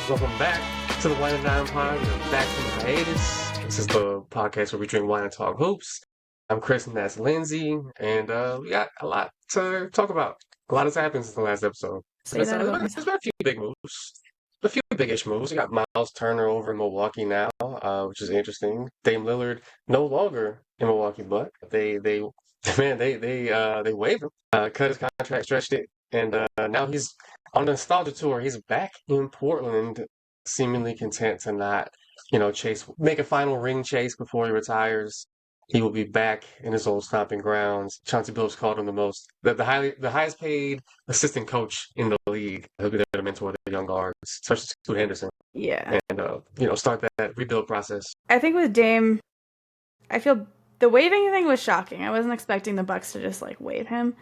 Welcome back to the Wine and Dime Pod. We're back from hiatus. This is the podcast where we drink wine and talk hoops. I'm Chris and that's Lyndsay, and we got a lot to talk about. A lot has happened since the last episode. Say that about There's myself. been a few big moves, a few big-ish moves. We got Miles Turner over in Milwaukee now, which is interesting. Dame Lillard no longer in Milwaukee, but they man they waived him, cut his contract, stretched it, and now he's on the nostalgia tour. He's back in Portland, seemingly content to not, make a final ring chase before he retires. He will be back in his old stomping grounds. Chauncey Billups called him the highest paid assistant coach in the league. He'll be there to mentor the young guards, especially Scoot Henderson, Yeah. and start that rebuild process. I think with Dame, I feel the waving thing was shocking. I wasn't expecting the Bucks to just like wave him.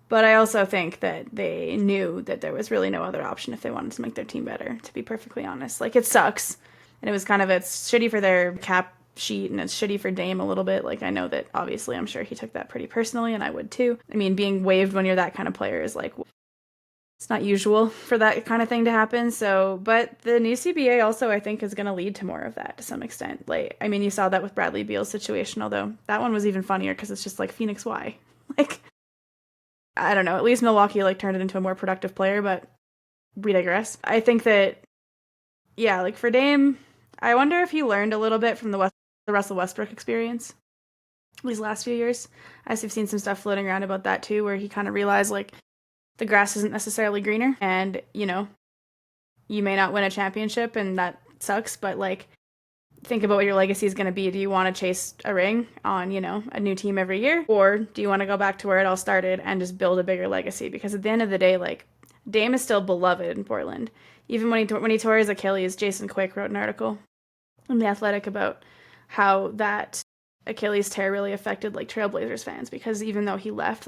But I also think that they knew that there was really no other option if they wanted to make their team better, to be perfectly honest. Like, it sucks. And it was it's shitty for their cap sheet, and it's shitty for Dame a little bit. Like, I know that, obviously, I'm sure he took that pretty personally, and I would too. I mean, being waived when you're that kind of player is like, it's not usual for that kind of thing to happen. So, but the new CBA also, I think, is going to lead to more of that to some extent. Like, I mean, you saw that with Bradley Beal's situation, although that one was even funnier because it's just like, Phoenix, why? Like, I don't know. At least Milwaukee turned it into a more productive player, but we digress. I think that, yeah, like for Dame, I wonder if he learned a little bit from the Russell Westbrook experience these last few years. As we've seen some stuff floating around about that too, where he kind of realized like the grass isn't necessarily greener, and you may not win a championship, and that sucks. But like, think about what your legacy is going to be. Do you want to chase a ring on, a new team every year? Or do you want to go back to where it all started and just build a bigger legacy? Because at the end of the day, like, Dame is still beloved in Portland. Even when he tore his Achilles, Jason Quick wrote an article in The Athletic about how that Achilles tear really affected, like, Trailblazers fans. Because even though he left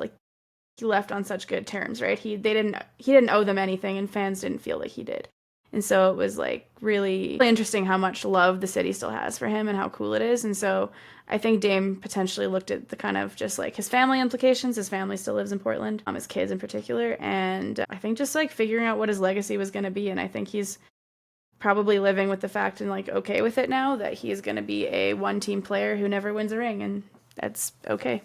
on such good terms, right? He didn't owe them anything, and fans didn't feel like he did. And so it was like really interesting how much love the city still has for him and how cool it is. And so I think Dame potentially looked at the kind of just like his family implications. His family still lives in Portland, his kids in particular. And I think just like figuring out what his legacy was going to be. And I think he's probably living with the fact and like okay with it now that he is going to be a one-team player who never wins a ring. And that's okay.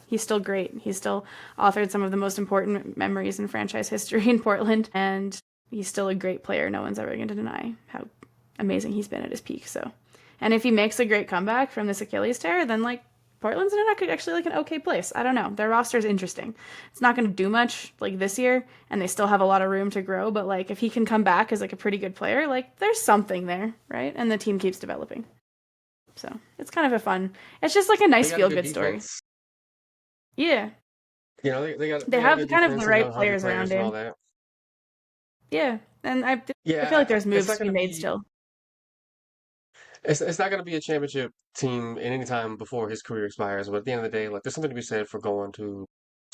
He's still great. He's still authored some of the most important memories in franchise history in Portland. And he's still a great player. No one's ever going to deny how amazing he's been at his peak. So, and if he makes a great comeback from this Achilles tear, then like Portland's actually like an okay place. I don't know. Their roster is interesting. It's not going to do much like this year, and they still have a lot of room to grow. But like if he can come back as like a pretty good player, like there's something there, right? And the team keeps developing. So it's kind of a fun. It's just like a nice feel good story. Yeah. They have kind of the right players players around and all him. that. Yeah, and I feel Yeah, like there's it's moves not to be going to made be still. it's not going to be a championship team in any time before his career expires. But at the end of the day, like there's something to be said for going to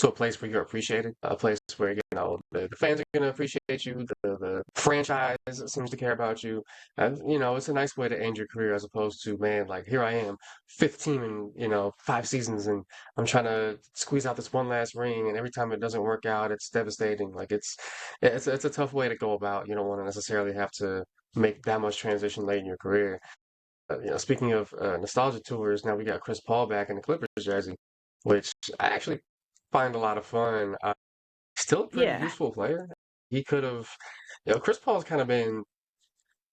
a place where you're appreciated, a place where the fans are going to appreciate you, the franchise seems to care about you. It's a nice way to end your career as opposed to, man, like here I am, 15 in 5 seasons, and I'm trying to squeeze out this one last ring, and every time it doesn't work out, it's devastating. Like it's a tough way to go about. You don't want to necessarily have to make that much transition late in your career. Speaking of nostalgia tours, now we got Chris Paul back in the Clippers jersey, which I actually find a lot of fun. Still a pretty Yeah, useful player. He could have, Chris Paul's kind of been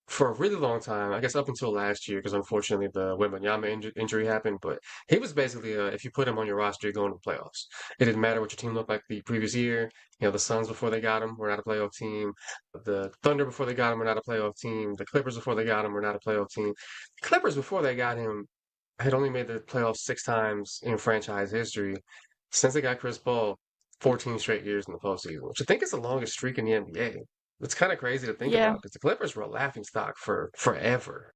for a really long time, I guess up until last year, because unfortunately the Wembanyama injury happened. But he was basically, if you put him on your roster, you're going to the playoffs. It didn't matter what your team looked like the previous year. The Suns before they got him were not a playoff team. The Thunder before they got him were not a playoff team. The Clippers before they got him were not a playoff team. The Clippers before they got him had only made the playoffs 6 times in franchise history. Since they got Chris Paul, 14 straight years in the postseason, which I think is the longest streak in the NBA. It's kind of crazy to think yeah, about because the Clippers were a laughing stock for forever.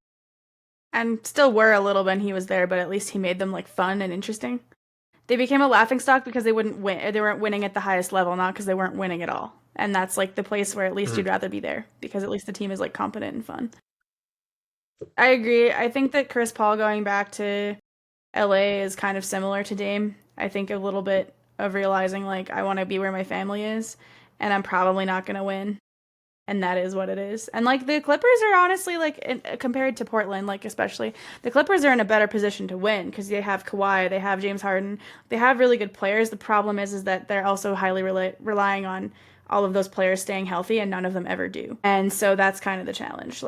and still were a little when he was there, but at least he made them like fun and interesting. They became a laughingstock because they wouldn't win. They weren't winning at the highest level, not because they weren't winning at all. And that's like the place where at least Mhm. you'd rather be there because at least the team is like competent and fun. I agree. I think that Chris Paul going back to LA is kind of similar to Dame. I think a little bit of realizing like I want to be where my family is, and I'm probably not going to win and that is what it is. And like the Clippers are honestly compared to Portland, like especially the Clippers are in a better position to win because they have Kawhi, they have James Harden, they have really good players. The problem is that they're also highly relying on all of those players staying healthy, and none of them ever do. And so that's kind of the challenge.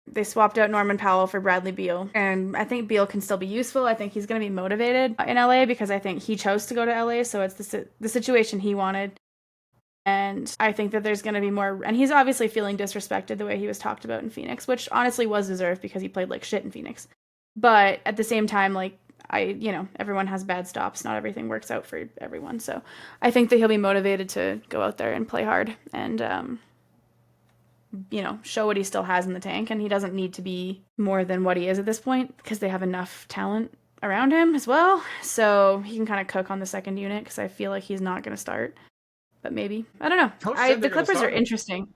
They swapped out Norman Powell for Bradley Beal, and I think Beal can still be useful. I think he's going to be motivated in LA because I think he chose to go to LA, so it's the situation he wanted. And I think that there's going to be more, and he's obviously feeling disrespected the way he was talked about in Phoenix, which honestly was deserved because he played like shit in Phoenix. But at the same time, everyone has bad stops. Not everything works out for everyone. So I think that he'll be motivated to go out there and play hard and, show what he still has in the tank. And he doesn't need to be more than what he is at this point because they have enough talent around him as well. So he can kind of cook on the second unit because I feel like he's not going to start. But maybe. I don't know. The Clippers are interesting.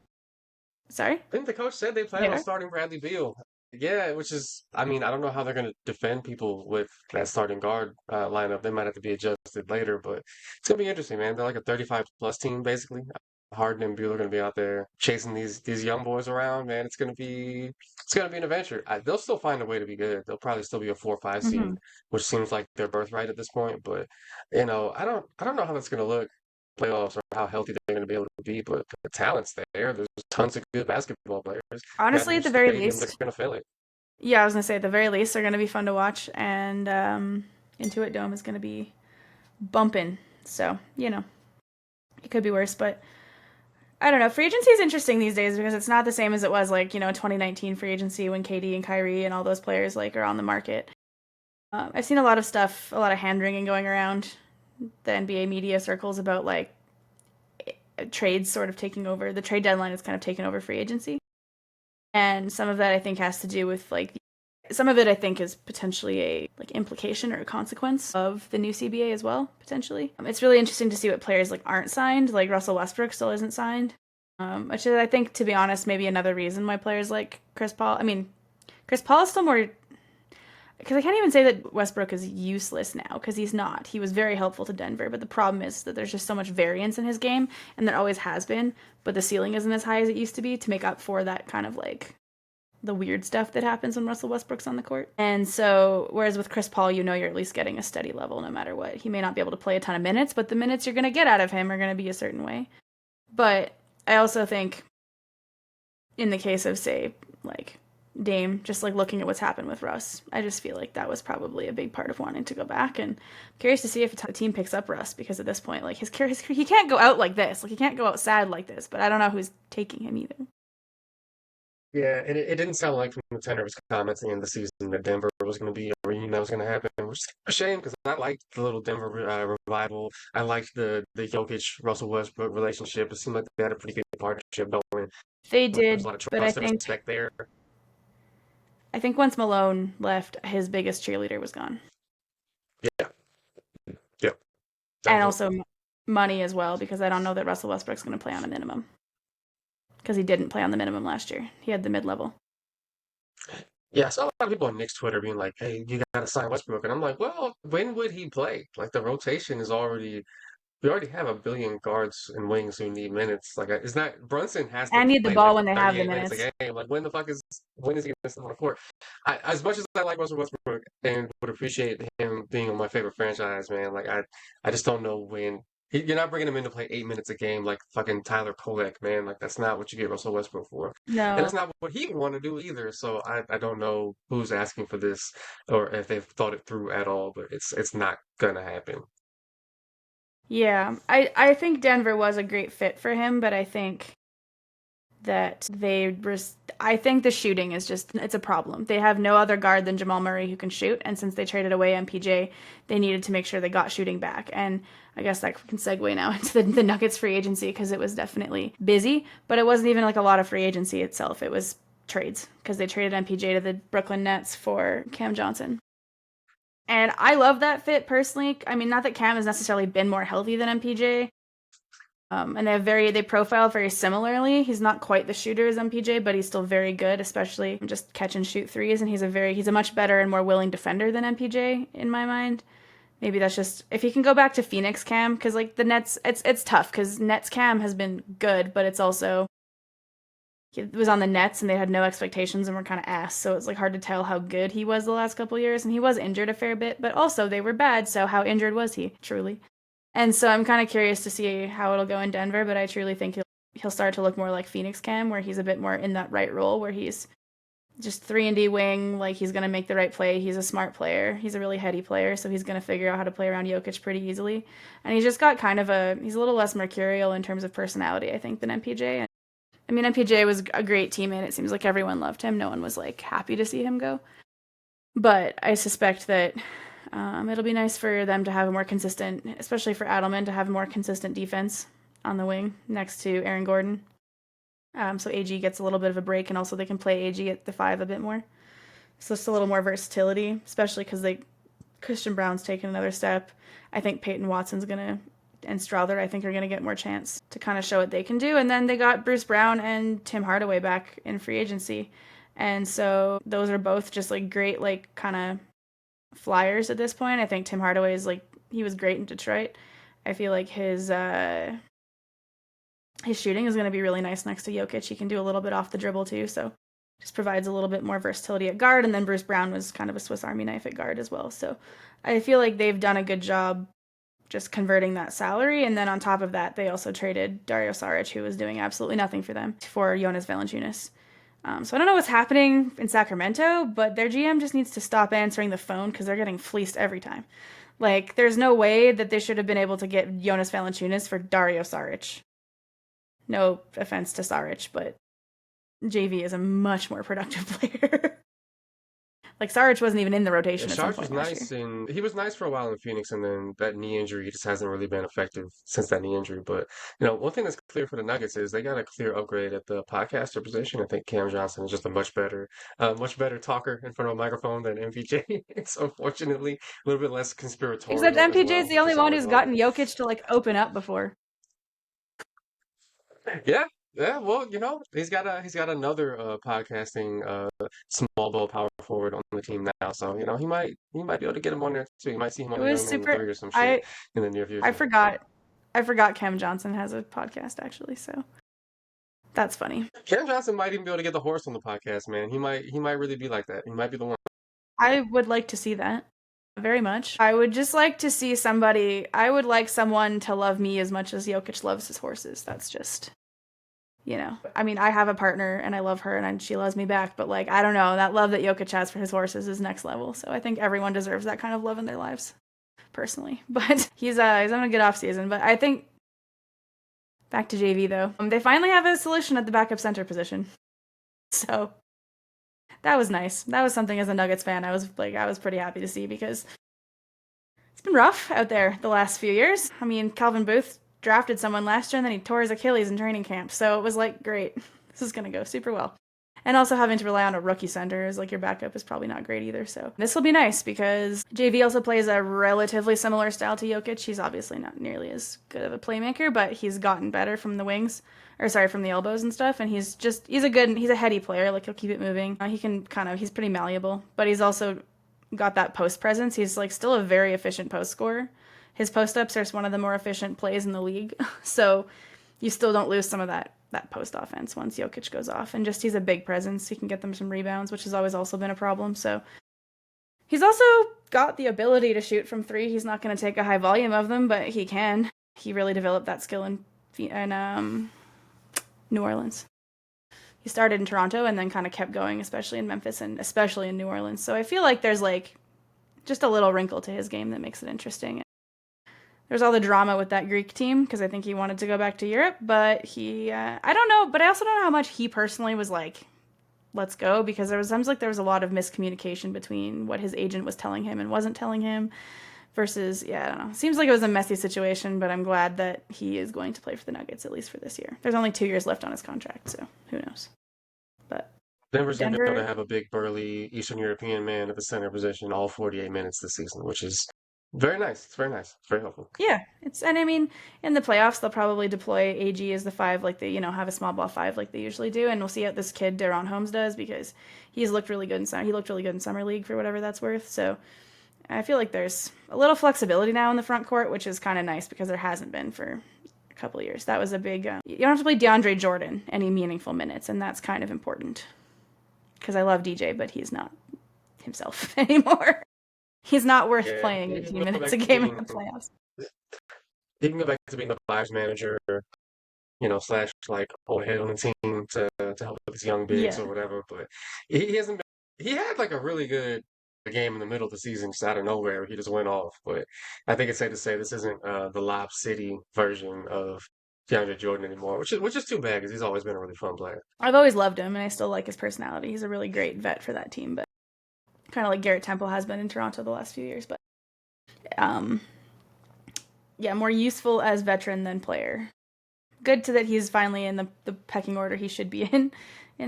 Sorry? I think the coach said they plan on starting Bradley Beal. Yeah, which is, I don't know how they're going to defend people with that starting guard lineup. They might have to be adjusted later, but it's going to be interesting, man. They're like a 35-plus team, basically. Harden and Beal are going to be out there chasing these young boys around, man. It's going to be an adventure. They'll still find a way to be good. They'll probably still be a 4 or 5 seed, which seems like their birthright at this point. But I don't know how that's going to look playoffs or how healthy they're going to be able to be, but the talent's there. There's tons of good basketball players. Honestly, at the very least, they're going to fill it. Yeah, I was going to say, at the very least, they're going to be fun to watch, and Intuit Dome is going to be bumping. So, it could be worse, but I don't know. Free agency is interesting these days because it's not the same as it was 2019 free agency when KD and Kyrie and all those players are on the market. I've seen a lot of stuff, a lot of hand-wringing going around the NBA media circles about trades sort of taking over. The trade deadline is kind of taken over free agency. And some of that I think has to do with some of it I think is potentially a implication or a consequence of the new CBA as well, potentially. It's really interesting to see what players aren't signed. Russell Westbrook still isn't signed. Which is, I think, to be honest, maybe another reason why players like Chris Paul. Chris Paul is still more, because I can't even say that Westbrook is useless now, because he's not. He was very helpful to Denver, but the problem is that there's just so much variance in his game, and there always has been, but the ceiling isn't as high as it used to be to make up for that kind of the weird stuff that happens when Russell Westbrook's on the court. And so, whereas with Chris Paul, you're at least getting a steady level no matter what. He may not be able to play a ton of minutes, but the minutes you're going to get out of him are going to be a certain way. But I also think, in the case of, say, Dame, just looking at what's happened with Russ, I just feel like that was probably a big part of wanting to go back. And I'm curious to see if the team picks up Russ, because at this point, he can't go out like this. He can't go out sad like this, but I don't know who's taking him either. Yeah, and it didn't sound like from the tenor of his comments at the end of the season that Denver was going to be a reunion that was going to happen, which is a shame because I liked the little Denver revival. I liked the Jokic-Russell Westbrook relationship. It seemed like they had a pretty good partnership going. They did, There's a lot of but trust and respect there. I think once Malone left, his biggest cheerleader was gone. Yeah. Yeah. And also money as well, because I don't know that Russell Westbrook's going to play on a minimum. Because he didn't play on the minimum last year. He had the mid-level. Yeah, I saw a lot of people on Knicks Twitter being like, hey, you got to sign Westbrook. And I'm like, well, when would he play? The rotation is already, we already have a billion guards and wings who need minutes. It's not, Brunson has to and need play the ball when they have the 38 minutes minutes. a game. When is he going to step on the court? As much as I like Russell Westbrook and would appreciate him being on my favorite franchise, man, I just don't know when. You're not bringing him in to play 8 minutes a game like fucking Tyler Kolek, man. That's not what you get Russell Westbrook for. No. And that's not what he would want to do either. So I don't know who's asking for this or if they've thought it through at all, but it's not gonna happen. Yeah. I think Denver was a great fit for him, but I think that I think the shooting is it's a problem. They have no other guard than Jamal Murray who can shoot, and since they traded away MPJ, they needed to make sure they got shooting back. And I guess that can segue now into the Nuggets free agency, because it was definitely busy, but it wasn't even a lot of free agency itself. It was trades, because they traded MPJ to the Brooklyn Nets for Cam Johnson. And I love that fit personally. Not that Cam has necessarily been more healthy than MPJ. And they profile very similarly. He's not quite the shooter as MPJ, but he's still very good, especially just catch and shoot threes. And he's a much better and more willing defender than MPJ in my mind. Maybe that's just if he can go back to Phoenix Cam, because the Nets, it's tough because Nets Cam has been good, but it's also he was on the Nets and they had no expectations and were kind of ass. So it's like hard to tell how good he was the last couple of years. And he was injured a fair bit, but also they were bad. So how injured was he, truly? And so I'm kind of curious to see how it'll go in Denver, but I truly think he'll start to look more like Phoenix Cam, where he's a bit more in that right role, where he's just 3-and-D wing, like he's going to make the right play. He's a smart player. He's a really heady player, so he's going to figure out how to play around Jokic pretty easily. And he's just got he's a little less mercurial in terms of personality, I think, than MPJ. I mean, MPJ was a great teammate. It seems like everyone loved him. No one was like happy to see him go. But I suspect that it'll be nice for them to have a more consistent, especially for Adelman, to have a more consistent defense on the wing next to Aaron Gordon. So AG gets a little bit of a break, and also they can play AG at the 5 a bit more. So just a little more versatility, especially because Christian Brown's taken another step. I think Peyton Watson's and Strother, I think, are going to get more chance to kind of show what they can do. And then they got Bruce Brown and Tim Hardaway back in free agency. And so those are both just like great, like kind of flyers at this point. I think Tim Hardaway he was great in Detroit. I feel like his shooting is going to be really nice next to Jokic. He can do a little bit off the dribble too. So just provides a little bit more versatility at guard. And then Bruce Brown was kind of a Swiss Army knife at guard as well. So I feel like they've done a good job just converting that salary. And then on top of that, they also traded Dario Saric, who was doing absolutely nothing for them, for Jonas Valanciunas. So I don't know what's happening in Sacramento, but their GM just needs to stop answering the phone because they're getting fleeced every time. Like, there's no way that they should have been able to get Jonas Valanciunas for Dario Saric. No offense to Saric, but JV is a much more productive player. Like, Saric wasn't even in the rotation at some Saric point was last nice, year. and he was nice for a while in Phoenix, and then that knee injury just hasn't really been effective since that knee injury. But one thing that's clear for the Nuggets is they got a clear upgrade at the podcaster position. I think Cam Johnson is just a much better talker in front of a microphone than MPJ. So unfortunately, a little bit less Except conspiratorial as MPJ is well, the which only is one always who's gotten welcome. Jokic to, like, open up before. Yeah, yeah. Well, he's got another podcasting small ball power forward on the team now, so he might be able to get him on there too. You might see him It on the was Young Man super... Three or some shit I in the near I future. forgot. I forgot Cam Johnson has a podcast, actually, so that's funny. Cam Johnson might even be able to get the horse on the podcast, man. He might really be like that. He might be the one. I would like to see that very much. I would just like to see I would like someone to love me as much as Jokic loves his horses. That's just, I mean, I have a partner and I love her and she loves me back, but like, I don't know, that love that Jokic has for his horses is next level. So I think everyone deserves that kind of love in their lives, personally. But he's having a good off season. But I think back to JV though, they finally have a solution at the backup center position. So that was nice. That was something as a Nuggets fan I was pretty happy to see because it's been rough out there the last few years. I mean, Calvin Booth drafted someone last year and then he tore his Achilles in training camp. So it was like, great, this is going to go super well. And also having to rely on a rookie center as like your backup is probably not great either. So this will be nice because JV also plays a relatively similar style to Jokic. He's obviously not nearly as good of a playmaker, but he's gotten better from the wings. From the elbows and stuff, and he's a heady player, like he'll keep it moving. He's pretty malleable, but he's also got that post presence. He's like still a very efficient post scorer. His post ups are one of the more efficient plays in the league, so you still don't lose some of that post offense once Jokic goes off. And just he's a big presence. He can get them some rebounds, which has always also been a problem. So he's also got the ability to shoot from 3. He's not going to take a high volume of them, but he can. He really developed that skill in New Orleans. He started in Toronto and then kind of kept going, especially in Memphis and especially in New Orleans. So I feel like there's like just a little wrinkle to his game that makes it interesting. There's all the drama with that Greek team because I think he wanted to go back to Europe, but I don't know, but I also don't know how much he personally was like, let's go, because there was a lot of miscommunication between what his agent was telling him and wasn't telling him. Versus, I don't know. Seems like it was a messy situation, but I'm glad that he is going to play for the Nuggets, at least for this year. There's only 2 years left on his contract, so who knows. But Denver's going to be able to Denver, have a big, burly Eastern European man at the center position all 48 minutes this season, which is very nice. It's very nice. It's very helpful. yeah. And I mean, in the playoffs, they'll probably deploy AG as the 5, like they, have a small ball 5 like they usually do, and we'll see how this kid, Deron Holmes, does, because he looked really good in Summer League for whatever that's worth, so I feel like there's a little flexibility now in the front court, which is kind of nice because there hasn't been for a couple of years. That was a big. You don't have to play DeAndre Jordan any meaningful minutes, and that's kind of important. Because I love DJ, but he's not himself anymore. He's not worth Yeah, playing he can 18 go minutes back a to game in being the playoffs. he can go back to being the vibes manager, slash like old head on the team to help with his young bigs Yeah. or whatever. But he hasn't been. He had like a really good game in the middle of the season, just out of nowhere. He just went off. But I think it's safe to say this isn't the Lob City version of DeAndre Jordan anymore, which is too bad because he's always been a really fun player. I've always loved him, and I still like his personality. He's a really great vet for that team, but kind of like Garrett Temple has been in Toronto the last few years. But um, yeah, more useful as veteran than player. Good to that he's finally in the pecking order he should be in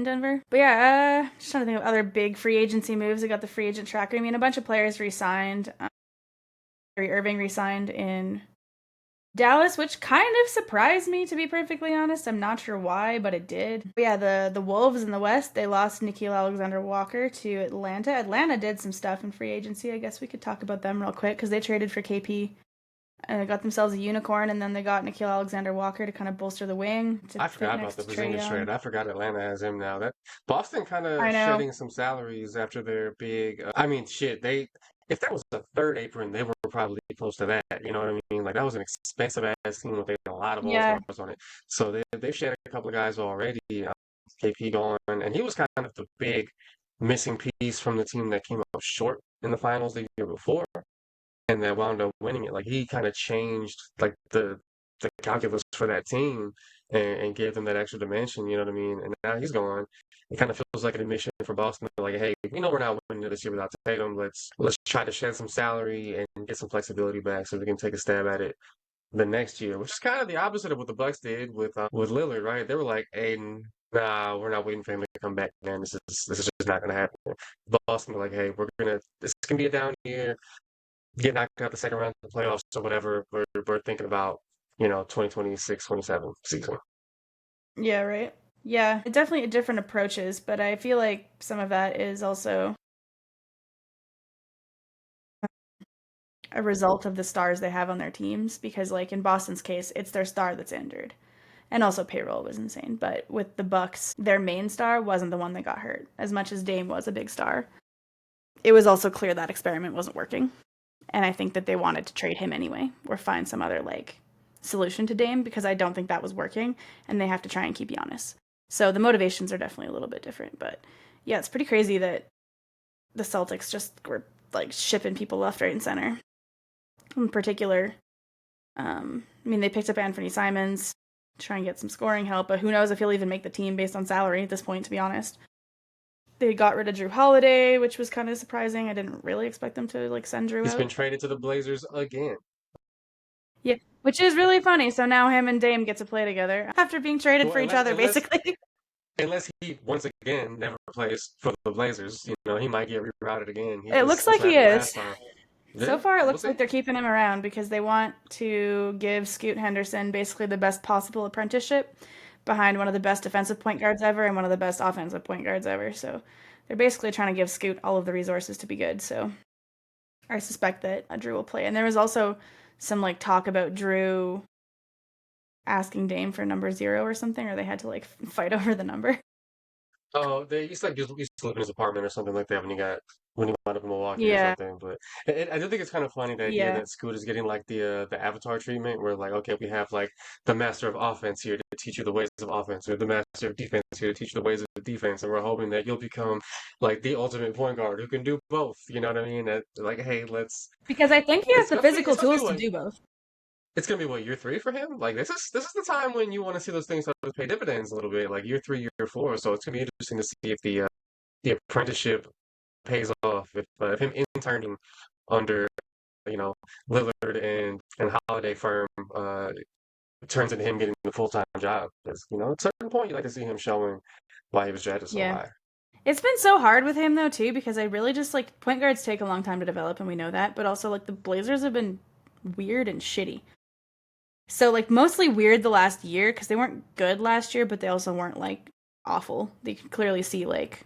Denver. But yeah, just trying to think of other big free agency moves. I got the free agent tracker. I mean, a bunch of players re-signed. Kyrie Irving re-signed in Dallas, which kind of surprised me, to be perfectly honest. I'm not sure why, but it did. But yeah, the Wolves in the West, they lost Nickeil Alexander-Walker to Atlanta. Atlanta did some stuff in free agency. I guess we could talk about them real quick because they traded for KP. And they got themselves a unicorn, and then they got Nickeil Alexander-Walker to kind of bolster the wing. I forgot about the Porzingis trade. I forgot Atlanta has him now. That Boston kind I of know. shedding some salaries after their big. I mean, shit. If that was the third apron, they were probably close to that. You know what I mean? Like that was an expensive ass team with a lot of all Yeah. stars on it. So they've shed a couple of guys already. KP gone, and he was kind of the big missing piece from the team that came up short in the finals the year before and that wound up winning it. Like he kind of changed like the calculus for that team and gave them that extra dimension. You know what I mean? And now he's gone. It kind of feels like an admission for Boston. Like, hey, we know we're not winning this year without Tatum. Let's try to shed some salary and get some flexibility back so we can take a stab at it the next year, which is kind of the opposite of what the Bucks did with Lillard, right? They were like, hey, nah, we're not waiting for him to come back, man. This is just not going to happen. Boston were like, hey, this can be a down year, get knocked out the second round of the playoffs or whatever. We're thinking about 2026, 27 season. Yeah, right. Yeah, definitely different approaches, but I feel like some of that is also a result of the stars they have on their teams because like in Boston's case, it's their star that's injured. And also payroll was insane, but with the Bucks, their main star wasn't the one that got hurt. As much as Dame was a big star, it was also clear that experiment wasn't working. And I think that they wanted to trade him anyway or find some other like solution to Dame because I don't think that was working and they have to try and keep Giannis. So the motivations are definitely a little bit different, but yeah, it's pretty crazy that the Celtics just were like shipping people left, right, and center. In particular, I mean, they picked up Anthony Simons to try and get some scoring help, but who knows if he'll even make the team based on salary at this point, to be honest. They got rid of Drew Holiday, which was kind of surprising. I didn't really expect them to like send Drew He's out. been traded to the Blazers again. Yeah, which is really funny. So now him and Dame get to play together after being traded for each other, basically. Unless he once again never plays for the Blazers, he might get rerouted again. It looks like he is. Yeah, So far, it looks we'll like they're keeping him around because they want to give Scoot Henderson basically the best possible apprenticeship behind one of the best defensive point guards ever and one of the best offensive point guards ever. So they're basically trying to give Scoot all of the resources to be good. So I suspect that Drew will play. And there was also some like talk about Drew asking Dame for number 0 or something, or they had to like fight over the number. Oh, they used to live in his apartment or something like that when he wound up in Milwaukee or Yeah. something. But I do think it's kind of funny the idea Yeah. that Scoot is getting like the Avatar treatment, where like, okay, we have like the master of offense here to teach you the ways of offense, or the master of defense here to teach you the ways of defense, and we're hoping that you'll become like the ultimate point guard who can do both. You know what I mean? That, like, hey, Because I think he has the physical tools to what do both. it's gonna be what, year 3 for him? Like this is the time when you want to see those things start to pay dividends a little bit, like year 3, year 4. So it's gonna be interesting to see if the apprenticeship pays off, if him interning under Lillard and Holiday firm turns into him getting the full-time job. Because at a certain point you like to see him showing why he was drafted so Yeah. high. It's been so hard with him though too because I really just like point guards take a long time to develop and we know that, but also like the Blazers have been weird and shitty. So like mostly weird the last year because they weren't good last year, but they also weren't like awful. They could clearly see like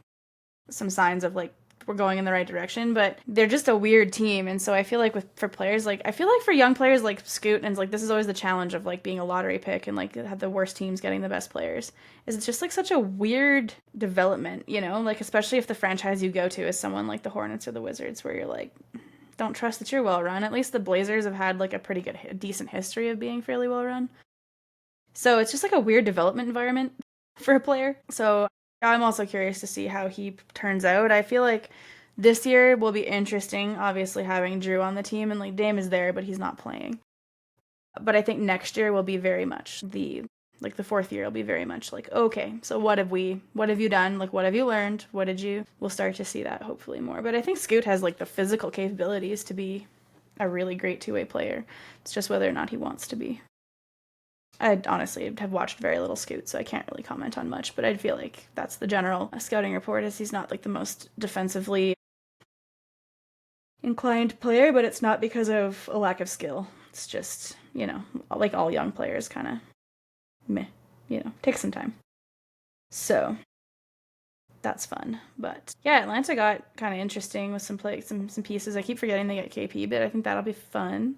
some signs of like we're going in the right direction, but they're just a weird team. And so I feel like for players, like, I feel like for young players like Scoot, and like, this is always the challenge of like being a lottery pick and like have the worst teams getting the best players, is it's just like such a weird development, you know, like, especially if the franchise you go to is someone like the Hornets or the Wizards, where you're like, don't trust that you're well run. At least the Blazers have had like a pretty good, decent history of being fairly well run. So it's just like a weird development environment for a player. So I'm also curious to see how he turns out. I feel like this year will be interesting, obviously having Drew on the team, and like Dame is there, but he's not playing. But I think next year will be very much the fourth year will be very much like, okay, so what have you done? Like, what have you learned? We'll start to see that hopefully more. But I think Scoot has like the physical capabilities to be a really great two-way player. It's just whether or not he wants to be. I honestly have watched very little Scoot, so I can't really comment on much, but I feel like that's the general scouting report, is he's not like the most defensively inclined player, but it's not because of a lack of skill. It's just, you know, like all young players, kind of meh, you know, take some time. So that's fun. But yeah, Atlanta got kind of interesting with some pieces. I keep forgetting they get KP, but I think that'll be fun.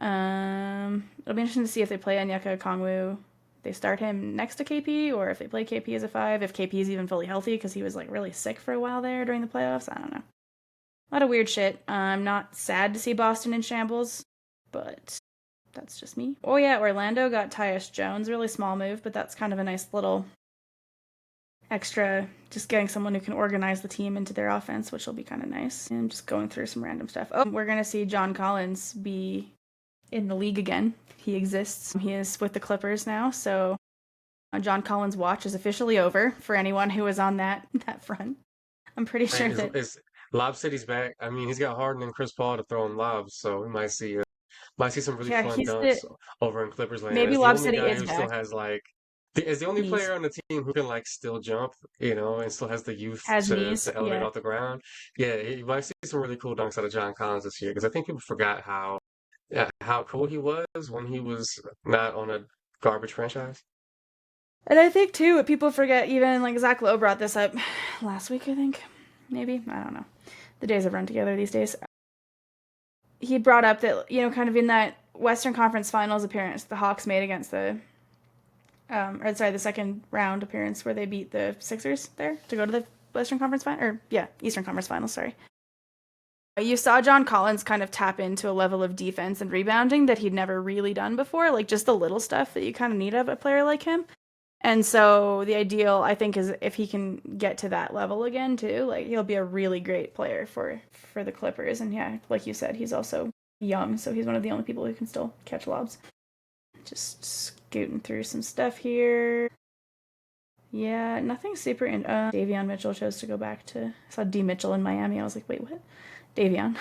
It'll be interesting to see if they play Onyeka Okongwu. They start him next to KP, or if they play KP as a 5, if KP is even fully healthy, because he was like really sick for a while there during the playoffs. I don't know. A lot of weird shit. I'm not sad to see Boston in shambles, but that's just me. Oh yeah, Orlando got Tyus Jones. Really small move, but that's kind of a nice little extra, just getting someone who can organize the team into their offense, which will be kind of nice. And I'm just going through some random stuff. Oh, we're going to see John Collins be in the league again. He exists. He is with the Clippers now, so John Collins' watch is officially over for anyone who was on that front. I'm pretty sure that Lob City's back. I mean, he's got Harden and Chris Paul to throw in lobs, so we might see some really yeah, fun he's the dunks over in Clippers land. maybe As the Lob only City guy is who still back. has like, is the only Knees player on the team who can like still jump, you know, and still has the youth has to knees. elevate Yeah, off the ground. Yeah, you might see some really cool dunks out of John Collins this year, because I think people forgot how cool he was when he was not on a garbage franchise. and I think too what people forget. Even like Zach Lowe brought this up last week. I think maybe I don't know. The days have run together these days. He brought up that, you know, kind of in that Western Conference Finals appearance the Hawks made against the the second round appearance where they beat the Sixers there to go to the Western Conference Final, or yeah, Eastern Conference Finals, sorry. You saw John Collins kind of tap into a level of defense and rebounding that he'd never really done before, like just the little stuff that you kind of need of a player like him. And so the ideal, I think, is if he can get to that level again too, like he'll be a really great player for the Clippers. And yeah, like you said, he's also young, so he's one of the only people who can still catch lobs. Just scooting through some stuff here. Yeah, nothing super. Davion Mitchell chose to go back to. I saw D Mitchell in Miami. I was like, wait, what? Davion.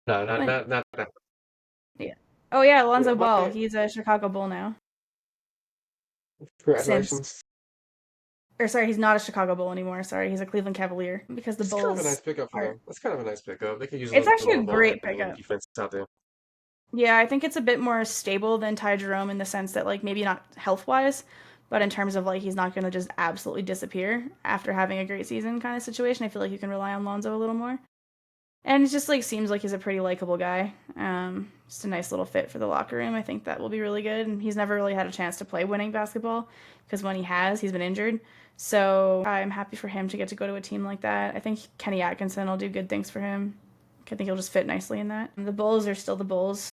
No, Wait, not that. yeah. Oh yeah, Alonzo But Ball. He's a Chicago Bull now. Since, congratulations. or sorry, he's not a Chicago Bull anymore. Sorry, he's a Cleveland Cavalier because the It's kind of a Bulls nice pickup for are. them. That's kind of a nice pickup. They could use It's a actually a little ball great handling pickup. defense out there. Yeah, I think it's a bit more stable than Ty Jerome in the sense that, like, maybe not health wise, but in terms of like he's not going to just absolutely disappear after having a great season kind of situation. I feel like you can rely on Lonzo a little more. And it just like seems like he's a pretty likable guy. Just a nice little fit for the locker room. I think that will be really good. And he's never really had a chance to play winning basketball because when he has, he's been injured. So I'm happy for him to get to go to a team like that. I think Kenny Atkinson will do good things for him. I think he'll just fit nicely in that. The Bulls are still the Bulls.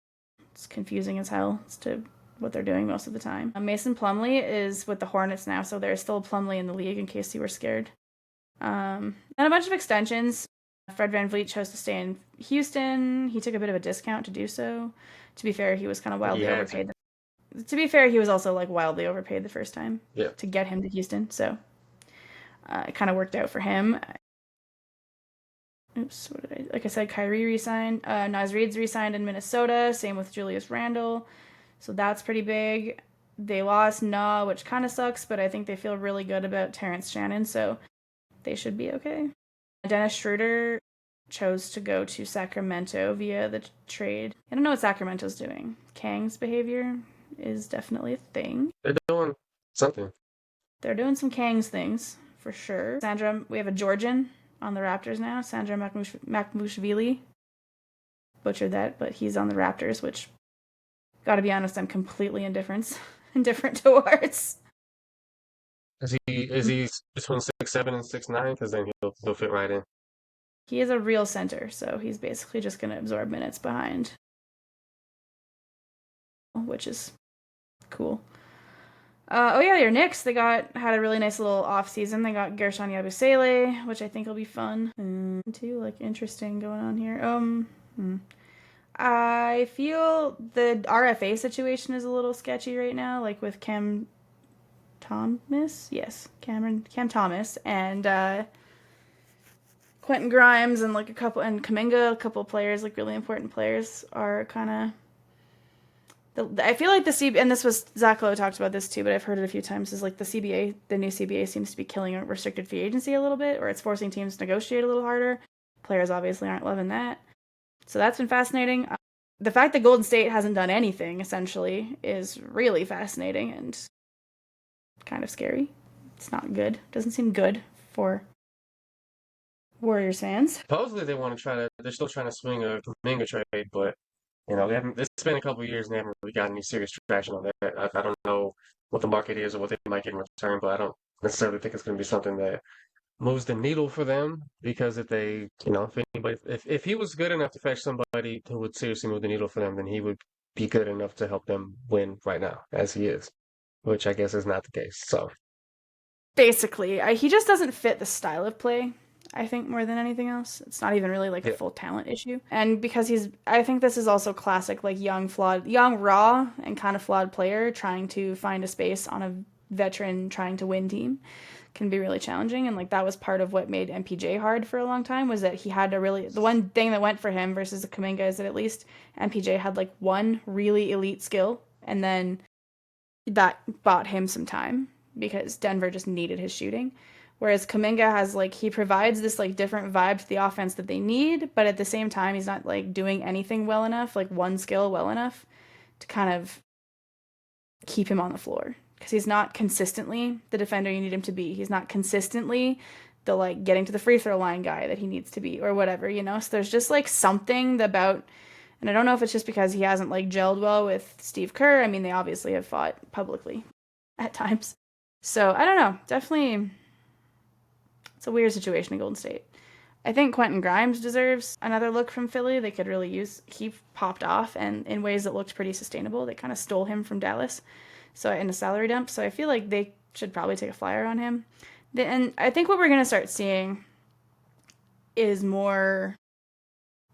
It's confusing as hell as to what they're doing most of the time. Mason Plumlee is with the Hornets now, so there's still a Plumlee in the league in case you were scared. And a bunch of extensions. Fred VanVleet chose to stay in Houston. He took a bit of a discount to do so. To be fair, he was kind of wildly overpaid. To be fair, he was also like wildly overpaid the first time to get him to Houston, so it kind of worked out for him. Oops, what did I? Like I said, Kyrie resigned. Naz Reid's resigned in Minnesota. Same with Julius Randle. So that's pretty big. They lost Nah, which kind of sucks, but I think they feel really good about Terrence Shannon, so they should be okay. Dennis Schroeder chose to go to Sacramento via the trade. I don't know what Sacramento's doing. Kang's behavior is definitely a thing. They're doing something. They're doing some Kang's things, for sure. Sandra, we have a Georgian on the Raptors now. Sandra Makmushvili. Butchered that, but he's on the Raptors, which, gotta be honest, I'm completely indifferent towards. Is he between 6'7" and 6'9"? Because then he'll fit right in. He is a real center, so he's basically just going to absorb minutes behind, which is cool. Oh yeah, your Knicks, they had a really nice little off season. They got Gershon Yabusele, which I think will be fun. Too like interesting going on here. I feel the RFA situation is a little sketchy right now, like with Cam Thomas, Cam Thomas, and Quentin Grimes, and like Kuminga, a couple players, like really important players, are kind of. I feel like and this was Zach Lowe talked about this too, but I've heard it a few times. Is like the new CBA seems to be killing restricted free agency a little bit, or it's forcing teams to negotiate a little harder. Players obviously aren't loving that, so that's been fascinating. The fact that Golden State hasn't done anything essentially is really fascinating and kind of scary. It's not good. Doesn't seem good for Warriors fans. Supposedly they're still trying to swing a Kuminga trade, but it's been a couple of years and they haven't really gotten any serious traction on that. I don't know what the market is or what they might get in return, but I don't necessarily think it's going to be something that moves the needle for them, because if he was good enough to fetch somebody who would seriously move the needle for them, then he would be good enough to help them win right now, as he is, which I guess is not the case. So basically, he just doesn't fit the style of play, I think, more than anything else. It's not even really like a full talent issue. And because I think this is also classic, like young, raw, and kind of flawed player trying to find a space on a veteran trying to win team can be really challenging. And like that was part of what made MPJ hard for a long time, was that he had to the one thing that went for him versus the Kuminga is that at least MPJ had like one really elite skill, and then that bought him some time because Denver just needed his shooting. Whereas Kuminga has he provides this like different vibe to the offense that they need, but at the same time he's not like doing anything well enough, like one skill well enough to kind of keep him on the floor, because he's not consistently the defender you need him to be. He's not consistently the like getting to the free throw line guy that he needs to be or whatever, So there's just like something about, and I don't know if it's just because he hasn't like gelled well with Steve Kerr. I mean, they obviously have fought publicly at times. So I don't know. Definitely, it's a weird situation in Golden State. I think Quentin Grimes deserves another look from Philly. They could really he popped off, and in ways that looked pretty sustainable. They kind of stole him from Dallas, so in a salary dump. So I feel like they should probably take a flyer on him. And I think what we're going to start seeing is more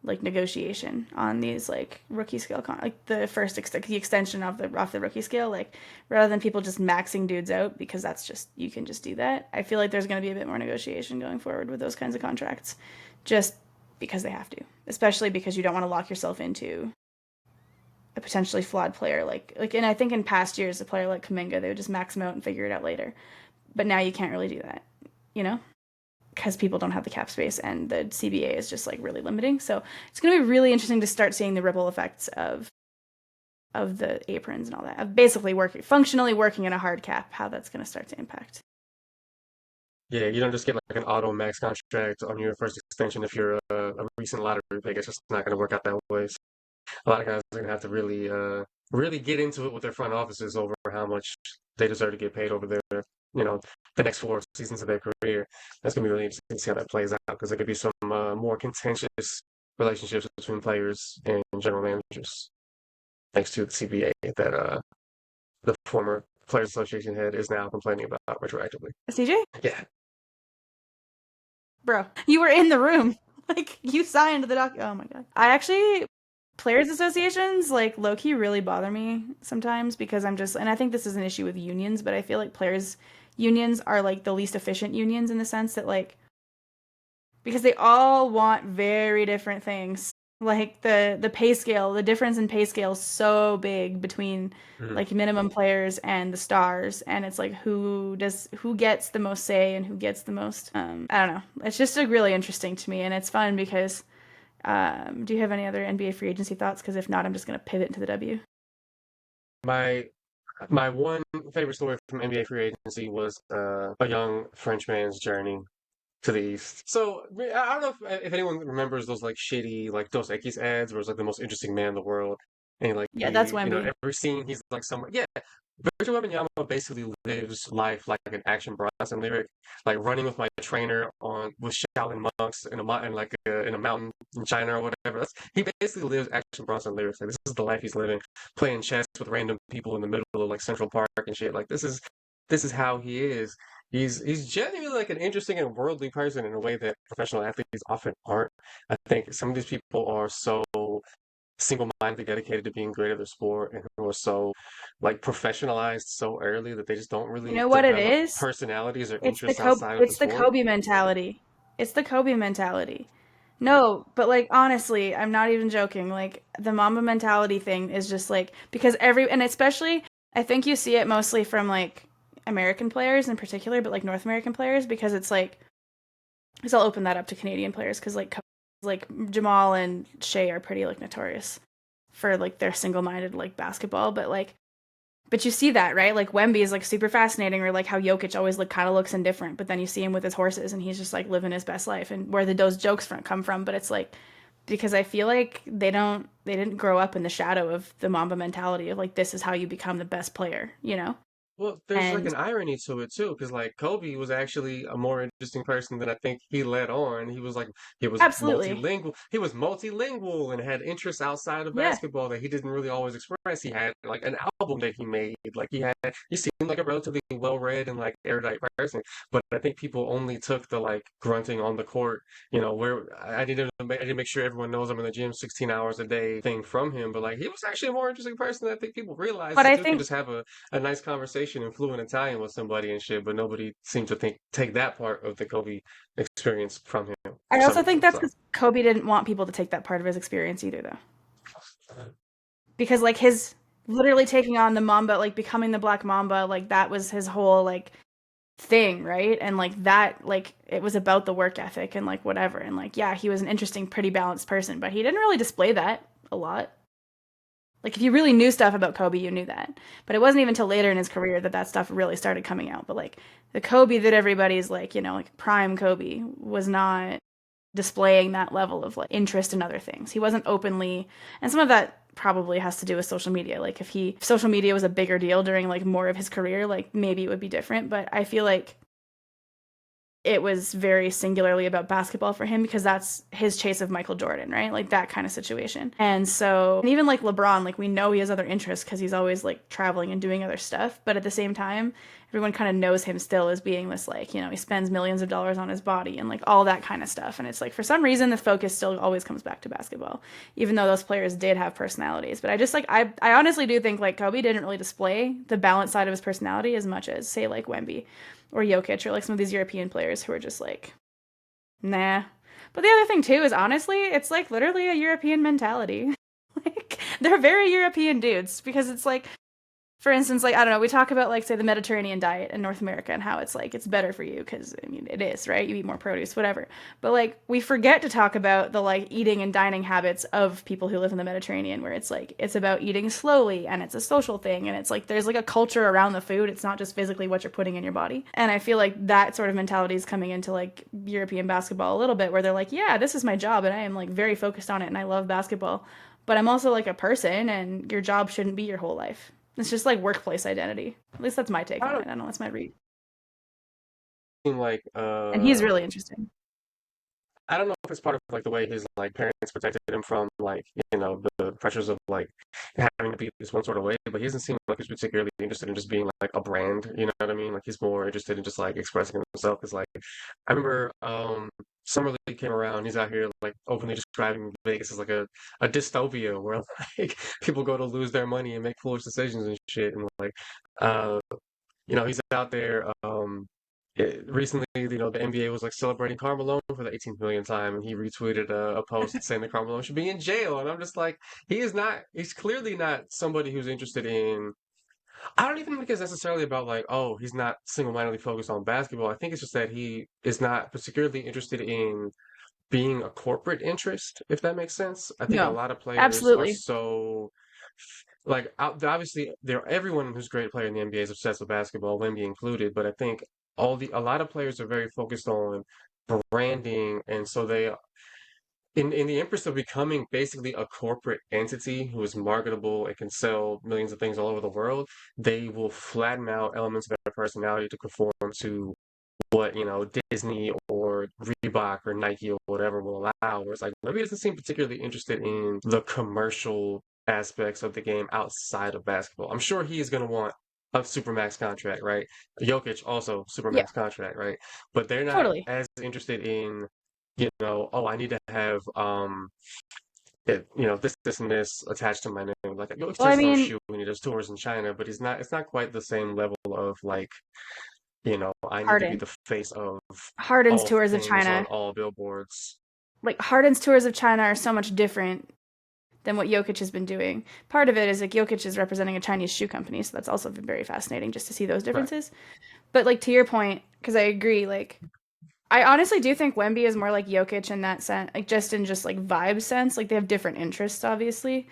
like negotiation on these like rookie scale like the extension of the rookie scale, like rather than people just maxing dudes out, because that's just, you can just do that. I feel like there's going to be a bit more negotiation going forward with those kinds of contracts, just because they have to, especially because you don't want to lock yourself into a potentially flawed player and I think in past years a player like Kuminga, they would just max him out and figure it out later, but now you can't really do that, because people don't have the cap space and the CBA is just like really limiting. So it's going to be really interesting to start seeing the ripple effects of the aprons and all that, of basically functionally working in a hard cap, how that's going to start to impact. Yeah, you don't just get like an auto max contract on your first extension if you're a recent lottery pick. It's just not going to work out that way. So a lot of guys are going to have to really get into it with their front offices over how much they deserve to get paid over the next 4 seasons of their career. That's going to be really interesting to see how that plays out, because there could be some more contentious relationships between players and general managers, thanks to the CBA that the former Players Association head is now complaining about retroactively. CJ? Yeah. Bro, you were in the room. Like, you signed the doc. Oh my God. Players associations, like, low-key really bother me sometimes, because and I think this is an issue with unions, but I feel like players unions are like the least efficient unions, in the sense that like, because they all want very different things. Like the pay scale, the difference in pay scale is so big between like minimum players and the stars, and it's like who gets the most say and who gets the most. I don't know. It's just really interesting to me, and it's fun because. Do you have any other NBA free agency thoughts? Because if not, I'm just going to pivot into the W. My one favorite story from NBA free agency was a young French man's journey to the east. So I don't know if anyone remembers those like shitty like Dos Equis ads where it's like the most interesting man in the world, and like Yeah, that's Wemby. every scene he's like somewhere. Yeah, Victor Wembanyama basically lives life like an Action Bronson lyric, like running with my trainer on with Shaolin monks in a in a mountain in China or whatever. He basically lives Action Bronson lyrics. Like this is the life he's living, playing chess with random people in the middle of like Central Park and shit. Like this is how he is. He's genuinely like an interesting and worldly person in a way that professional athletes often aren't. I think some of these people are so single-mindedly dedicated to being great at their sport and who are so like professionalized so early that they just don't You really know what it develop is? personalities or interests outside of the It's the sport. Kobe mentality. It's the Kobe mentality. No, but like honestly, I'm not even joking. Like the Mamba mentality thing is just like because and especially I think you see it mostly from like American players in particular, but like North American players because it's like because I'll open that up to Canadian players because like Jamal and Shea are pretty like notorious for like their single-minded like basketball, but you see that, right? Like Wemby is like super fascinating, or like how Jokic always look kind of looks indifferent, but then you see him with his horses and he's just like living his best life. And where those jokes come from, but it's like because I feel like they didn't grow up in the shadow of the Mamba mentality of like this is how you become the best player, you know? Well, there's like And an irony to it too, because like Kobe was actually a more interesting person than I think he let on. He was absolutely, multilingual. He was multilingual and had interests outside of yeah. basketball that he didn't really always express. He had like an album that he made. He seemed like a relatively well-read and like erudite person. But I think people only took the like grunting on the court, where I didn't make sure everyone knows I'm in the gym 16 hours a day thing from him. But like he was actually a more interesting person than I think people realize. But This I dude can think just have a nice conversation in fluent Italian with somebody and shit, but nobody seemed to take that part of the Kobe experience from him for I some also think reason. that's So because Kobe didn't want people to take that part of his experience either, though. Because like his literally taking on the Mamba, like becoming the Black Mamba, like that was his whole like thing, right? And like that, like it was about the work ethic and like whatever. And like, yeah, he was an interesting, pretty balanced person, but he didn't really display that a lot. Like if you really knew stuff about Kobe, you knew that. But it wasn't even until later in his career that that stuff really started coming out. But like the Kobe that everybody's like, like prime Kobe was not displaying that level of like interest in other things. He wasn't openly, and some of that probably has to do with social media. Like if social media was a bigger deal during like more of his career, like maybe it would be different. But I feel like it was very singularly about basketball for him because that's his chase of Michael Jordan, right? Like that kind of situation. And so, and even like LeBron, like we know he has other interests because he's always like traveling and doing other stuff. But at the same time, everyone kind of knows him still as being this like, he spends millions of dollars on his body and like all that kind of stuff. And it's like for some reason, the focus still always comes back to basketball, even though those players did have personalities. But I just like, I honestly do think like Kobe didn't really display the balanced side of his personality as much as, say, like Wemby or Jokic or like some of these European players who are just like, nah. But the other thing too is honestly, it's like literally a European mentality. Like they're very European dudes because it's like for instance, like I don't know, we talk about like say the Mediterranean diet in North America and how it's like it's better for you because I mean it is, right? You eat more produce, whatever. But like we forget to talk about the like eating and dining habits of people who live in the Mediterranean, where it's like it's about eating slowly and it's a social thing and it's like there's like a culture around the food. It's not just physically what you're putting in your body. And I feel like that sort of mentality is coming into like European basketball a little bit, where they're like, yeah, this is my job and I am like very focused on it and I love basketball, but I'm also like a person and your job shouldn't be your whole life. It's just like workplace identity. At least that's my take I on don't it. I don't know. That's my read. seem like And he's really interesting. I don't know if it's part of like the way his like parents protected him from like the pressures of like having to be this one sort of way, but he doesn't seem like he's particularly interested in just being like a brand. You know what I mean? Like he's more interested in just like expressing himself. Because like I remember Summer League came around. He's out here like openly describing Vegas as like a dystopia where like people go to lose their money and make foolish decisions and shit, and like uh he's out there. Recently, the NBA was like celebrating Karl Malone for the 18th millionth time, and he retweeted a post saying that Karl Malone should be in jail. And I'm just like, he's clearly not somebody who's interested in. I don't even think it's necessarily about like, oh, he's not single-mindedly focused on basketball. I think it's just that he is not particularly interested in being a corporate interest, if that makes sense. I think a No, lot of players are absolutely. so like obviously everyone who's a great player in the NBA is obsessed with basketball, Wemby included, but I think a lot of players are very focused on branding, and so they in the interest of becoming basically a corporate entity who is marketable and can sell millions of things all over the world, they will flatten out elements of their personality to conform to what, Disney or Reebok or Nike or whatever will allow. Where it's like maybe doesn't seem particularly interested in the commercial aspects of the game outside of basketball. I'm sure he is going to want a supermax contract, right? Jokic also Yeah, supermax contract, right? But they're not totally. as interested in, oh, I need to have this and this attached to my name. Like Jokic Well, I has his own mean, shoe when he does tours in China, but he's not. It's not quite the same level of like, I need to be Harden. the face of Harden's all tours of things on China, all billboards. like Harden's tours of China are so much different than what Jokic has been doing. Part of it is like Jokic is representing a Chinese shoe company, so that's also been very fascinating just to see those Right. differences. But like to your point, because I agree, like I honestly do think Wemby is more like Jokic in that sense, like just like vibe sense. Like they have different interests, obviously,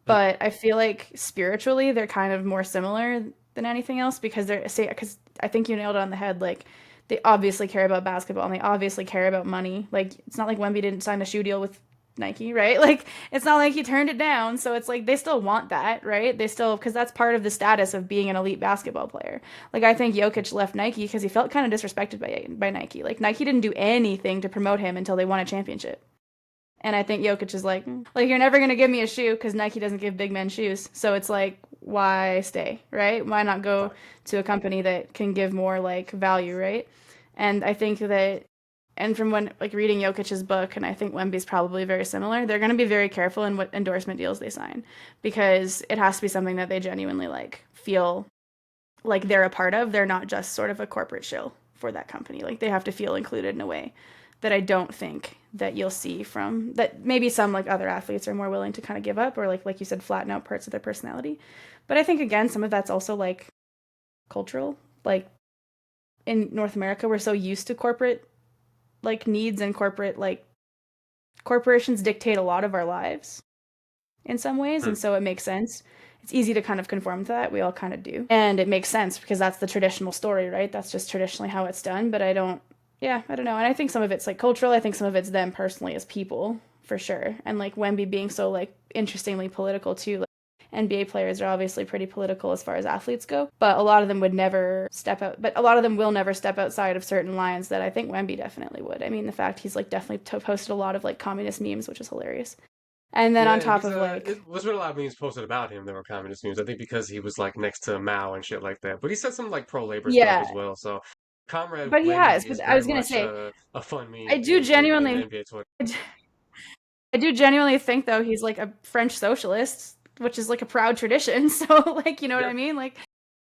Mm. but I feel like spiritually they're kind of more similar than anything else because because I think you nailed it on the head. Like they obviously care about basketball and they obviously care about money. Like it's not like Wemby didn't sign a shoe deal with Nike, right? Like it's not like he turned it down. So it's like they still want that, right? They still because that's part of the status of being an elite basketball player. Like I think Jokic left Nike because he felt kind of disrespected by Nike. Like Nike didn't do anything to promote him until they won a championship. And I think Jokic is like you're never gonna give me a shoe because Nike doesn't give big men shoes. So it's like why stay, right? Why not go Right. to a company that can give more like value, right? And I think that and from when like reading Jokic's book, and I think Wemby's probably very similar, they're going to be very careful in what endorsement deals they sign because it has to be something that they genuinely like feel like they're a part of. They're not just sort of a corporate shill for that company. Like they have to feel included in a way that I don't think that you'll see from that maybe some like other athletes are more willing to kind of give up or like you said flatten out parts of their personality. But I think again some of that's also like cultural. Like in North America we're so used to corporate like needs and corporate like corporations dictate a lot of our lives in some ways, Mm. and so it makes sense. It's easy to kind of conform to that. We all kind of do. And it makes sense because that's the traditional story, right? That's just traditionally how it's done. But I don't know. And I think some of it's like cultural. I think some of it's them personally as people, for sure. And like Wemby being so like interestingly political too. Like NBA players are obviously pretty political as far as athletes go, but a lot of them would never step out. But a lot of them will never step outside of certain lines that I think Wemby definitely would. I mean, the fact he's like definitely posted a lot of like communist memes, which is hilarious. And then on Yeah, top of like, it was really a lot of memes posted about him that were communist memes. I think because he was like next to Mao and shit like that. But he said some like pro-labor stuff yeah, as well. So Comrade but he Wemby has. But is I very was gonna much say, a fun I meme do in genuinely, NBA Twitter. I do genuinely think though he's like a French socialist, which is like a proud tradition. So like, you know what Yeah. I mean? Like,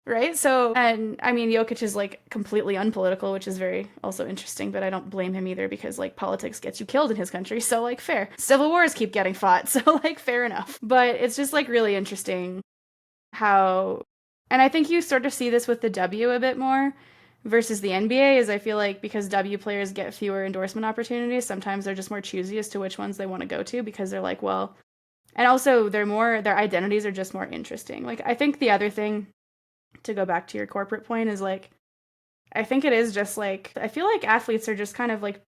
right? So, and I mean, Jokic is like completely unpolitical, which is very also interesting. But I don't blame him either because like politics gets you killed in his country. So like, fair. Civil wars keep getting fought. So like, fair enough. But it's just like really interesting how and I think you sort of see this with the W a bit more versus the NBA is I feel like because W players get fewer endorsement opportunities, sometimes they're just more choosy as to which ones they want to go to because they're like, well, and also their identities are just more interesting. Like I think the other thing to go back to your corporate point is like I think it is just like I feel like athletes are just kind of like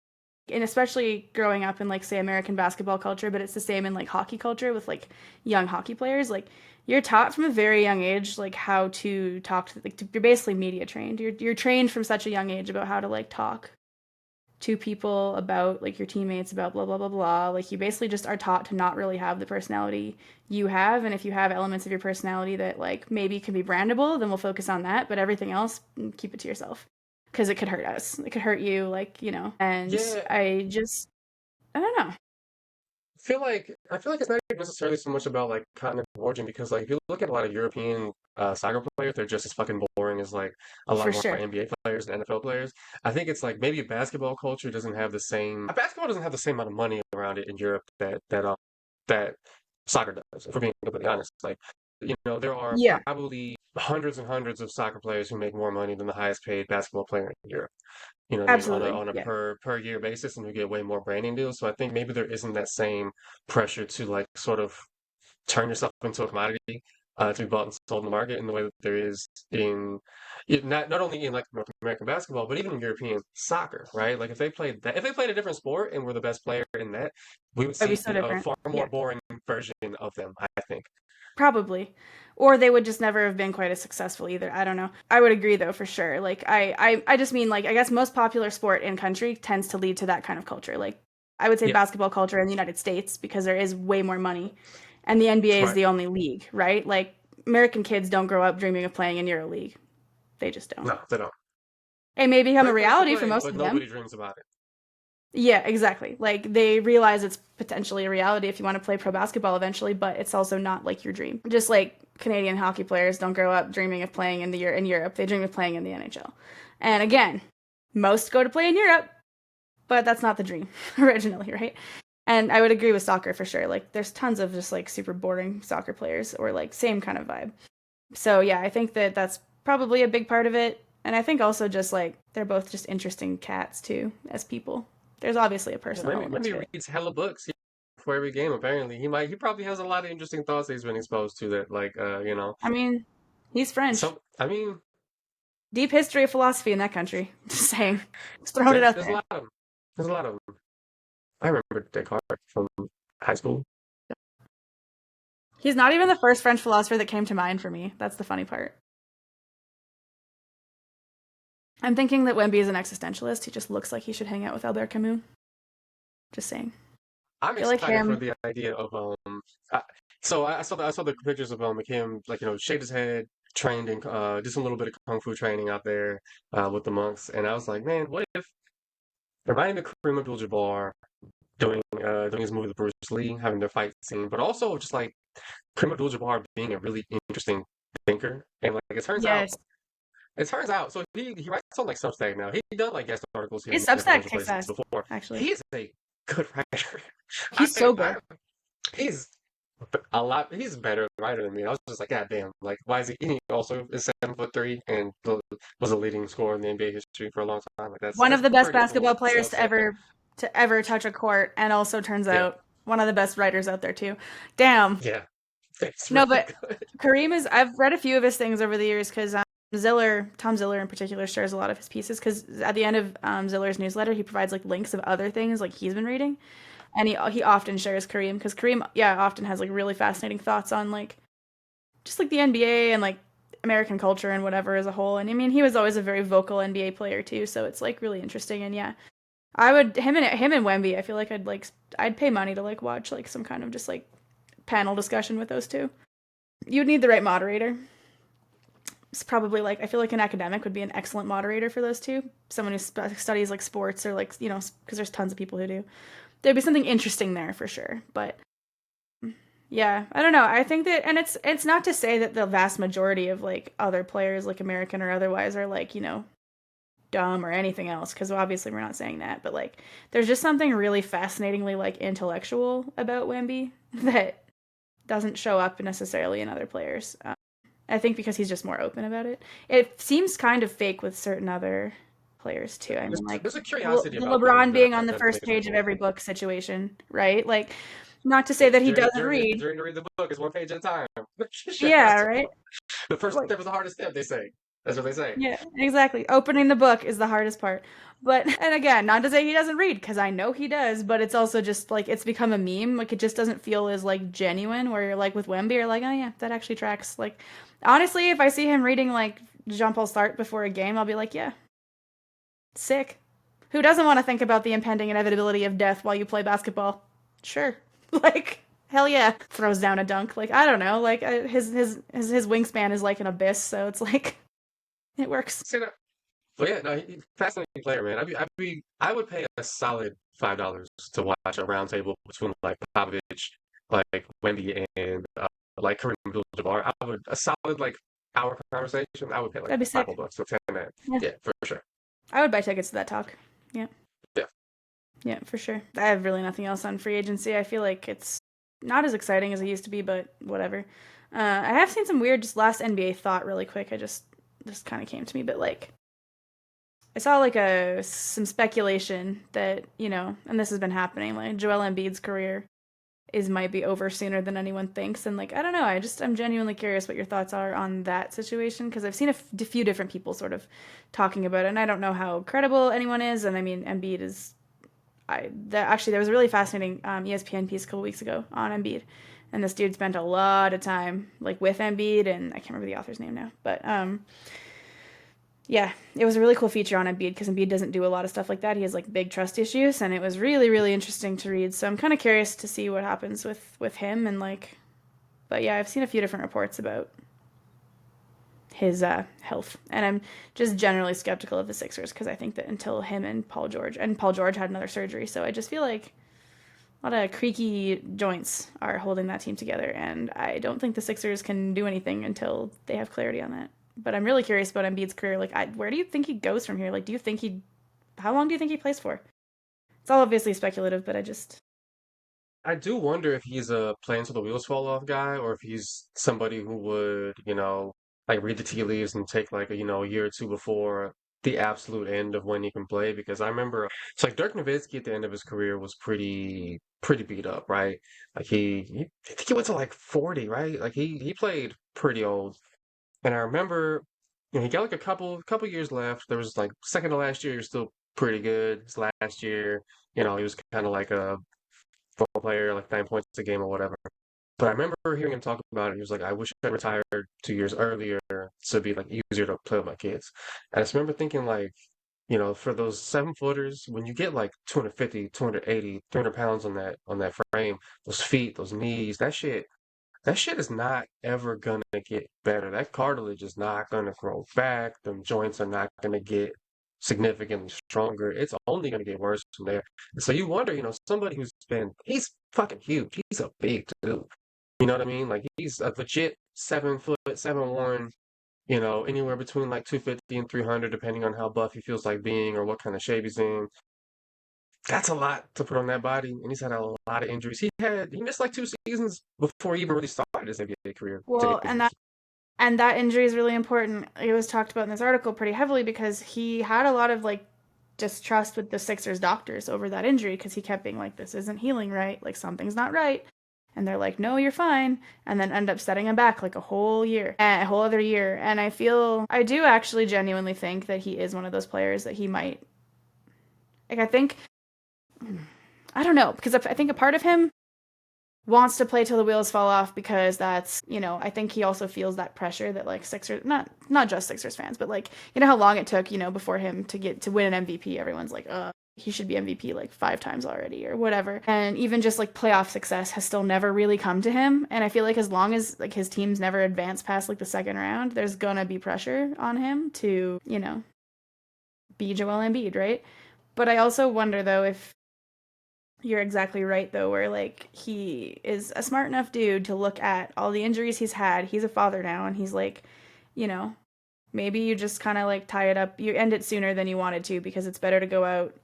and especially growing up in like say American basketball culture, but it's the same in like hockey culture with like young hockey players. Like you're taught from a very young age like how to talk to you're basically media trained. You're trained from such a young age about how to like talk to people about like your teammates about blah blah blah blah. Like you basically just are taught to not really have the personality you have, and if you have elements of your personality that like maybe can be brandable, then we'll focus on that. But everything else, keep it to yourself because it could hurt us. It could hurt you, like you know. And Yeah, I don't know I feel like it's not even necessarily so much about like continent of origin because like if you look at a lot of European soccer players, they're just as fucking boring as like a lot for of our sure. NBA players and NFL players. I think it's like maybe basketball culture doesn't have the same basketball doesn't have the same amount of money around it in Europe that soccer does. If we're being completely honest, like there are Yeah, probably hundreds and hundreds of soccer players who make more money than the highest paid basketball player in Europe. You know what I mean, absolutely. on a Yeah, per year basis, and we get way more branding deals. So I think maybe there isn't that same pressure to like sort of turn yourself into a commodity to be bought and sold in the market in the way that there is in not only in like North American basketball, but even in European soccer, right? Like if they played a different sport and were the best player in that, we would That'd be see so a different. far Yeah, more boring version of them, I think. probably. Or they would just never have been quite as successful either. I don't know. I would agree though for sure. Like I just mean like I guess most popular sport in country tends to lead to that kind of culture. Like I would say Yeah, basketball culture in the United States because there is way more money, and the NBA is right. the only league, right? Like American kids don't grow up dreaming of playing in EuroLeague. They just don't. No, they don't. It may become a Great place to reality for play, most but of them. nobody dreams about it. Yeah, exactly. Like they realize it's potentially a reality if you want to play pro basketball eventually, but it's also not like your dream. Just like Canadian hockey players don't grow up dreaming of playing in Europe, they dream of playing in the NHL. And again, most go to play in Europe, but that's not the dream originally, right? And I would agree with soccer for sure. Like there's tons of just like super boring soccer players or like same kind of vibe. So yeah, I think that that's probably a big part of it. And I think also just like they're both just interesting cats too as people. There's obviously a Yeah, personal element maybe to it. reads hella books for every game. Apparently, he probably has a lot of interesting thoughts that he's been exposed to. That like I mean, he's French. some. I mean, Deep history of philosophy in that country. Just saying. Just throwing it out there's a there. lot of them. There's a lot of them. I remember Descartes from high school. He's not even the first French philosopher that came to mind for me. That's the funny part. I'm thinking that Wemby is an existentialist. He just looks like he should hang out with Albert Camus. Just saying. I'm I feel like excited for him. the idea of I, so I saw the pictures of him like shaved his head, trained in did some little bit of kung fu training out there with the monks, and I was like, man, what if reminding me of Kareem Abdul-Jabbar doing his movie with Bruce Lee, having their fight scene, but also just like Kareem Abdul-Jabbar being a really interesting thinker, and like Yes. it turns out, so he writes on like Substack now. He done like guest articles here His and there from Substack other kicks places ass, before. actually. He's a good writer. He's so good. He's a lot. He's a better writer than me. I was just like, God damn! Like, why is he? He also is 7'3" and was a leading scorer in the NBA history for a long time. Like One of that's the best pretty basketball players self-set. to ever touch a court, and also turns Yeah, out one of the best writers out there too. Damn. yeah, it's No, really but good. Kareem is. I've read a few of his things over the years because Tom Ziller in particular, shares a lot of his pieces. Because at the end of Ziller's newsletter, he provides like links of other things like he's been reading, and he often shares Kareem because Kareem, yeah, often has like really fascinating thoughts on like just like the NBA and like American culture and whatever as a whole. And I mean, he was always a very vocal NBA player too, so it's like really interesting. And yeah, I would him and Wemby. I feel like I'd pay money to like watch like some kind of just like panel discussion with those two. You'd need the right moderator. It's probably like I feel like an academic would be an excellent moderator for those two. Someone who studies like sports or like because there's tons of people who do. There'd be something interesting there for sure. But yeah, I don't know. I think that, and it's not to say that the vast majority of like other players, like American or otherwise, are like dumb or anything else. Because obviously we're not saying that. But like, there's just something really fascinatingly like intellectual about Wemby that doesn't show up necessarily in other players. I think because he's just more open about it. It seems kind of fake with certain other players too. I mean, like There's a curiosity the about things LeBron that being on the that first make it page of cool. every book situation, right? Like, not to say Hey, that he doesn't read. during to read the book is one page at a time. Shout Yeah, out to right. him. The first Like, step is the hardest step. They say. That's what they say. yeah, exactly. Opening the book is the hardest part. But and again, not to say he doesn't read because I know he does, but it's also just like it's become a meme. Like it just doesn't feel as like genuine. Where you're like with Wemby, you're like, oh yeah, that actually tracks. Like honestly, if I see him reading like Jean-Paul Sartre before a game, I'll be like, yeah, sick. Who doesn't want to think about the impending inevitability of death while you play basketball? Sure. Like hell yeah. Throws down a dunk. Like I don't know. Like his wingspan is like an abyss, so it's like it works. See that? But yeah, no, fascinating player, man. I would pay a solid $5 to watch a roundtable between like Popovich, like Wemby, and like Kareem Abdul-Jabbar. I would a solid like hour conversation. I would pay like That'd be five sick. bucks to attend that. Yeah. Yeah, for sure. I would buy tickets to that talk. Yeah. Yeah. Yeah, for sure. I have really nothing else on free agency. I feel like it's not as exciting as it used to be, but whatever. I have seen some weird just last NBA thought really quick. I just kind of came to me, but like I saw like some speculation that, and this has been happening, like Joel Embiid's career might be over sooner than anyone thinks. And like, I don't know, I'm genuinely curious what your thoughts are on that situation, because I've seen a few different people sort of talking about it, and I don't know how credible anyone is. And I mean, Embiid is, actually there was a really fascinating ESPN piece a couple weeks ago on Embiid, and this dude spent a lot of time like with Embiid, and I can't remember the author's name now, but yeah, it was a really cool feature on Embiid, because Embiid doesn't do a lot of stuff like that. He has like big trust issues, and it was really, really interesting to read. So I'm kind of curious to see what happens with him, and like, but yeah, I've seen a few different reports about his health, and I'm just generally skeptical of the Sixers, because I think that until him and Paul George had another surgery, so I just feel like a lot of creaky joints are holding that team together, and I don't think the Sixers can do anything until they have clarity on that. But I'm really curious about Embiid's career. Like, where do you think he goes from here? Like, how long do you think he plays for? It's all obviously speculative, but I do wonder if he's a play until the wheels fall off guy, or if he's somebody who would, like read the tea leaves and take like a year or two before the absolute end of when he can play. Because I remember it's like Dirk Nowitzki at the end of his career was pretty beat up, right? Like I think he went to like 40, right? Like he played pretty old. And I remember, he got like a couple years left. There was like second to last year, he was still pretty good. His last year, he was kind of like a football player, like 9 points a game or whatever. But I remember hearing him talk about it. He was like, "I wish I retired 2 years earlier to be like easier to play with my kids." And I just remember thinking like, for those 7 footers, when you get like 250, 280, 300 pounds on that frame, those feet, those knees, that shit is not ever gonna get better. That cartilage is not gonna grow back. Them joints are not gonna get significantly stronger. It's only gonna get worse from there. So you wonder, somebody he's fucking huge. He's a big dude. You know what I mean? Like he's a legit 7 foot, 7'1", anywhere between like 250 and 300, depending on how buff he feels like being or what kind of shape he's in. That's a lot to put on that body, and he's had a lot of injuries. He missed like 2 seasons before he even really started his NBA career to well, injuries. and that injury is really important. It was talked about in this article pretty heavily, because he had a lot of like distrust with the Sixers doctors over that injury, because he kept being like, "This isn't healing right. Like something's not right." And they're like, "No, you're fine." And then end up setting him back like a whole year, a whole other year. And I do actually genuinely think that he is one of those players that he might, like, I don't know, because I think a part of him wants to play till the wheels fall off, because that's, I think he also feels that pressure that like Sixers, not just Sixers fans, but like, how long it took, before him to win an MVP. Everyone's like, he should be MVP like 5 times already or whatever. And even just like playoff success has still never really come to him. And I feel like as long as like his teams never advance past like the second round, there's gonna be pressure on him to, be Joel Embiid, right? But I also wonder though if you're exactly right, though, where like he is a smart enough dude to look at all the injuries he's had. He's a father now, and he's like, you know, maybe you just kind of like tie it up. You end it sooner than you wanted to, because it's better to go out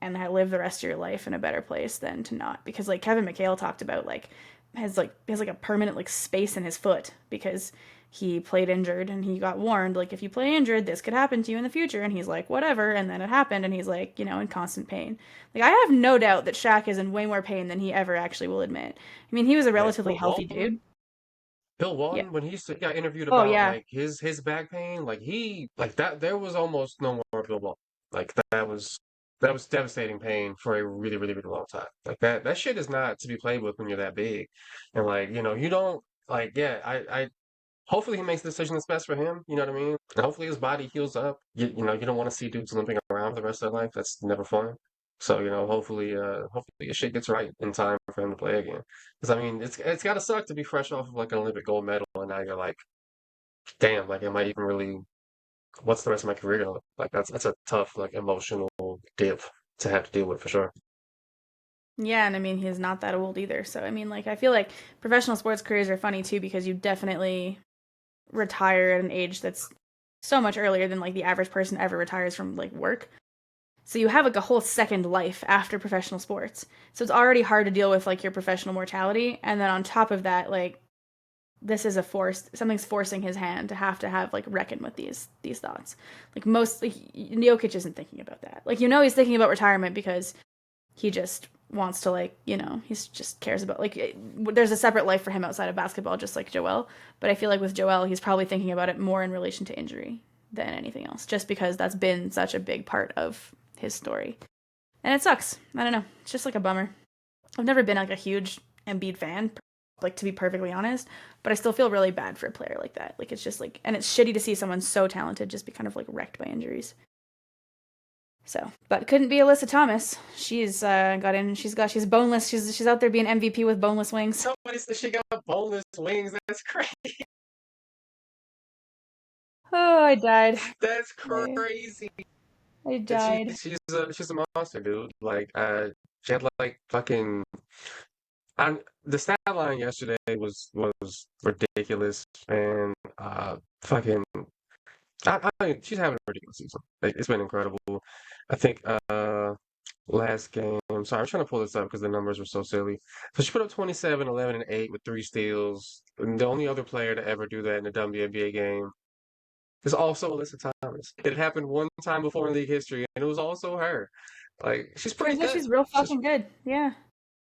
and live the rest of your life in a better place than to not. Because like Kevin McHale talked about, like has like a permanent like space in his foot, because he played injured, and he got warned, like, if you play injured, this could happen to you in the future. And he's like, whatever. And then it happened, and he's like, in constant pain. Like, I have no doubt that Shaq is in way more pain than he ever actually will admit. I mean, he was a Yeah, relatively healthy dude. Bill Yeah. Walton, when got interviewed Oh, about yeah. like his back pain, like he like that there was almost no more Bill Walton. Like that was devastating pain for a really, really, really long time. Like that shit is not to be played with when you're that big. And like, you don't like yeah, I hopefully he makes the decision that's best for him, you know what I mean? And hopefully his body heals up. You don't want to see dudes limping around for the rest of their life. That's never fun. So, hopefully his shit gets right in time for him to play again. Because I mean, it's gotta suck to be fresh off of like an Olympic gold medal, and now you're like, damn, like am I even really? What's the rest of my career gonna look like? That's a tough like emotional dip to have to deal with for sure. Yeah, and I mean, he's not that old either. So, I mean, like, I feel like professional sports careers are funny too, because you definitely retire at an age that's so much earlier than like the average person ever retires from like work. So you have like a whole second life after professional sports. So it's already hard to deal with like your professional mortality, and then on top of that, like this is a force. Something's forcing his hand to have like reckon with these thoughts. Like most, like Jokic isn't thinking about that. Like he's thinking about retirement because he just wants to, like, he just cares about, like, there's a separate life for him outside of basketball, just like Joel. But I feel like with Joel, he's probably thinking about it more in relation to injury than anything else, just because that's been such a big part of his story. And it sucks. I don't know. It's just like a bummer. I've never been like a huge Embiid fan, like, to be perfectly honest, but I still feel really bad for a player like that. Like, it's just like, and it's shitty to see someone so talented just be kind of like wrecked by injuries. So, but couldn't be Alyssa Thomas. She's got in. She's boneless. She's out there being MVP with boneless wings. Somebody said she got boneless wings. That's crazy. Oh, I died. That's crazy. I died. She's a monster, dude. Like, she had like fucking. The stat line yesterday was ridiculous, and fucking. She's having a ridiculous season. Like, it's been incredible. I think last game. Sorry, I'm trying to pull this up because the numbers were so silly. So she put up 27, 11, and 8 with 3 steals. And the only other player to ever do that in a WNBA game is also Alyssa Thomas. It happened one time before in league history, and it was also her. Like, she's pretty Turns out good. she's real fucking good. Yeah.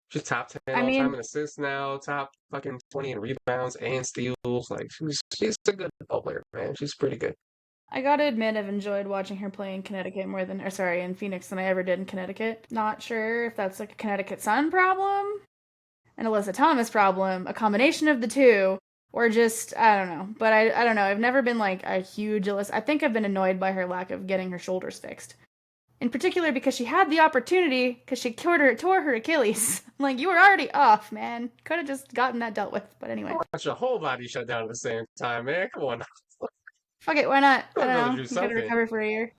She's top 10 I all time mean, in assists now, top fucking 20 in rebounds and steals. Like, she's a good ball player, man. She's pretty good. I gotta admit, I've enjoyed watching her play in Connecticut more than, or sorry, in Phoenix than I ever did in Connecticut. Not sure if that's like a Connecticut Sun problem, an Alyssa Thomas problem, a combination of the two, or just, I don't know. But I don't know. I've never been like a huge Alyssa. I think I've been annoyed by her lack of getting her shoulders fixed. In particular because she had the opportunity, because she tore her Achilles. Like, you were already off, man. Could have just gotten that dealt with. But anyway. Watch your whole body shut down at the same time, man. Come on. Fuck it, why not? I Gotta don't be able to know. do You gotta something. recover for a year.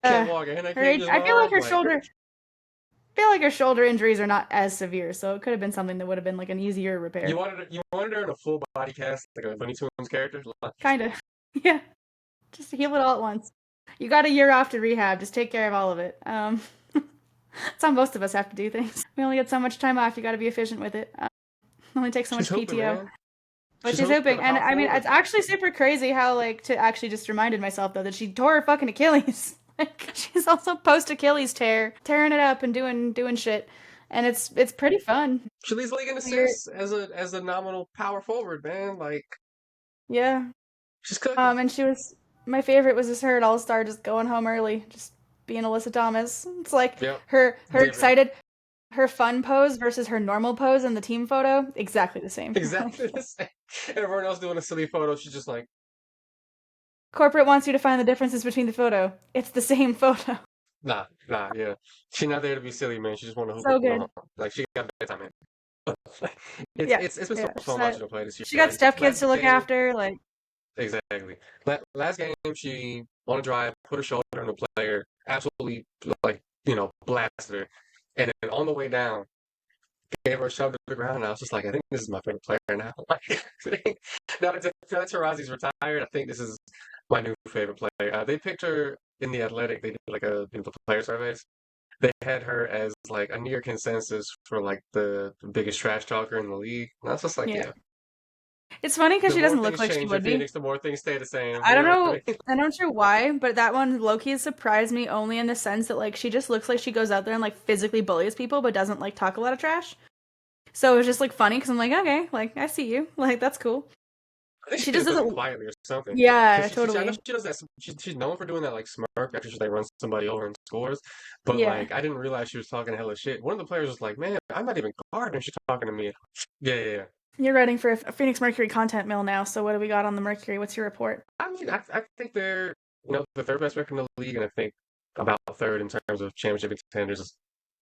Can't walk and I can't just I feel like run. her Like, shoulder. I feel like her shoulder injuries are not as severe, so it could have been something that would have been like an easier repair. you wanted her in a full body cast, like a Looney Tunes character. Kinda. Yeah. Just heal it all at once. You got a year off to rehab. Just take care of all of it. That's how most of us have to do things. We only get so much time off. You got to be efficient with it. Only takes so much She's hoping, PTO. man. But she's hoping. And I mean, it's actually super crazy how, like, to actually just reminded myself, though, that she tore her fucking Achilles. Like, she's also post-Achilles tearing it up and doing shit. And it's pretty fun. She leads league in assists as a nominal power forward, man. Like, yeah. she's cooking. And my favorite was just her at All-Star just going home early, just being Alyssa Thomas. It's like her excited, her fun pose versus her normal pose in the team photo, exactly the same. Exactly the same. Everyone else doing a silly photo, she's just like, corporate wants you to find the differences between the photo. It's the same photo. nah, yeah. She's not there to be silly, man. She just want to hoop. So good. Like, she got bedtime, man. It's been so fun watching her play this year. She got Steph kids to look after, like. Exactly. Last game, she on a drive, put her shoulder on the player, absolutely, like, blasted her. And then on the way down, gave her a shove to the ground. And I was just like, I think this is my favorite player now. Like, now that Tarazi's retired, I think this is my new favorite player. They picked her in the Athletic. They did like a player surveys. They had her as like a near consensus for like the biggest trash talker in the league. And I was just like, yeah. It's funny because she doesn't look like she would be. Phoenix, the more things stay the same. I don't know. I'm not sure why, but that one low-key surprised me only in the sense that, like, she just looks like she goes out there and, like, physically bullies people, but doesn't, like, talk a lot of trash. So it was just, like, funny because I'm like, okay, like, I see you. Like, that's cool. I think she just doesn't quietly or something. Yeah, totally. I know she does that. She's known for doing that, like, smirk after she like runs somebody over and scores. But like, I didn't realize she was talking hella shit. One of the players was like, "Man, I'm not even guarding. She's talking to me." Yeah. You're writing for a Phoenix Mercury content mill now. So what do we got on the Mercury? What's your report? I mean, I think they're the third best record in the league, and I think about third in terms of championship contenders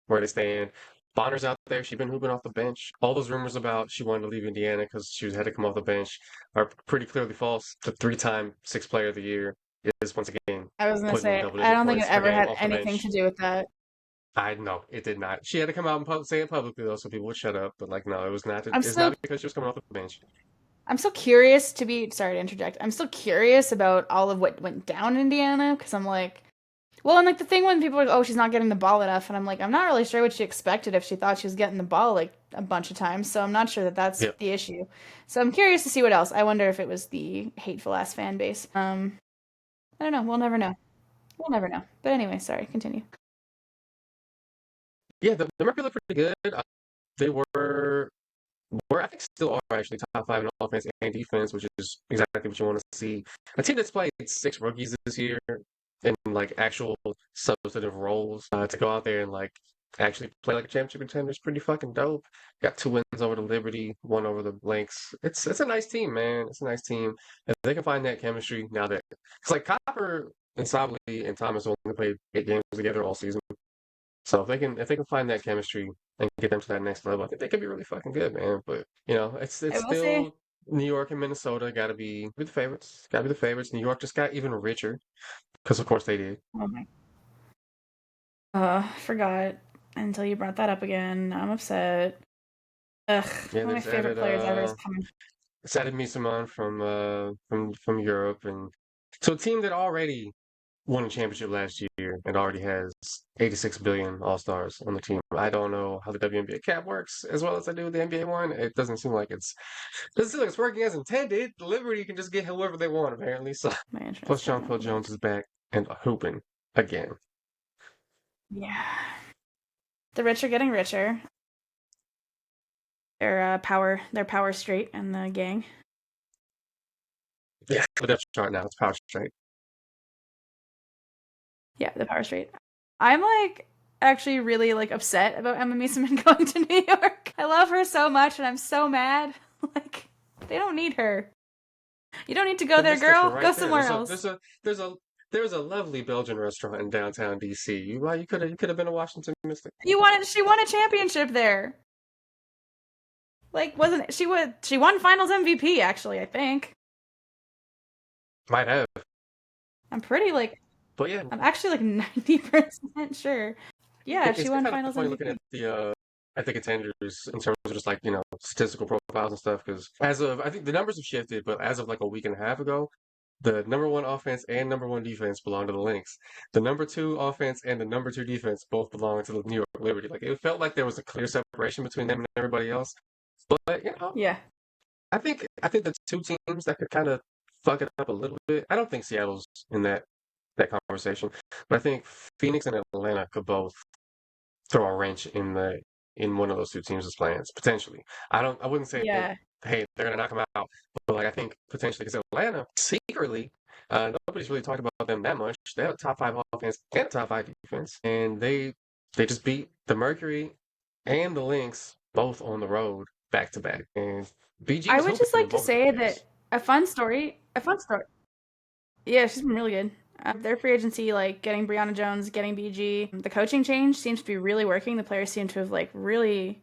where they stand. Bonner's out there. She's been hooping off the bench. All those rumors about she wanted to leave Indiana because she had to come off the bench are pretty clearly false. The 3-time Sixth Player of the Year is once again. I was going to say, I don't think it ever had anything to do with that. I know it did not. She had to come out and say it publicly though, so people would shut up. But like, no, it was not. It's not because she was coming off the bench. I'm so curious sorry to interject. I'm still curious about all of what went down in Indiana because I'm like. Well, and like the thing when people are like, oh, she's not getting the ball enough, and I'm like, I'm not really sure what she expected if she thought she was getting the ball like a bunch of times, so I'm not sure that that's the issue. So I'm curious to see what else. I wonder if it was the hateful ass fan base. I don't know. We'll never know. But anyway, sorry. Continue. Yeah, the Mercury looked pretty good. They were I think still are actually top five in offense and defense, which is exactly what you want to see. A team that's played six rookies this year in like actual substantive roles to go out there and like actually play like a championship contender is pretty fucking dope. Got two wins over the Liberty, one over the Lynx. It's a nice team, man. It's a nice team. If they can find that chemistry now that it's like Copper and Sabley and Thomas only played 8 games together all season. So if they can find that chemistry and get them to that next level, I think they could be really fucking good, man. But it's I will say, still New York and Minnesota got to be the favorites. Got to be the favorites. New York just got even richer because of course they did. oh my, forgot until you brought that up again. I'm upset. Ugh, Yeah, one they of my just favorite players ever is coming. added Misaman from Europe and so a team that already won a championship last year and already has 86 billion All-Stars on the team. I don't know how the WNBA cap works as well as I do with the NBA one. It doesn't seem like it's working as intended. Liberty can just get whoever they want apparently. So My internet's plus cutting John out Phil a bit. Jones is back and hooping again. Yeah, the rich are getting richer. Their power straight and the gang. Yeah, the depth chart now it's power straight. Yeah, the power straight. I'm like actually really like upset about Emma Meesseman going to New York. I love her so much, and I'm so mad. Like they don't need her. You don't need to go The there, Mystics were girl. Go right there. somewhere else. There's a lovely Belgian restaurant in downtown DC. You could have been a Washington Mystic. She won a championship there. Like wasn't it, she won Finals MVP actually, I think. Might have, I'm pretty like but yeah, I'm actually like 90% sure. Yeah, she it's won kind of Finals funny looking MVP. at the contenders in terms of just like statistical profiles and stuff. Because as of I think the numbers have shifted, but as of like a week and a half ago, the number one offense and number one defense belong to the Lynx. The number two offense and the number two defense both belong to the New York Liberty. Like it felt like there was a clear separation between them and everybody else. But Yeah. I think the two teams that could kind of fuck it up a little bit. I don't think Seattle's in that conversation, but I think Phoenix and Atlanta could both throw a wrench in one of those two teams' plans potentially. I wouldn't say Yeah. hey they're gonna knock them out, but like I think potentially because Atlanta secretly nobody's really talked about them that much. They have a top five offense and a top five defense, and they just beat the Mercury and the Lynx both on the road back to back, and BG I was would hooping just in like to both of say those that games. a fun story. Yeah, she's been really good. Their free agency, like getting Brianna Jones, getting BG, the coaching change seems to be really working. The players seem to have like really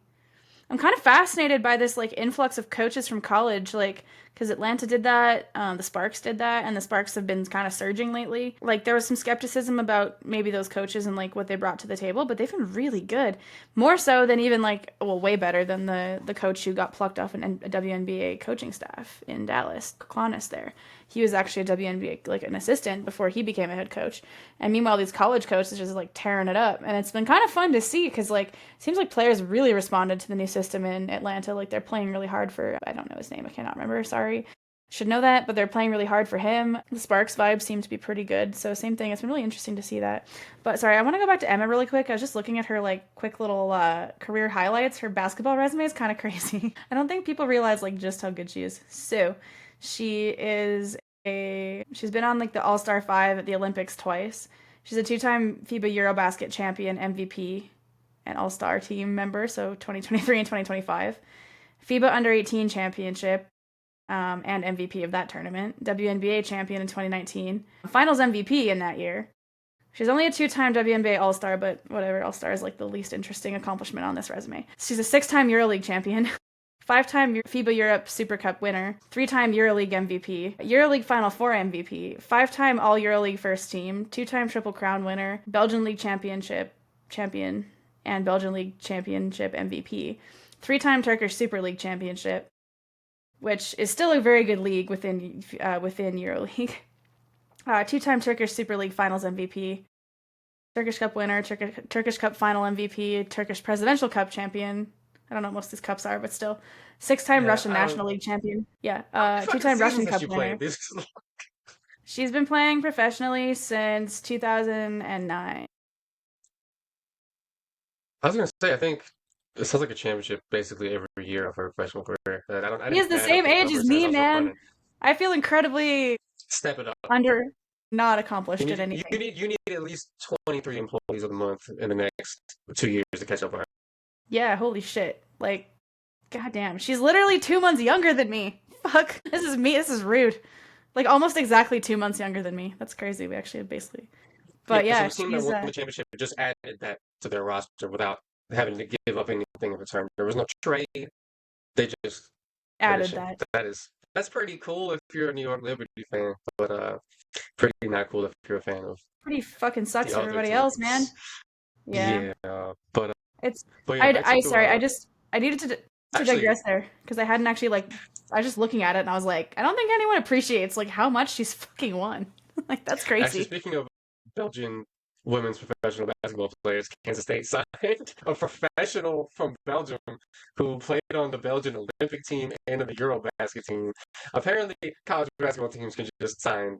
I'm kind of fascinated by this like influx of coaches from college, like because Atlanta did that, the Sparks did that, and the Sparks have been kind of surging lately. Like there was some skepticism about maybe those coaches and like what they brought to the table, but they've been really good, more so than even like well, way better than the coach who got plucked off a WNBA coaching staff in Dallas, Klonis there. He was actually a WNBA like an assistant before he became a head coach. And meanwhile, these college coaches are just like tearing it up, and it's been kind of fun to see because like it seems like players really responded to the new system in Atlanta. Like they're playing really hard for I don't know his name, I cannot remember. Sorry, should know that, but they're playing really hard for him. The Sparks vibes seem to be pretty good, so same thing. It's been really interesting to see that. But sorry, I want to go back to Emma really quick. I was just looking at her like quick little career highlights. Her basketball resume is kind of crazy. I don't think people realize like just how good she is. So she is she's been on like the All Star Five at the Olympics twice. She's a two-time FIBA Eurobasket champion, MVP, and All Star team member, so 2023 and 2025. FIBA Under 18 championship and MVP of that tournament. WNBA champion in 2019. Finals MVP in that year. She's only a two-time WNBA All-Star, but whatever, All-Star is like the least interesting accomplishment on this resume. She's a six-time EuroLeague champion, five-time FIBA Europe Super Cup winner, three-time EuroLeague MVP, EuroLeague Final Four MVP, five-time All EuroLeague first team, two-time Triple Crown winner, Belgian League Championship champion, and Belgian League Championship MVP, three-time Turkish Super League Championship, which is still a very good league within EuroLeague. Two-time Turkish Super League Finals MVP, Turkish Cup winner, Turkish Cup Final MVP, Turkish Presidential Cup champion. I don't know what most of these cups are, but still. Six-time Yeah, Russian National League champion. Yeah. how many fucking Two-time seasons Russian has Cup she winner. played? This She's been playing professionally since 2009. I was gonna say, I think it sounds like a championship basically every year of her professional career. I He is didn't the add up same the age as numbers as me, I was man. running. I feel incredibly Step it up. under not accomplished at You anything. need at least 23 employees of the month in the next 2 years to catch up on her. Yeah, holy shit. Like, goddamn. She's literally 2 months younger than me. Fuck. This is me. This is rude. Like, almost exactly 2 months younger than me. That's crazy. We actually basically. Yeah, But so yeah, the team that she's won the championship just added that to their roster without having to give up anything in return. There was no trade. They just added addition. that. That's pretty cool if you're a New York Liberty fan, but pretty not cool if you're a fan of Pretty fucking sucks the for other everybody else, man. teams. Yeah. Yeah, It's but yeah, back to sorry, I needed to actually digress there because I hadn't actually like I was just looking at it and I was like, I don't think anyone appreciates like how much she's fucking won. Like that's actually crazy. speaking of Belgian women's professional basketball players, Kansas State signed a professional from Belgium who played on the Belgian Olympic team and on the Eurobasket team. Apparently, college basketball teams can just sign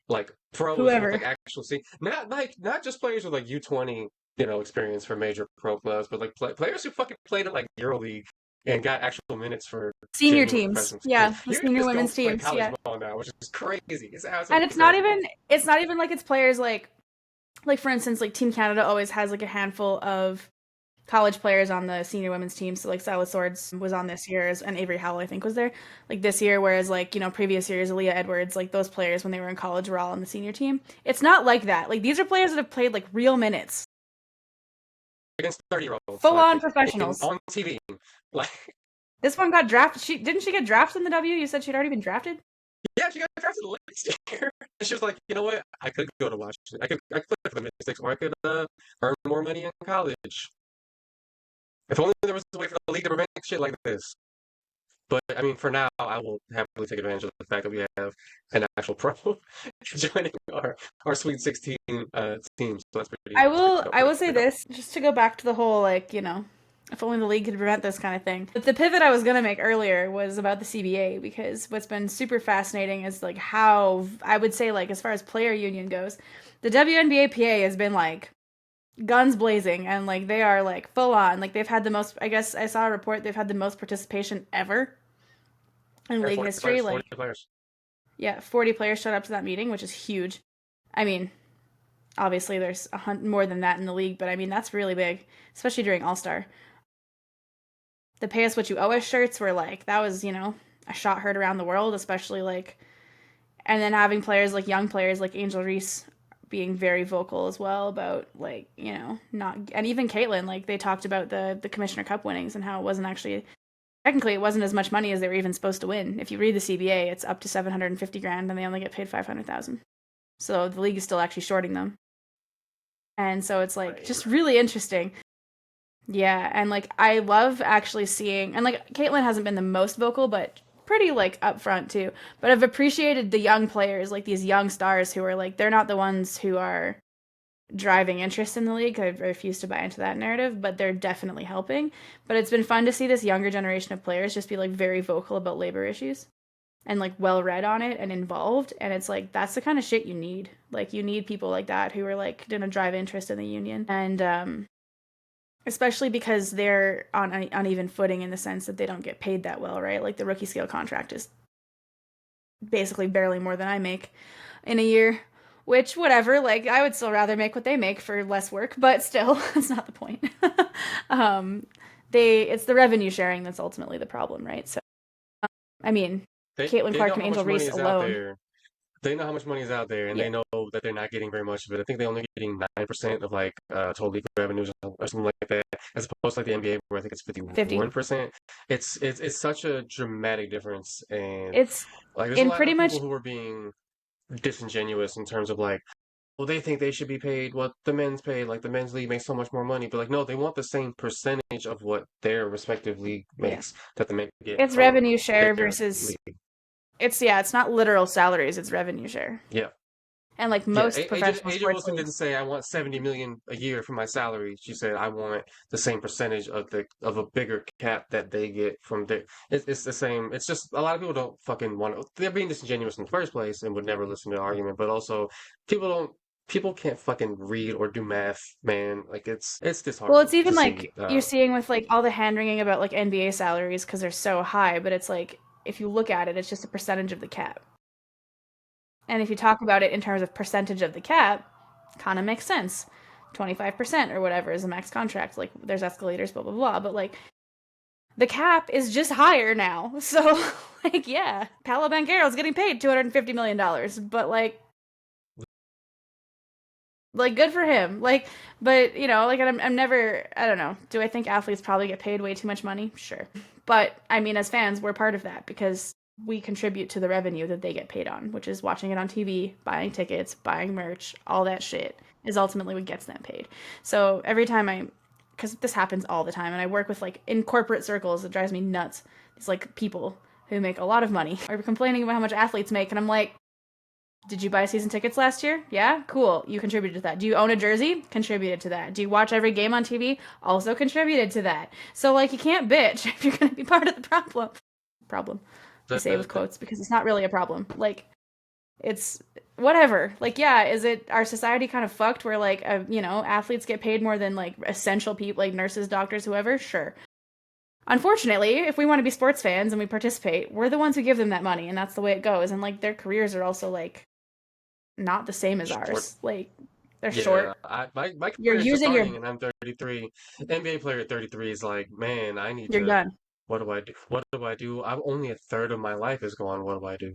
like pros with like Whoever. actual see not just players with like U20 experience for major pro clubs, but like players who fucking played in like EuroLeague and got actual minutes for Senior genuine teams. professional teams. Yeah, the You can senior just go women's play teams. college Yeah. ball now, which is crazy. It's And absolutely crazy. it's not even like it's players like for instance, like Team Canada always has like a handful of college players on the senior women's team. So like Silas Swords was on this year and Avery Howell I think was there like this year, whereas like, previous years, Aaliyah Edwards, like those players when they were in college were all on the senior team. It's not like that. Like these are players that have played like real minutes. Against 30-year-olds, Full like on professionals. on TV. Like, This one got drafted. She get drafted in the W? You said she'd already been drafted? yeah, she got drafted last year. And she was like, you know what? I could go to Washington. I could play for the Mystics, or I could earn more money in college. If only there was a way for the league to prevent shit like this. But I mean, for now, I will happily take advantage of the fact that we have an actual pro joining our Sweet 16 team. So that's pretty dope I right will say now. this, just to go back to the whole like, if only the league could prevent this kind of thing. But the pivot I was gonna make earlier was about the CBA because what's been super fascinating is like how I would say like as far as player union goes, the WNBA PA has been like guns blazing and like they are like full on. Like they've had the most I guess I saw a report they've had the most participation ever in Yeah, league 40 history. players, 40 Like players. yeah, 40 players showed up to that meeting, which is huge. I mean, obviously there's more than that in the league, but I mean that's really big, especially during All Star. The pay us what you owe us shirts were like that was a shot heard around the world, especially like, and then having players like young players like Angel Reese being very vocal as well about like not, and even Caitlin, like they talked about the Commissioner Cup winnings and how it wasn't actually technically it wasn't as much money as they were even supposed to win. If you read the CBA, it's up to 750 grand and they only get paid 500,000. So the league is still actually shorting them. And so it's like Right. just really interesting. Yeah, and like I love actually seeing, and like Caitlyn hasn't been the most vocal, but pretty like upfront too. But I've appreciated the young players, like these young stars who are like they're not the ones who are driving interest in the league. I refuse to buy into that narrative, but they're definitely helping. But it's been fun to see this younger generation of players just be like very vocal about labor issues and like well read on it and involved. And it's like that's the kind of shit you need. Like you need people like that who are like gonna drive interest in the union. And especially because they're on an uneven footing in the sense that they don't get paid that well, right? Like the rookie scale contract is basically barely more than I make in a year, which whatever, like I would still rather make what they make for less work, but still, that's not the point. um, it's the revenue sharing that's ultimately the problem, right? So, I mean, Caitlin They Clark know and how Angel much money Reese is out alone, there. They know how much money is out there, and yeah, they know that they're not getting very much of it. I think they're only getting 9% of like total league revenues or something like that, as opposed to like the NBA where I think it's 50. 51%. It's such a dramatic difference, and It's like there's a in lot pretty of much people who are being disingenuous in terms of like, well, they think they should be paid what the men's pay. Like the men's league makes so much more money, but like no, they want the same percentage of what their respective league yeah. makes that the men get It's from revenue share their versus league. it's not literal salaries, it's revenue share. Yeah. And like Yeah, most professional Asia sports Wilson didn't leagues. say I want 70 million a year for my salary. She said I want the same percentage of a bigger cap that they get from their. It's the same. It's just a lot of people don't fucking want to. They're being disingenuous in the first place and would never listen to the argument. But also, people don't. people can't fucking read or do math, man. Like it's Well, it's disheartening to even see. like you're seeing with like all the hand wringing about like NBA salaries because they're so high, but it's like if you look at it, it's just a percentage of the cap. And if you talk about it in terms of percentage of the cap, kind of makes sense. 25% or whatever is a max contract. Like there's escalators, blah blah blah. But like the cap is just higher now. So like yeah, Paolo Banchero's getting paid $250 million, but like good for him. Like, but you know, like I'm never. I don't know. Do I think athletes probably get paid way too much money? Sure, but I mean, as fans, we're part of that because we contribute to the revenue that they get paid on, which is watching it on TV, buying tickets, buying merch, all that shit is ultimately what gets them paid. So every time because this happens all the time, and I work with like in corporate circles, it drives me nuts. It's like people who make a lot of money are complaining about how much athletes make, and I'm like, did you buy season tickets last year? Yeah? Cool. You contributed to that. Do you own a jersey? Contributed to that. Do you watch every game on TV? Also contributed to that. So, like, you can't bitch if you're going to be part of the problem. Problem. I say with quotes because it's not really a problem. Like, it's whatever. Like, yeah, is it our society kind of fucked where, like, you know, athletes get paid more than, like, essential people, like nurses, doctors, whoever? Sure. Unfortunately, if we want to be sports fans and we participate, we're the ones who give them that money, and that's the way it goes. And, like, their careers are also, like, not the same as Short. ours. Like they're Yeah, short. my You're career is just using your starting, and I'm 33. NBA player at 33 is like, man, I need you're to. done. What do I do? What do I do? I'm only a third of my life is gone. What do I do?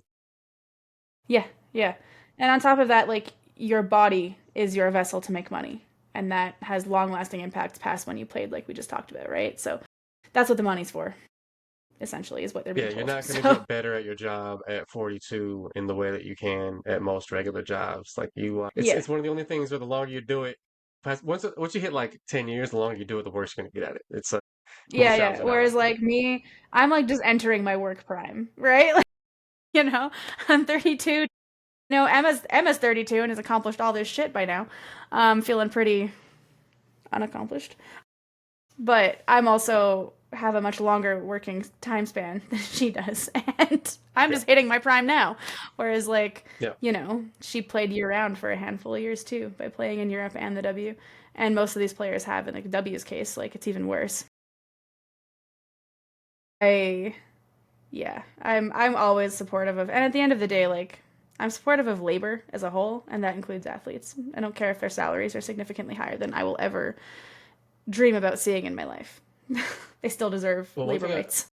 Yeah, yeah. And on top of that, like your body is your vessel to make money. And that has long lasting impacts past when you played, like we just talked about, right? So that's what the money's for, essentially, is what they're being Yeah, you're told. not going to So get better at your job at 42 in the way that you can at most regular jobs. Like yeah. it's one of the only things where the longer you do it, once you hit like 10 years, the longer you do it, the worse you're going to get at it. It's Yeah, most jobs yeah. are not Whereas like that. like me, I'm like just entering my work prime, right? Like, you know, I'm 32. No, Emma's 32 and has accomplished all this shit by now. Feeling pretty unaccomplished. But I'm also have a much longer working time span than she does, and I'm Yeah, just hitting my prime now. Whereas, like, yeah. you know, she played year round for a handful of years too by playing in Europe and the W, and most of these players have in like W's case, like it's even worse. I yeah, I'm always supportive of, and at the end of the day, like I'm supportive of labor as a whole, and that includes athletes. I don't care if their salaries are significantly higher than I will ever dream about seeing in my life. They still deserve Well, labor rights.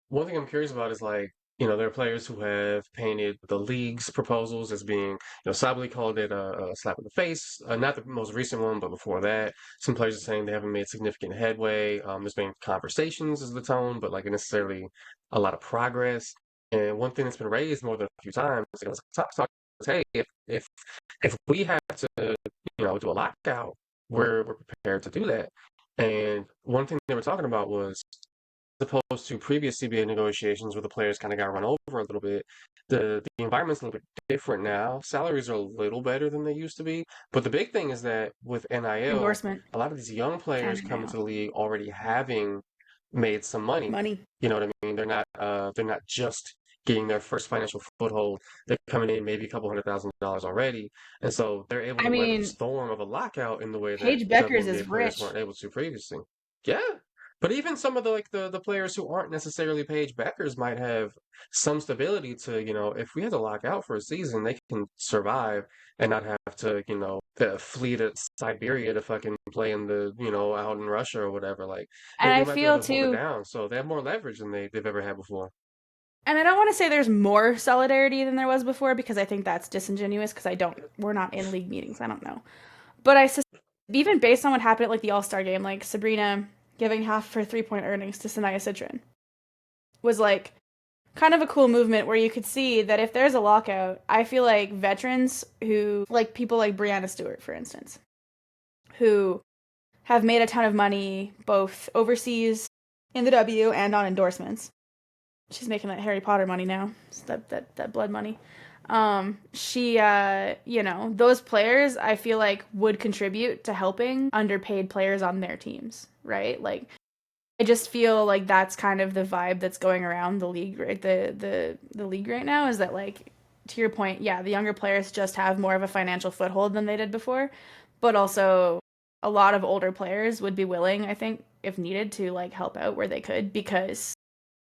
one thing I'm curious about is like, there are players who have painted the league's proposals as being, Sably called it a slap in the face. Not the most recent one, but before that, some players are saying they haven't made significant headway. There's been conversations is the tone, but like necessarily a lot of progress. And one thing that's been raised more than a few times, talk is, hey, if we have to, do a lockout, we're prepared to do that. And one thing they were talking about was opposed to previous CBA negotiations where the players kind of got run over a little bit, the environment's a little bit different now. Salaries are a little better than they used to be. But the big thing is that with NIL, Endorsement a lot of these young and players come NIL into the league already having made some money. money. You know what I mean? They're not just getting their first financial foothold. They're coming in maybe a couple $100,000 already. And so they're able I to weather the mean, storm of a lockout in the way that Paige Beckers WNBA is players rich. weren't able to previously. Yeah. But even some of the players who aren't necessarily Paige Beckers might have some stability to, if we had to lock out for a season, they can survive and not have to, flee to Siberia to fucking play in out in Russia or whatever. Like And they I might be able feel to hold it too, down. So they have more leverage than they've ever had before. and I don't want to say there's more solidarity than there was before because I think that's disingenuous because we're not in league meetings. I don't know. But even based on what happened at like the All Star game, like Sabrina giving half of her 3-point earnings to Sanaya Citrin was like kind of a cool movement where you could see that if there's a lockout, I feel like veterans who, like people like Brianna Stewart, for instance, who have made a ton of money both overseas in the W and on endorsements. She's making that Harry Potter money now. It's that blood money. She those players I feel like would contribute to helping underpaid players on their teams, right? Like I just feel like that's kind of the vibe that's going around the league, right? The league right now is that like to your point, yeah, the younger players just have more of a financial foothold than they did before, but also a lot of older players would be willing, I think, if needed, to like help out where they could because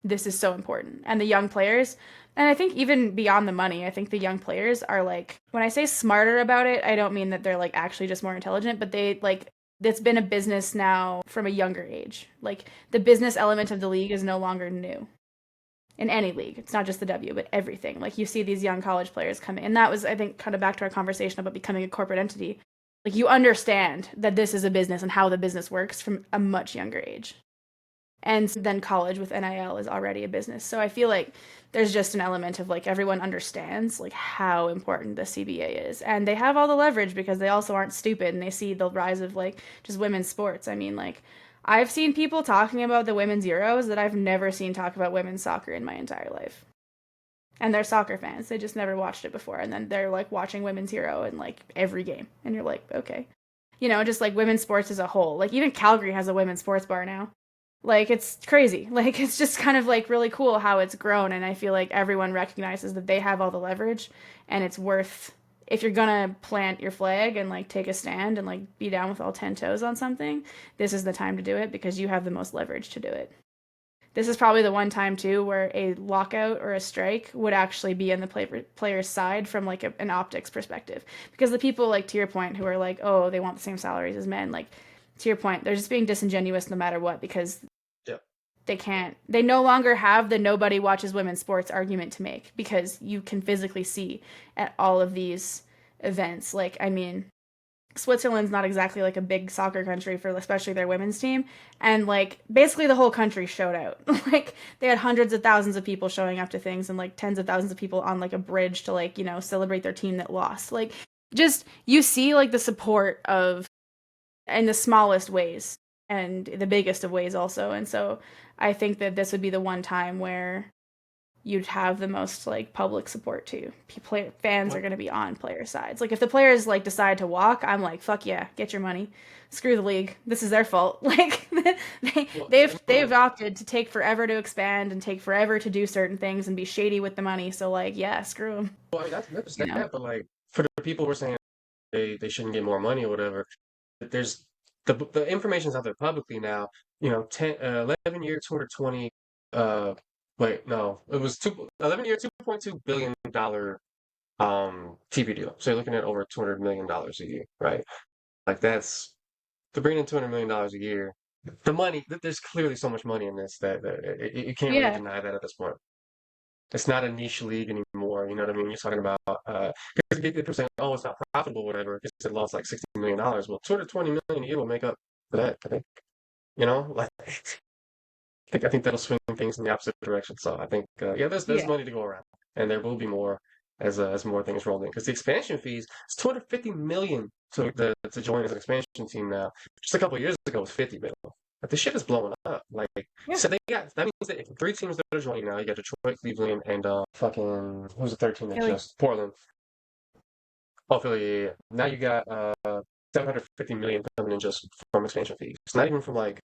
this is so important. And the young players, and I think even beyond the money, I think the young players are like, when I say smarter about it, I don't mean that they're like actually just more intelligent, but they like, it's been a business now from a younger age. Like the business element of the league is no longer new in any league. It's not just the W, but everything. Like you see these young college players come in. And that was, I think, kind of back to our conversation about becoming a corporate entity. Like you understand that this is a business and how the business works from a much younger age. And then college with NIL is already a business. So I feel like there's just an element of like everyone understands like how important the CBA is. And they have all the leverage because they also aren't stupid and they see the rise of like just women's sports. I mean, like I've seen people talking about the women's Euros that I've never seen talk about women's soccer in my entire life. And they're soccer fans. They just never watched it before. And then they're like watching women's Euro in like every game. And you're like, okay. You know, just like women's sports as a whole. Like even Calgary has a women's sports bar now. Like, it's crazy. Like, it's just kind of, like, really cool how it's grown, and I feel like everyone recognizes that they have all the leverage, and it's worth, if you're gonna plant your flag and, like, take a stand and, like, be down with all 10 toes on something, this is the time to do it, because you have the most leverage to do it. This is probably the one time, too, where a lockout or a strike would actually be on the player's side from, like, an optics perspective. Because the people, like, to your point, who are like, oh, they want the same salaries as men, like, to your point, they're just being disingenuous no matter what, because they no longer have the nobody watches women's sports argument to make because you can physically see at all of these events. Like, I mean, Switzerland's not exactly like a big soccer country for especially their women's team. And like basically the whole country showed out. Like they had hundreds of thousands of people showing up to things and like tens of thousands of people on like a bridge to like, you know, celebrate their team that lost. Like just you see like the support of in the smallest ways and the biggest of ways also. And so I think that this would be the one time where you'd have the most like public support too. Fans are going to be on player sides. Like if the players like decide to walk, I'm like, fuck yeah, get your money. Screw the league. This is their fault. Like they've opted to take forever to expand and take forever to do certain things and be shady with the money. So like, yeah, screw them. Well, that's that, but like for the people who are saying they shouldn't get more money or whatever, there's the information's out there publicly now. You know, 11-year, 220. Wait, no, it was 11-year, $2.2 billion TV deal. So you're looking at over $200 million a year, right? Like that's to bring in $200 million a year. The money, there's clearly so much money in this that you can't really Yeah. deny that at this point. It's not a niche league anymore. You know what I mean? You're talking about because people saying, "Oh, it's not profitable, whatever," because it lost like $60 million. Well, 220 million a year will make up for that. I think. You know, like I think that'll swing things in the opposite direction. So I think yeah, there's Yeah. money to go around, and there will be more as more things roll in. Because the expansion fees, it's 250 million to join as an expansion team now. Just a couple of years ago, it was 50 million. But the shit is blowing up. Like, Yeah. so that means that if three teams that are joining now, you got Detroit, Cleveland, and fucking who's the third team that Philly. just Portland. Oh, Philly. Yeah. Now you got 750 million coming in just from expansion fees. It's not even from like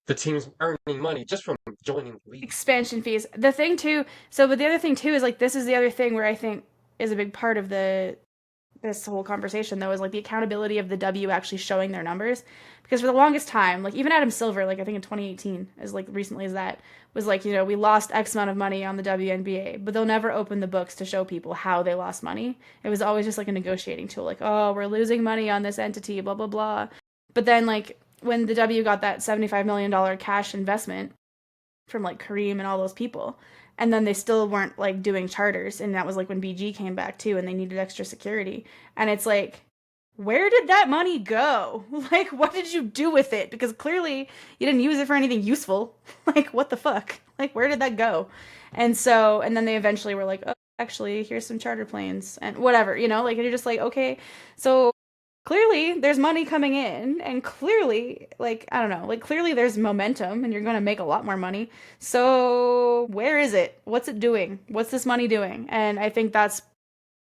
the teams earning money just from joining the league. Expansion fees. The thing too, so but the other thing too is like this is the other thing where I think is a big part of this whole conversation though is like the accountability of the W actually showing their numbers because for the longest time like even Adam Silver like I think in 2018 as like recently as that was like you know we lost X amount of money on the WNBA but they'll never open the books to show people how they lost money. It was always just like a negotiating tool like oh we're losing money on this entity blah blah blah. But then like when the W got that $75 million cash investment from like Kareem and all those people. And then they still weren't like doing charters. And that was like when BG came back too and they needed extra security. And it's like, where did that money go? Like, what did you do with it? Because clearly you didn't use it for anything useful. Like, what the fuck? Like, where did that go? And so, and then they eventually were like, oh, actually, here's some charter planes and whatever, you know, like, you're just like, okay, so clearly there's money coming in and clearly like I don't know like clearly there's momentum and you're going to make a lot more money so where is it what's it doing what's this money doing and I think that's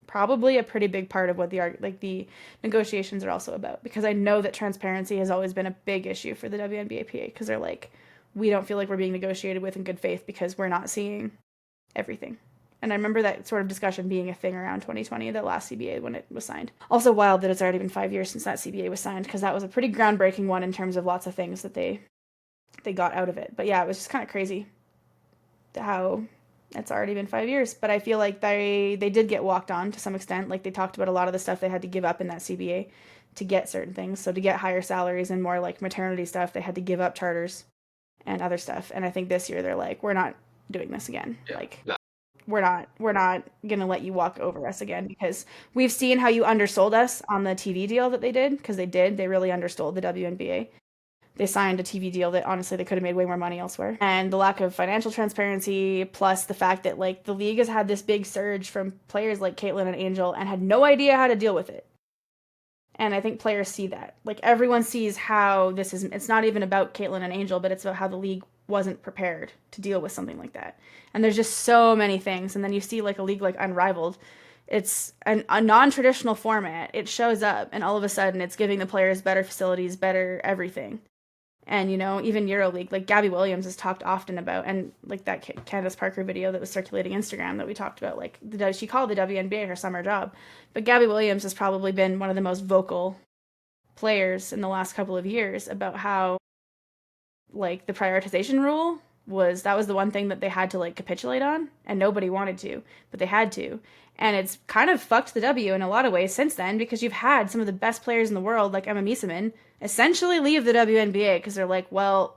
probably a pretty big part of what the negotiations are also about because I know that transparency has always been a big issue for the WNBA PA because they're like we don't feel like we're being negotiated with in good faith because we're not seeing everything And I remember that sort of discussion being a thing around 2020, the last CBA when it was signed. Also wild that it's already been 5 years since that CBA was signed, because that was a pretty groundbreaking one in terms of lots of things that they got out of it. But yeah, it was just kind of crazy how it's already been 5 years. But I feel like they did get walked on to some extent. Like they talked about a lot of the stuff they had to give up in that CBA to get certain things. So to get higher salaries and more like maternity stuff, they had to give up charters and other stuff. And I think this year they're like, we're not doing this again. Yeah. Like No. we're not gonna let you walk over us again, because we've seen how you undersold us on the TV deal that they did, because they really undersold the WNBA. They signed a TV deal that honestly they could have made way more money elsewhere. And the lack of financial transparency, plus the fact that like the league has had this big surge from players like Caitlin and Angel and had no idea how to deal with it. And I think players see that. Like everyone sees how this is, it's not even about Caitlin and Angel, but it's about how the league wasn't prepared to deal with something like that. And there's just so many things. And then you see like a league like Unrivaled. It's a non-traditional format. It shows up and all of a sudden it's giving the players better facilities, better everything. And, you know, even EuroLeague, like Gabby Williams has talked often about, and like that Candace Parker video that was circulating Instagram that we talked about, like she called the WNBA her summer job. But Gabby Williams has probably been one of the most vocal players in the last couple of years about how like the prioritization rule that was the one thing that they had to like capitulate on, and nobody wanted to, but they had to. And it's kind of fucked the W in a lot of ways since then, because you've had some of the best players in the world, like Emma Miesemann, essentially leave the WNBA because they're like, well,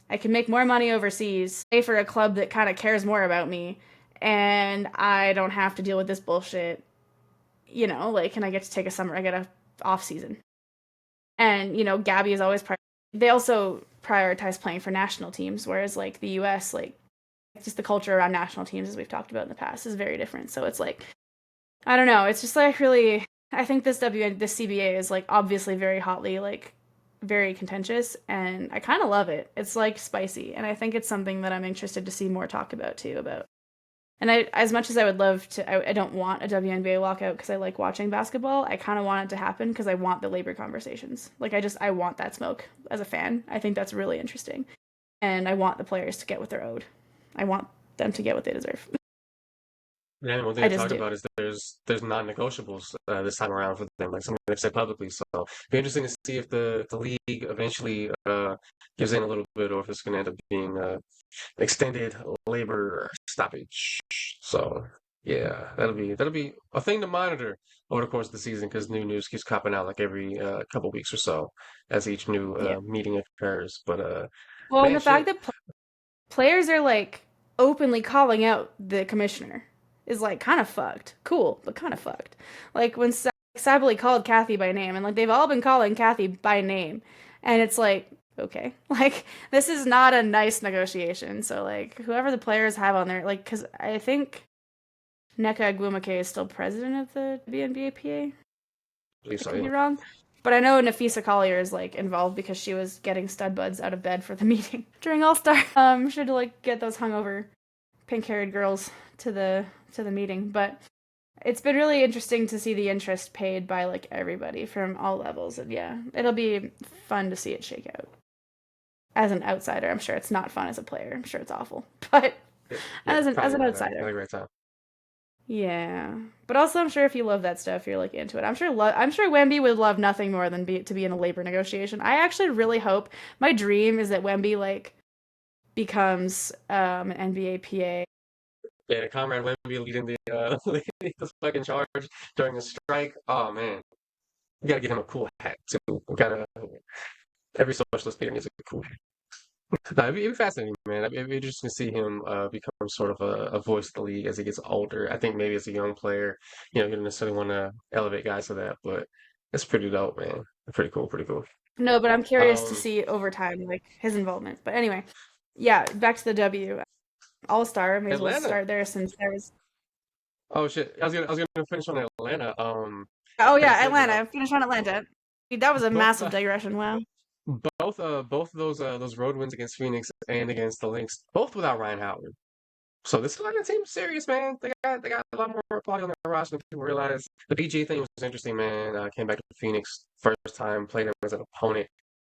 I can make more money overseas, play for a club that kind of cares more about me, and I don't have to deal with this bullshit. You know, like, and I get to take I get a off season. And, you know, Gabby is always they also prioritize playing for national teams, whereas like the US, like just the culture around national teams, as we've talked about in the past, is very different. So it's like, I don't know, it's just like really, I think this CBA is like obviously very hotly, like very contentious, and I kind of love it. It's like spicy, and I think it's something that I'm interested to see more talk about too, about. And as much as I would love to, I don't want a WNBA lockout because I like watching basketball. I kind of want it to happen because I want the labor conversations. Like I want that smoke as a fan. I think that's really interesting, and I want the players to get what they're owed. I want them to get what they deserve. Yeah, and one thing I I just talked do. about is there's non-negotiables this time around for them, like something they've said publicly. So it'll be interesting to see if the league eventually gives in a little bit, or if it's going to end up being extended labor stoppage. So yeah, that'll be a thing to monitor over the course of the season, because new news keeps popping out like every couple weeks or so as each new Yeah. meeting occurs. But Well, and man, the fact shit. that players are like openly calling out the commissioner is like kind of fucked. Cool, but kind of fucked. Like when Sabally called Kathy by name, and like they've all been calling Kathy by name, and it's like, okay, like this is not a nice negotiation. So like whoever the players have on there, like, because I think Nneka Aguamake is still president of the BNBAPA. I So could yeah. be wrong. But I know Nafisa Collier is like involved because she was getting stud buds out of bed for the meeting during All Star. Should like get those hungover pink-haired girls to the meeting. But it's been really interesting to see the interest paid by like everybody from all levels, and yeah, it'll be fun to see it shake out. As an outsider, I'm sure it's not fun as a player. I'm sure it's awful, but Yeah, as probably an not outsider, a great time. yeah. But also, I'm sure if you love that stuff, you're like into it. I'm sure Wemby would love nothing more than to be in a labor negotiation. I actually really hope, my dream is that Wemby like becomes an NBA PA. Yeah, Comrade Wemby leading leading the fucking charge during the strike. Oh man, we gotta get him a cool hat too. We gotta every socialist player needs a cool hat. No, it'd be fascinating, man. It'd be interesting to see him become sort of a voice of the league as he gets older. I think maybe as a young player, you don't necessarily want to elevate guys to that, but it's pretty dope, man. Pretty cool, pretty cool. No, but I'm curious to Um, see over time like his involvement. But anyway, yeah, back to the W. All Star. May as well Atlanta. start there since there was. Oh shit, I was gonna finish on Atlanta. Oh Like I yeah, said, Atlanta. I finished on Atlanta. That was a both massive digression. Wow. both of those road wins against Phoenix and against the Lynx, both without Ryan Howard. So this Atlanta team's serious, man. They got a lot more quality on their roster than people realize. The BG thing was interesting, man. Came back to Phoenix first time, played him as an opponent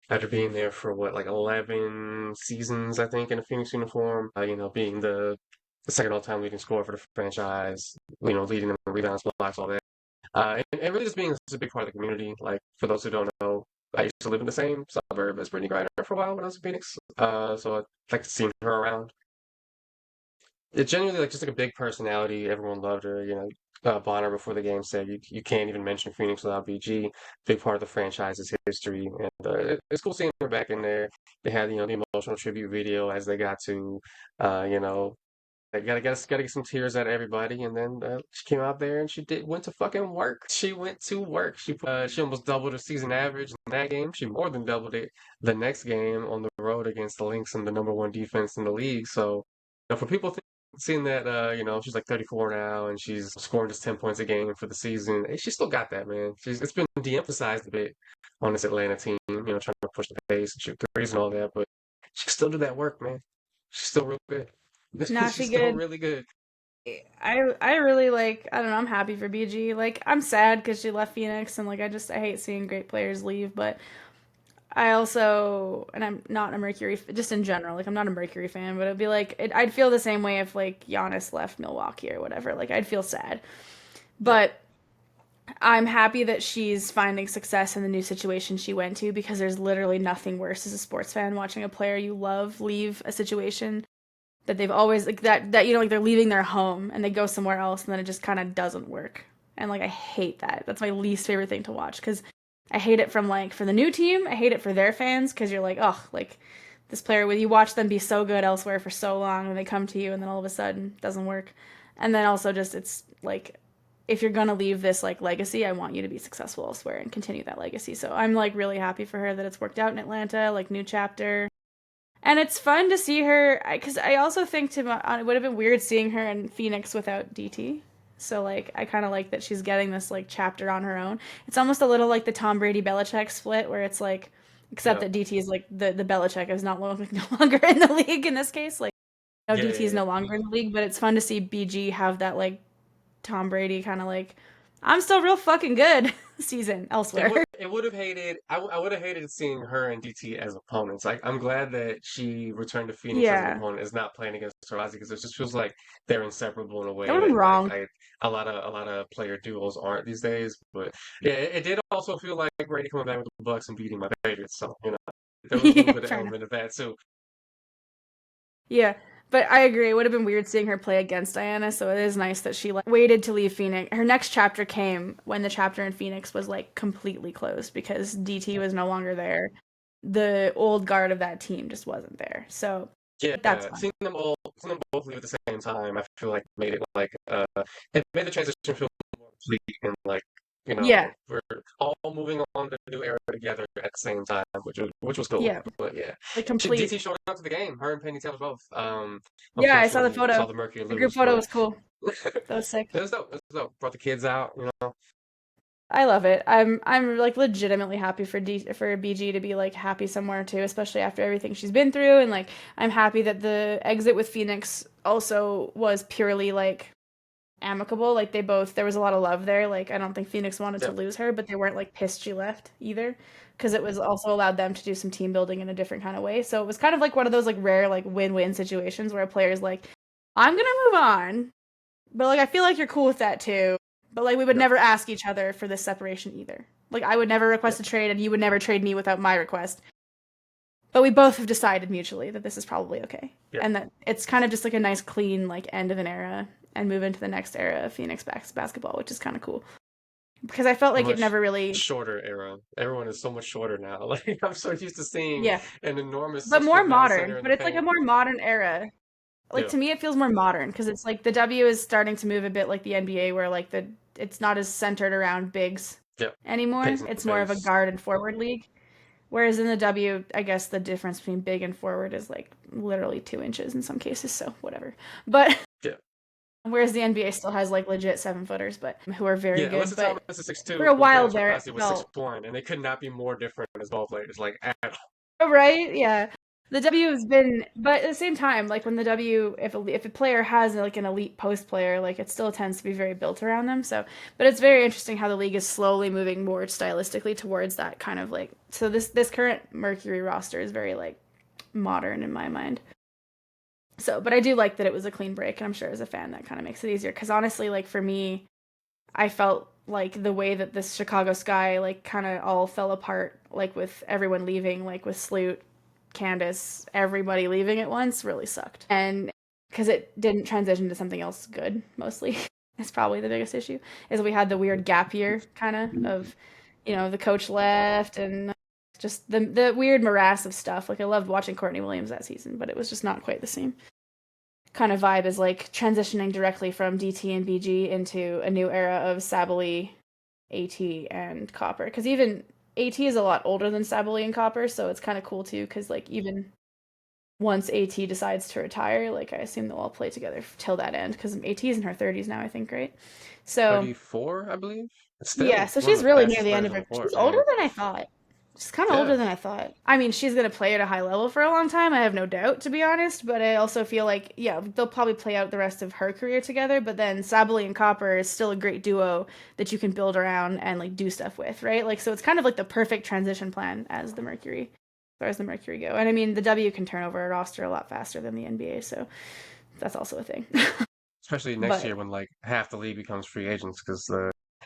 after being there for what, like 11 seasons, I think, in a Phoenix uniform. Being the the second all-time leading scorer for the franchise, leading them in rebounds, blocks, all that. And really just being such a big part of the community. Like, for those who don't know, I used to live in the same suburb as Brittany Griner for a while when I was in Phoenix. So I like to see her around. It genuinely like just like a big personality. Everyone loved her. Bonner before the game said you can't even mention Phoenix without BG. Big part of the franchise's history, and it's cool seeing her back in there. They had the emotional tribute video as they got to, you know, they gotta get some tears out of everybody, and then she came out there and went to fucking work. She went to work. She almost doubled her season average in that game. She more than doubled it the next game on the road against the Lynx and the number one defense in the league. So, for people seeing that, she's like 34 now and she's scoring just 10 points a game for the season, she still got that, man. It's been de-emphasized a bit on this Atlanta team, trying to push the pace and shoot threes and all that, but she can still do that work, man. She's still real good. Nah, She's she still good. really good. I really like, I don't know, I'm happy for BG. Like, I'm sad because she left Phoenix, and like I hate seeing great players leave, but I also, and I'm not a Mercury, just in general, like I'm not a Mercury fan, but it'd be like, I'd feel the same way if like Giannis left Milwaukee or whatever. Like, I'd feel sad. Yeah, But I'm happy that she's finding success in the new situation she went to, because there's literally nothing worse as a sports fan watching a player you love leave a situation that they've always like like they're leaving their home and they go somewhere else and then it just kind of doesn't work. And like I hate that. That's my least favorite thing to watch, cuz I hate it from like for the new team, I hate it for their fans, cuz you're like, "Oh, like this player you watch them be so good elsewhere for so long and they come to you and then all of a sudden it doesn't work." And then also just it's like if you're going to leave this like legacy, I want you to be successful elsewhere and continue that legacy. So I'm like really happy for her that it's worked out in Atlanta, like new chapter. And it's fun to see her, because I also think it would have been weird seeing her in Phoenix without DT. So like I kind of like that she's getting this like chapter on her own. It's almost a little like the Tom Brady Belichick split, where it's like, except yeah, that DT is like the Belichick is no longer in the league in this case. Like no, yeah, DT yeah, is yeah. no longer in the league, but it's fun to see BG have that like Tom Brady kind of like, I'm still real fucking good season It would elsewhere. it would have hated I would have hated seeing her and DT as opponents. Like, I'm glad that she returned to Phoenix as an Yeah, opponent, is not playing against Taurasi, because it just feels like they're inseparable in a that way would have been that like wrong. a lot of player duos aren't these days. But yeah, it did also feel like Brady coming back with the Bucks and beating my Patriots. So there was a little Yeah, bit of fair enough. element of that too. Yeah, but I agree. It would have been weird seeing her play against Diana, so it is nice that she like waited to leave Phoenix. Her next chapter came when the chapter in Phoenix was like completely closed because DT was no longer there. The old guard of that team just wasn't there. So that's Yeah, fun. seeing them both leave at the same time, I feel like made it like it made the transition feel more complete, and like Yeah, we're all moving on to the new era together at the same time, which was cool. yeah, But yeah, like complete. DT showed up to the game. Her and Penny Taylor both. Yeah, I saw the Unfortunately saw photo. the Mercury The group lose, photo but was cool. it That was sick. was dope. It was dope. Brought the kids out. I love it. I'm like legitimately happy for BG to be like happy somewhere too, especially after everything she's been through. And like I'm happy that the exit with Phoenix also was purely like amicable. Like there was a lot of love there. Like I don't think Phoenix wanted to Yeah, lose her, but they weren't like pissed she left either, because it was also allowed them to do some team building in a different kind of way. So it was kind of like one of those like rare like win-win situations where a player's like, I'm gonna move on, but like I feel like you're cool with that too. But like we would yeah, never ask each other for this separation either. Like I would never yeah, request a trade and you would never trade me without my request. But we both have decided mutually that this is probably okay. yeah. And that it's kind of just like a nice clean like end of an era and move into the next era of Phoenix basketball, which is kind of cool. Because I felt A like it much never really, shorter era. Everyone is so much shorter now. Like, I'm so used to seeing yeah, an enormous but 6 more foot 9 modern. center in But the it's like a paint. more modern era. Like Yeah, to me it feels more modern because it's like the W is starting to move a bit like the NBA, where like the it's not as centered around bigs yeah. anymore. Pace and It's more of a pace. guard and forward league. Whereas in the W, I guess the difference between big and forward is like literally 2 inches in some cases, so whatever. But Yeah. whereas the NBA still has like legit 7-footers, but who are very Yeah, good. Alyssa Thomas But is for 6'2", a and while Terrence there, it Rossy was felt 6'1", and they could not be more different as ball players, like at all. right. Yeah, the W has been, but at the same time, like when the W, if a player has like an elite post player, like it still tends to be very built around them. So, but it's very interesting how the league is slowly moving more stylistically towards that kind of like. So this current Mercury roster is very like modern in my mind. So, but I do like that it was a clean break, and I'm sure as a fan that kind of makes it easier. Because honestly, like for me, I felt like the way that this Chicago Sky like kind of all fell apart, like with everyone leaving, like with Sloot, Candace, everybody leaving at once, really sucked. And because it didn't transition to something else good, mostly, is probably the biggest issue. Is we had the weird gap year kind of, the coach left and just the weird morass of stuff. Like I loved watching Courtney Williams that season, but it was just not quite the same kind of vibe as like transitioning directly from DT and BG into a new era of Sabally, AT, and Copper. Because even AT is a lot older than Sabally and Copper, so it's kind of cool too. Because like even once AT decides to retire, like I assume they'll all play together till that end. Because AT is in her 30s now, I think, right? So 34, I believe. It's yeah, still so one of she's the really near fastest the end players of on the her. She's court, older man. than I thought. She's kind of older Yeah. than I thought. I mean, she's going to play at a high level for a long time, I have no doubt, to be honest. But I also feel like, yeah, they'll probably play out the rest of her career together. But then Sabally and Copper is still a great duo that you can build around and like do stuff with, right? Like, so it's kind of like the perfect transition plan as the Mercury, as far as the Mercury go. And I mean, the W can turn over a roster a lot faster than the NBA, so that's also a thing. Especially next But year when like half the league becomes free agents because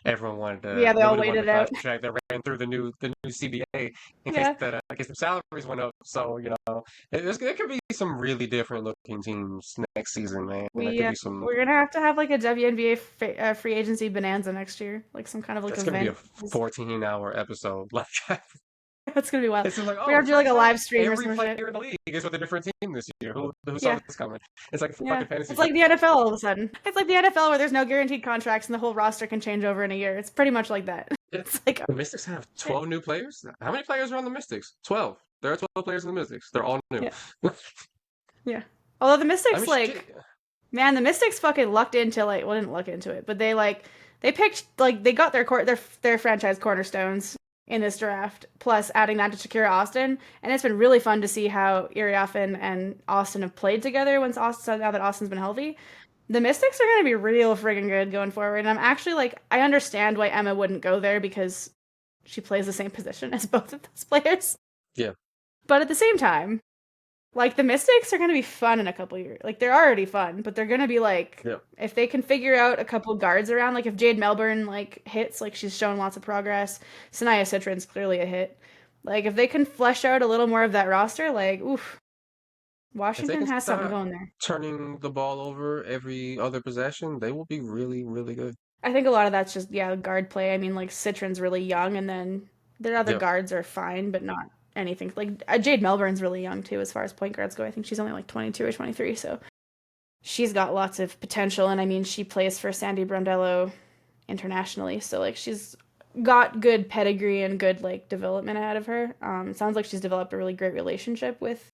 everyone wanted yeah, to they all nobody wanted waited to it out. contract that ran through the new CBA Yeah. in case the salaries went up. So there could be some really different looking teams next season, man. There We could be some. we're gonna have to have like a WNBA free agency bonanza next year, like some kind of like That's gonna be event. a 14-hour episode. Like That's gonna be wild. it's just like, We oh, have to do like turns a out live stream or every some player shit. in the league is with a different team this year. Who saw Yeah, this coming? It's like a yeah. fucking fantasy It's like the NFL all of a sudden. It's like the NFL where there's no guaranteed contracts and the whole roster can change over in a year. It's pretty much like that. Yeah. It's like The Mystics have 12 new players? How many players are on the Mystics? 12. There are 12 players in the Mystics. They're all new. yeah, yeah. Although the I Mystics mean, like shit. man, the Mystics fucking lucked into like well didn't luck into it, but they picked like they got their franchise cornerstones in this draft, plus adding that to Shakira Austin, and it's been really fun to see how Iriafen and Austin have played together now that Austin's been healthy. The Mystics are going to be real friggin' good going forward, and I'm actually like I understand why Emma wouldn't go there because she plays the same position as both of those players, Yeah. but at the same time, like the Mystics are going to be fun in a couple years. Like they're already fun, but they're going to be like Yeah. if they can figure out a couple guards around, like if Jade Melbourne like hits, like she's shown lots of progress. Sanaya Citron's clearly a hit. Like if they can flesh out a little more of that roster, like oof, If they Washington can has something stop going there. turning the ball over every other possession, they will be really, really good. I think a lot of that's just yeah, guard play. I mean, like Citron's really young, and then their other Yeah. guards are fine, but not anything. Like Jade Melbourne's really young too, as far as point guards go. I think she's only like 22 or 23, so she's got lots of potential. And I mean, she plays for Sandy Brondello internationally, so like she's got good pedigree and good like development out of her. It sounds like she's developed a really great relationship with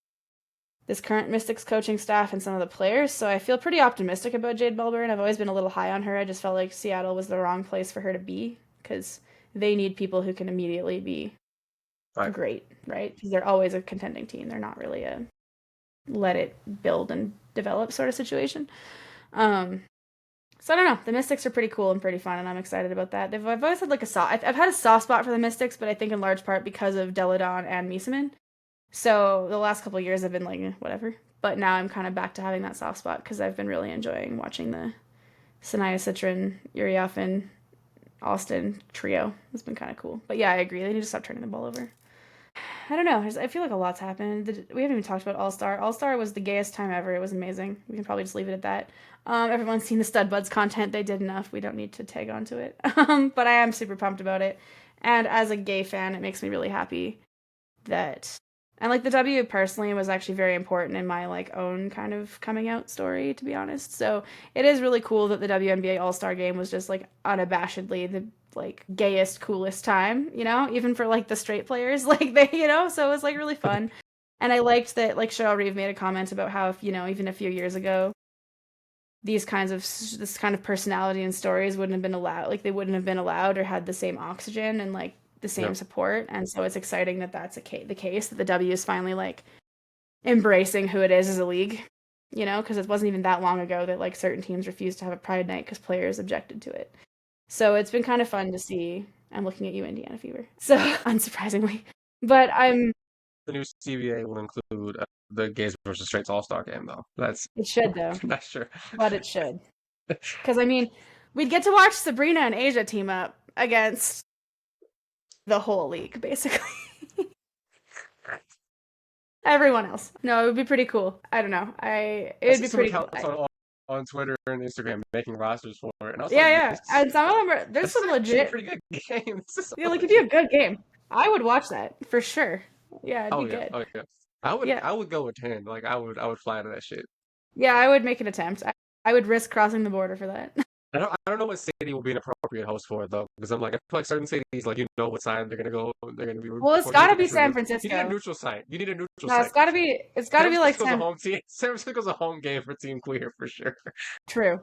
this current Mystics coaching staff and some of the players. So I feel pretty optimistic about Jade Melbourne. I've always been a little high on her. I just felt like Seattle was the wrong place for her to be because they need people who can immediately be Right. great, right? Because they're always a contending team. They're not really a let it build and develop sort of situation. Um, so I don't know. The Mystics are pretty cool and pretty fun, and I'm excited about that. I've always had like I've had a soft spot for the Mystics, but I think in large part because of Deladon and Misamin. So the last couple of years I've been like, whatever. But now I'm kind of back to having that soft spot because I've been really enjoying watching the Sanaya Citron, Uriafin, Austin trio. It's been kind of cool. But yeah, I agree. They need to stop turning the ball over. I don't know. I feel like a lot's happened. We haven't even talked about All Star. All Star was the gayest time ever. It was amazing. We can probably just leave it at that. Everyone's seen the Stud Buds content. They did enough. We don't need to tag onto it. But I am super pumped about it. And as a gay fan, it makes me really happy that and like the W personally was actually very important in my like own kind of coming out story, to be honest. So it is really cool that the WNBA All Star Game was just like unabashedly the like gayest, coolest time, even for like the straight players, like so it was like really fun. And I liked that like Cheryl Reeve made a comment about how if even a few years ago this kind of personality and stories wouldn't have been allowed, like they wouldn't have been allowed or had the same oxygen and like the same Yep. support. And so it's exciting that that's the case, that the W is finally like embracing who it is as a league, because it wasn't even that long ago that like certain teams refused to have a pride night because players objected to it. So it's been kind of fun to see. I'm looking at you, Indiana Fever. So unsurprisingly, but I'm The new CBA will include the gays versus straights all-star game though. That's It should though, not sure. but it should. Because I mean, we'd get to watch Sabrina and Asia team up against the whole league, basically. Everyone else. No, it would be pretty cool. I don't know. It I would see be some pretty cool. accounts on Twitter and Instagram making rosters for it, and I was Yeah, like, yeah. And some of them there's this is some actually a legit. pretty good game. This is Yeah, like it'd be a legit. good game. I would watch that for sure. Yeah, it'd Oh be yeah, good. oh yeah. I would Yeah, I would go with 10. Like I would fly to that shit. yeah. I would make an attempt. I would risk crossing the border for that. I don't know what city will be an appropriate host for it though, because I'm like I feel like certain cities like you know what side they're gonna go, they're gonna be Well, it's reporting. got to be Actually, San you need a Francisco. neutral site. You need a neutral No, site. it's got to San be like Francisco's a home team. San Francisco's a home game for Team Queer for sure. True.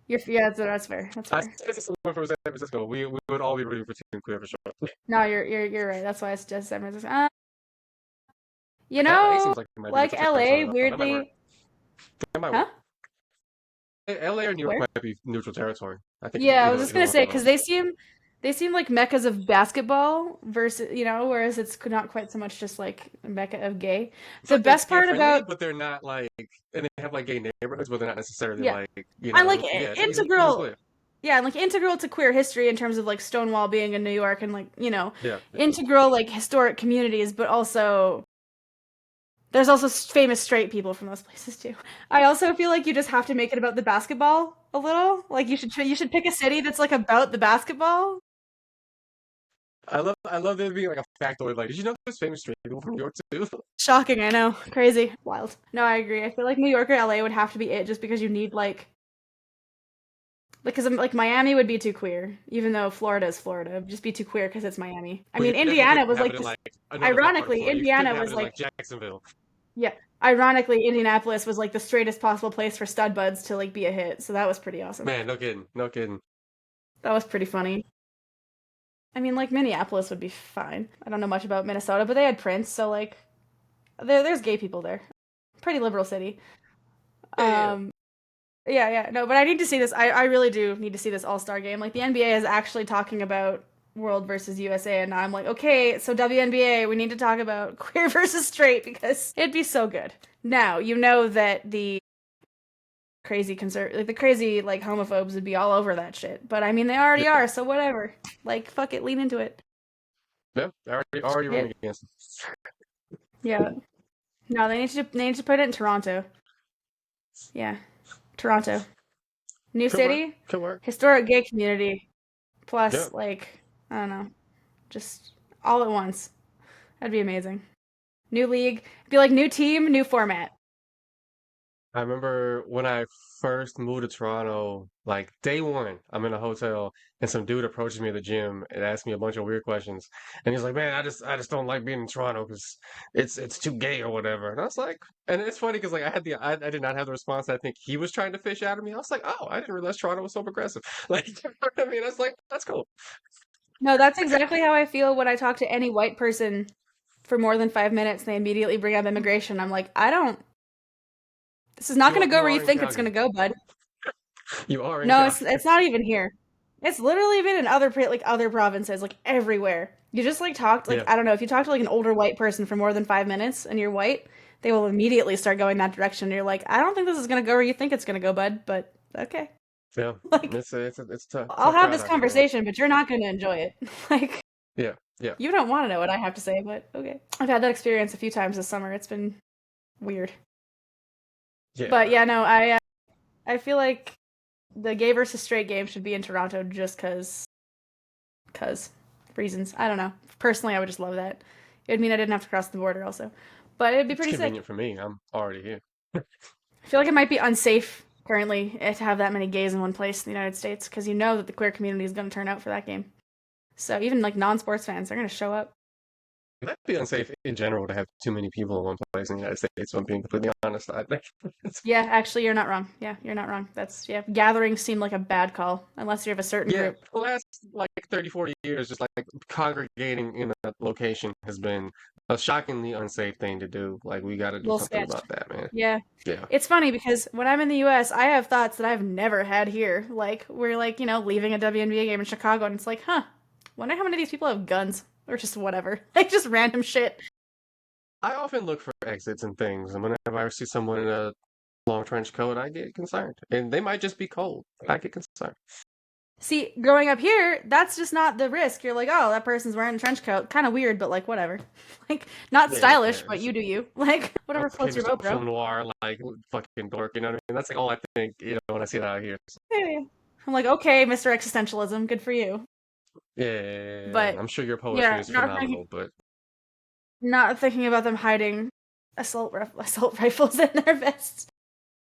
Yeah, that's fair. That's I fair. said someone from San Francisco. We would all be rooting for Team Queer for sure. No, you're right. That's why I suggested San Francisco. LA seems like it might be Like neutral LA, territory though. That might work. weirdly, That might huh? work. LA or New York Where? might be neutral territory. I think Yeah, I was either just either gonna one say of because those. they seem like meccas of basketball versus whereas it's not quite so much just like a mecca of gay. It's The like they're best gay part friendly, about but they're not like, and they have like gay neighborhoods, but they're not necessarily yeah, like, and like yeah, it's easy to integral, live. yeah, and like integral to queer history in terms of like Stonewall being in New York and like Yeah, yeah. integral like historic communities, but also there's also famous straight people from those places too. I also feel like you just have to make it about the basketball a little. Like you should pick a city that's like about the basketball. I love there being like a factoid. Like, did you know there's famous straight people from New York too? Shocking, I know. Crazy. Wild. No, I agree. I feel like New York or LA would have to be it just because you need like because like Miami would be too queer, even though Florida is Florida. It'd just be too queer because it's Miami. I Well, you mean, definitely Indiana couldn't was have it like in this like another part of ironically, Florida. You couldn't Indiana have was it in like like Jacksonville. yeah. Ironically, Indianapolis was like the straightest possible place for stud buds to like be a hit. So that was pretty awesome. Man, no kidding, no kidding. That was pretty funny. I mean, like Minneapolis would be fine. I don't know much about Minnesota, but they had Prince, so like there's gay people there. Pretty liberal city. Yeah, yeah. Um yeah, yeah. No, but I need to see this. I really do need to see this All-Star game. Like the NBA is actually talking about World versus USA and now I'm like, "Okay, so WNBA, we need to talk about queer versus straight because it'd be so good." Now, you know that the crazy like homophobes would be all over that shit. But I mean, they already Yeah. are, so whatever. Like fuck it, lean into it. Yeah, already running Shit. against them. Yeah. No, they need to put it in Toronto. Yeah. Toronto. New Could work. city, Could work. historic gay community, Yeah. plus like I don't know, just all at once. That'd be amazing. New league, it'd be like new team, new format. I remember when I first moved to Toronto, like day one, I'm in a hotel and some dude approaches me at the gym and asks me a bunch of weird questions. And he's like, "Man, I just don't like being in Toronto because it's too gay or whatever." And I was like, and it's funny because like I did not have the response I think he was trying to fish out of me. I was like, "Oh, I didn't realize Toronto was so progressive." Like, you know what I mean? I was like, "That's cool." No, that's exactly how I feel when I talk to any white person for more than 5 minutes. And they immediately bring up immigration. I'm like, I don't. This is not going to go You where you are in think it's going to Calgary. go, bud. You are in No, it's Calgary. not even here. It's literally been in other provinces, like everywhere. You just like talked like Yeah. I don't know if you talk to like an older white person for more than 5 minutes and you're white, they will immediately start going that direction. You're like, I don't think this is gonna go where you think it's gonna go, bud. But okay, Yeah. like It's a I'll tough have crowd this out here, man. conversation, but you're not gonna enjoy it. Like Yeah. Yeah. you don't want to know what I have to say, but okay. I've had that experience a few times this summer. It's been weird, but Yeah. yeah, no, I feel like the gay versus straight game should be in Toronto just cause reasons. I don't know. Personally, I would just love that. It would mean I didn't have to cross the border also. But it'd be It's pretty sick. convenient for me. I'm already here. I feel like it might be unsafe currently to have that many gays in one place in the United States because you know that the queer community is going to turn out for that game. So even like non-sports fans, they're going to show up. It might be unsafe in general to have too many people in one place in the United States, if I'm being completely honest. I think Yeah, actually, you're not wrong. Yeah, you're not wrong. That's yeah. Gatherings seem like a bad call unless you have a certain yeah, group. the last like 30, 40 years, just like congregating in a location has been a shockingly unsafe thing to do. Like we got to do Little something sketch. about that, man. Yeah. Yeah. It's funny because when I'm in the US, I have thoughts that I've never had here. Like, we're like, leaving a WNBA game in Chicago, and it's like, huh, wonder how many of these people have guns or just whatever. Like, just random shit. I often look for exits and things, and whenever I see someone in a long trench coat, I get concerned. And they might just be cold. I get concerned. See, growing up here, that's just not the risk. You're like, oh, that person's wearing a trench coat. Kind of weird, but like, whatever. Like, not Yeah, stylish, but it's you do you. Like, whatever okay, floats your just boat, a bro. film noir, like fucking dork. You know what I mean? That's like all I think. When I see that out here. Yeah. I'm like, okay, Mr. Existentialism, good for you. Yeah, But I'm sure your poetry yeah, is phenomenal, but not thinking about them hiding assault rifles in their vests.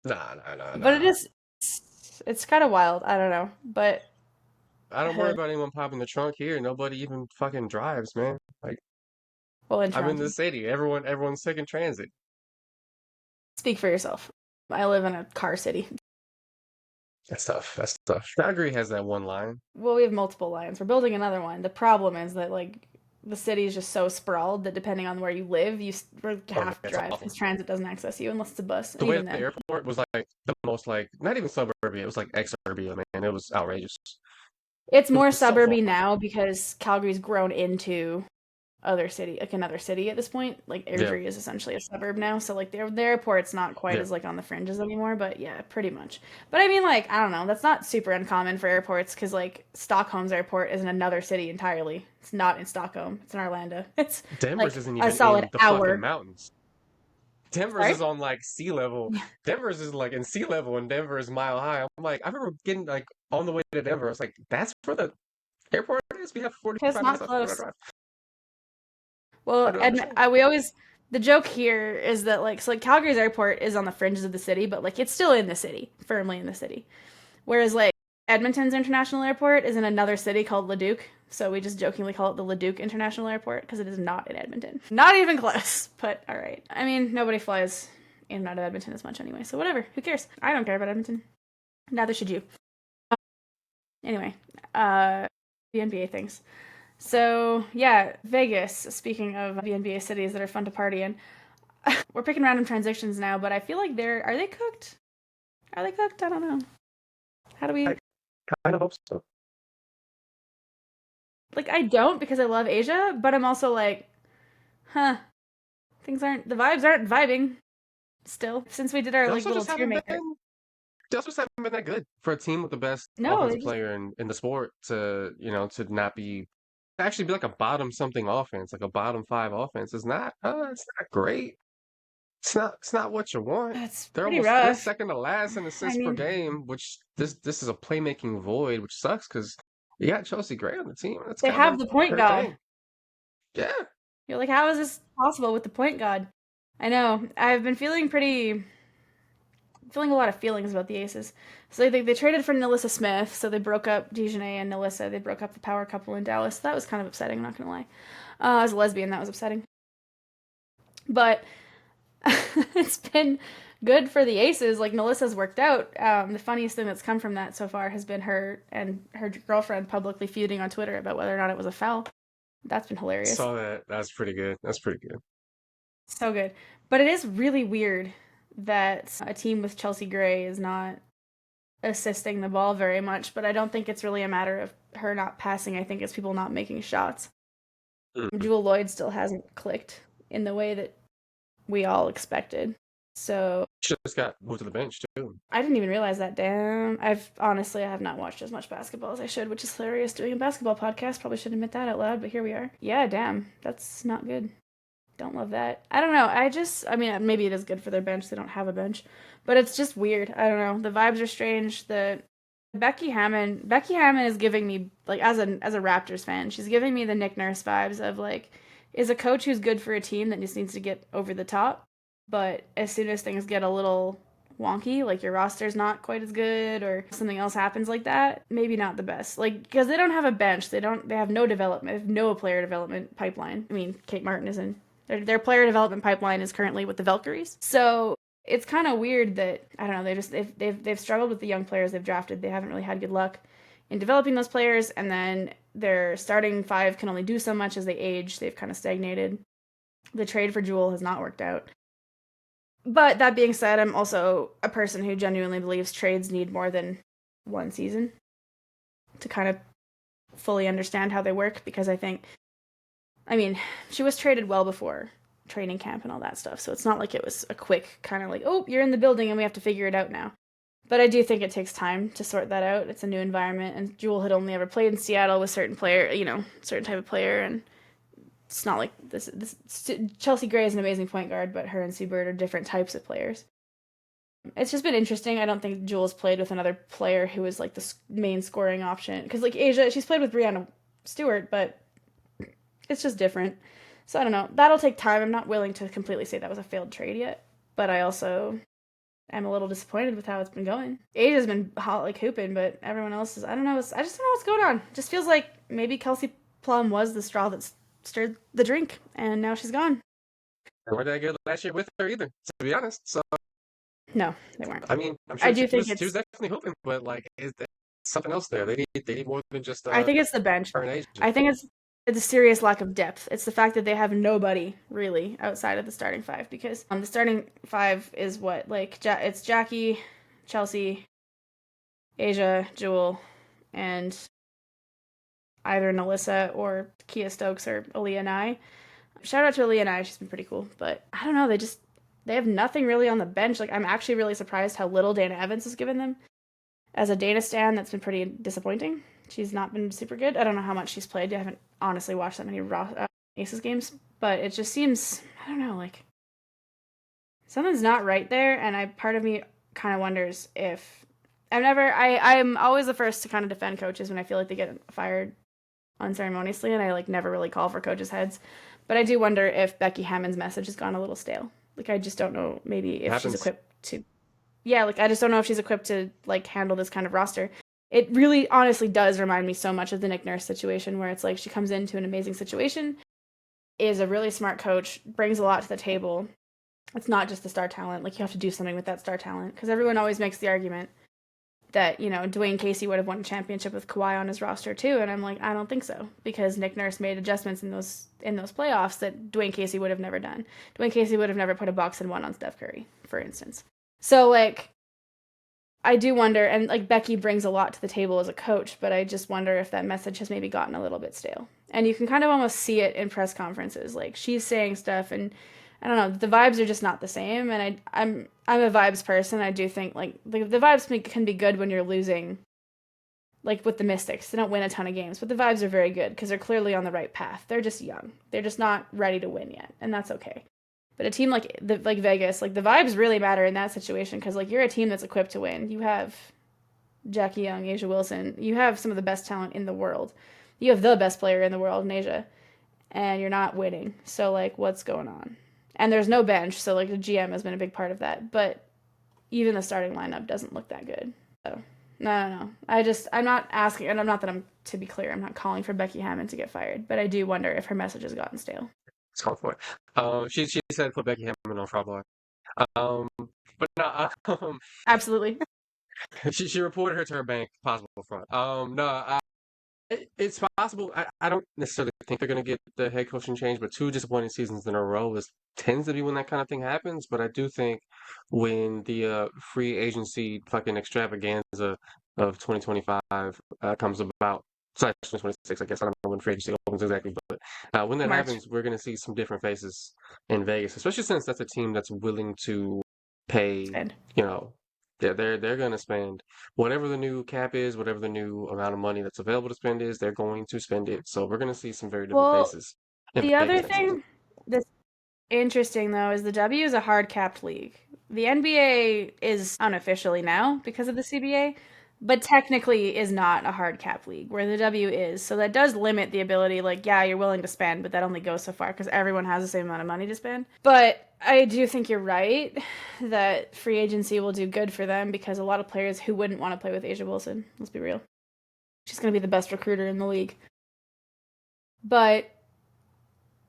nah, nah, nah, But nah. it's kind of wild. I don't know, but I don't worry about anyone popping the trunk here. Nobody even fucking drives, man. Like well, in I'm in the Toronto, city. Everyone's taking transit. speak for yourself. I live in a car city. That's tough. That's tough. Calgary has that one line. Well, we have multiple lines. We're building another one. The problem is that like the city is just so sprawled that depending on where you live, Oh yeah, have to it's drive because awful. transit doesn't access you unless it's a bus, and The way even that the then, airport was like the most like not even suburbia. It was like exurbia, man. It was outrageous. it's It more was so suburby far. now because Calgary's grown into other city, like another city at this point. Like Yeah, Airdrie is essentially a suburb now, so like the airport's not quite yeah. as like on the fringes anymore. But yeah, pretty much. But I mean, like I don't know, that's not super uncommon for airports because like Stockholm's airport is in another city entirely. It's not in Stockholm. It's in Arlanda. It's Denver's like isn't a even solid in the fucking hour. mountains. Denver's Sorry. is on like sea level. Yeah, Denver's is like in sea level, and Denver is mile high. I'm like, I remember getting like on the way to Denver. It's like that's where the airport is. We have it's 45 not minutes left on our close. drive. I Well, don't and understand. we always the joke here is that like Calgary's airport is on the fringes of the city, but like it's still in the city, firmly in the city. Whereas like Edmonton's international airport is in another city called Leduc. So we just jokingly call it the Leduc International Airport because it is not in Edmonton. Not even close, but all right. I mean, nobody flies in and out of Edmonton as much anyway, so whatever. Who cares? I don't care about Edmonton. Neither should you. Anyway, the NBA things. So yeah, Vegas. Speaking of the NBA cities that are fun to party in, we're picking random transitions now, but I feel like are they cooked? Are they cooked? I don't know. How do we I kind of hope so. like? I don't because I love Asia, but I'm also like, huh? The vibes aren't vibing still. Since we did our They like also little just tier haven't maker. been. They also just haven't been that good for a team with the best No, they offensive just player in the sport to to not be actually be like a bottom something offense, like a bottom five offense. It's not great. It's not what you want. it's pretty They're rough. second to last in I assists per mean, game, which this is a playmaking void, which sucks because you got Chelsea Gray on the team. That's they kind have of the point her god. thing. Yeah. You're like, how is this possible with the point god? I know. I've been feeling a lot of feelings about the Aces. So they traded for Nilissa Smith, so they broke up Dejanay and Nilissa. They broke up the power couple in Dallas. That was kind of upsetting, I'm not gonna lie. As a lesbian, that was upsetting. But it's been good for the Aces. Like Melissa's worked out. The funniest thing that's come from that so far has been her and her girlfriend publicly feuding on Twitter about whether or not it was a foul. That's been hilarious. Saw that. That's pretty good. That's pretty good. So good. But it is really weird that a team with Chelsea Gray is not assisting the ball very much, but I don't think it's really a matter of her not passing. I think it's people not making shots. Mm. Jewel Lloyd still hasn't clicked in the way that we all expected. So She just got moved to the bench too. I didn't even realize that. Damn. I have not watched as much basketball as I should, which is hilarious. Doing a basketball podcast, probably should admit that out loud, but here we are. Yeah, damn. That's not good. Don't love that. I don't know. I mean, maybe it is good for their bench. They don't have a bench, but it's just weird. I don't know. The vibes are strange. The Becky Hammon is giving me like as a Raptors fan, she's giving me the Nick Nurse vibes of like is a coach who's good for a team that just needs to get over the top, but as soon as things get a little wonky, like your roster's not quite as good or something else happens like that, maybe not the best. Like because they don't have a bench, they have no development, they have no player development pipeline. I mean, Kate Martin is in their player development pipeline is currently with the Valkyries. So it's kind of weird that I don't know. They've struggled with the young players they've drafted. They haven't really had good luck in developing those players, and then their starting five can only do so much as they age. They've kind of stagnated. The trade for Jewel has not worked out. But that being said, I'm also a person who genuinely believes trades need more than one season to kind of fully understand how they work because I mean, she was traded well before training camp and all that stuff. So it's not like it was a quick kind of like, oh, you're in the building and we have to figure it out now. But I do think it takes time to sort that out. It's a new environment, and Jewel had only ever played in Seattle with certain type of player, and it's not like this. Chelsea Gray is an amazing point guard, but her and Sue Bird are different types of players. It's just been interesting. I don't think Jewel's played with another player who is like the main scoring option, because like Asia, she's played with Brianna Stewart, but it's just different. So I don't know. That'll take time. I'm not willing to completely say that was a failed trade yet, but I also am a little disappointed with how it's been going. Asia's been hot like hooping, but everyone else is, I don't know. I just don't know what's going on. It just feels like maybe Kelsey Plum was the straw that stirred the drink, and now she's gone. They weren't that good last year with her either, to be honest. So no, they weren't. I mean, I'm sure she was definitely hooping, but like, is there something else there? They need more than just. I think it's the bench. I think it's a serious lack of depth. It's the fact that they have nobody really outside of the starting five, because the starting five is what, like, it's Jackie, Chelsea, Asia, Jewel, and either Nalissa or Kia Stokes or Aaliyah Nye. Shout out to Aaliyah Nye, she's been pretty cool, but I don't know, they have nothing really on the bench. Like, I'm actually really surprised how little Dana Evans has given them. As a Dana stan, that's been pretty disappointing. She's not been super good. I don't know how much she's played. I haven't honestly watched that many Aces games, but it just seems, I don't know, like, something's not right there, and part of me kind of wonders if I'm always the first to kind of defend coaches when I feel like they get fired unceremoniously, and I like never really call for coaches' heads, but I do wonder if Becky Hammond's message has gone a little stale. Like, I just don't know, maybe if she's equipped to, I just don't know if she's equipped to like handle this kind of roster. It really honestly does remind me so much of the Nick Nurse situation, where it's like she comes into an amazing situation, is a really smart coach, brings a lot to the table. It's not just the star talent. Like, you have to do something with that star talent, because everyone always makes the argument that, Dwayne Casey would have won a championship with Kawhi on his roster too, and I'm like, I don't think so, because Nick Nurse made adjustments in those playoffs that Dwayne Casey would have never done. Dwayne Casey would have never put a box and one on Steph Curry, for instance. So, like, I do wonder, and like, Becky brings a lot to the table as a coach, but I just wonder if that message has maybe gotten a little bit stale. And you can kind of almost see it in press conferences. Like, she's saying stuff, and I don't know, the vibes are just not the same. And I'm a vibes person. I do think like the vibes can be good when you're losing. Like with the Mystics, they don't win a ton of games, but the vibes are very good because they're clearly on the right path. They're just young. They're just not ready to win yet, and that's okay. But a team like Vegas, like, the vibes really matter in that situation, because like, you're a team that's equipped to win. You have Jackie Young, Asia Wilson. You have some of the best talent in the world. You have the best player in the world in Asia, and you're not winning. So like, what's going on? And there's no bench, so like, the GM has been a big part of that. But even the starting lineup doesn't look that good. So no. I'm not asking, and I'm not that I'm, to be clear, I'm not calling for Becky Hammond to get fired, but I do wonder if her message has gotten stale. It's called for it. She said put Becky Hammond on fraud block. But no, absolutely. she reported her to her bank possible fraud. No, it's possible. I don't necessarily think they're going to get the head coaching change, but 2 disappointing seasons in a row tends to be when that kind of thing happens. But I do think when the free agency fucking extravaganza of 2025 comes about, / 2026, I guess. I don't know when free agency opens exactly, but when that happens, we're going to see some different faces in Vegas, especially since that's a team that's willing to pay, they're going to spend whatever the new cap is, whatever the new amount of money that's available to spend is, they're going to spend it. So we're going to see some very different faces. The other thing that's interesting, though, is the W is a hard-capped league. The NBA is unofficially now because of the CBA, but technically is not a hard-cap league, where the W is. So that does limit the ability, like, yeah, you're willing to spend, but that only goes so far because everyone has the same amount of money to spend. But I do think you're right that free agency will do good for them, because a lot of players who wouldn't want to play with Asia Wilson, let's be real. She's going to be the best recruiter in the league. But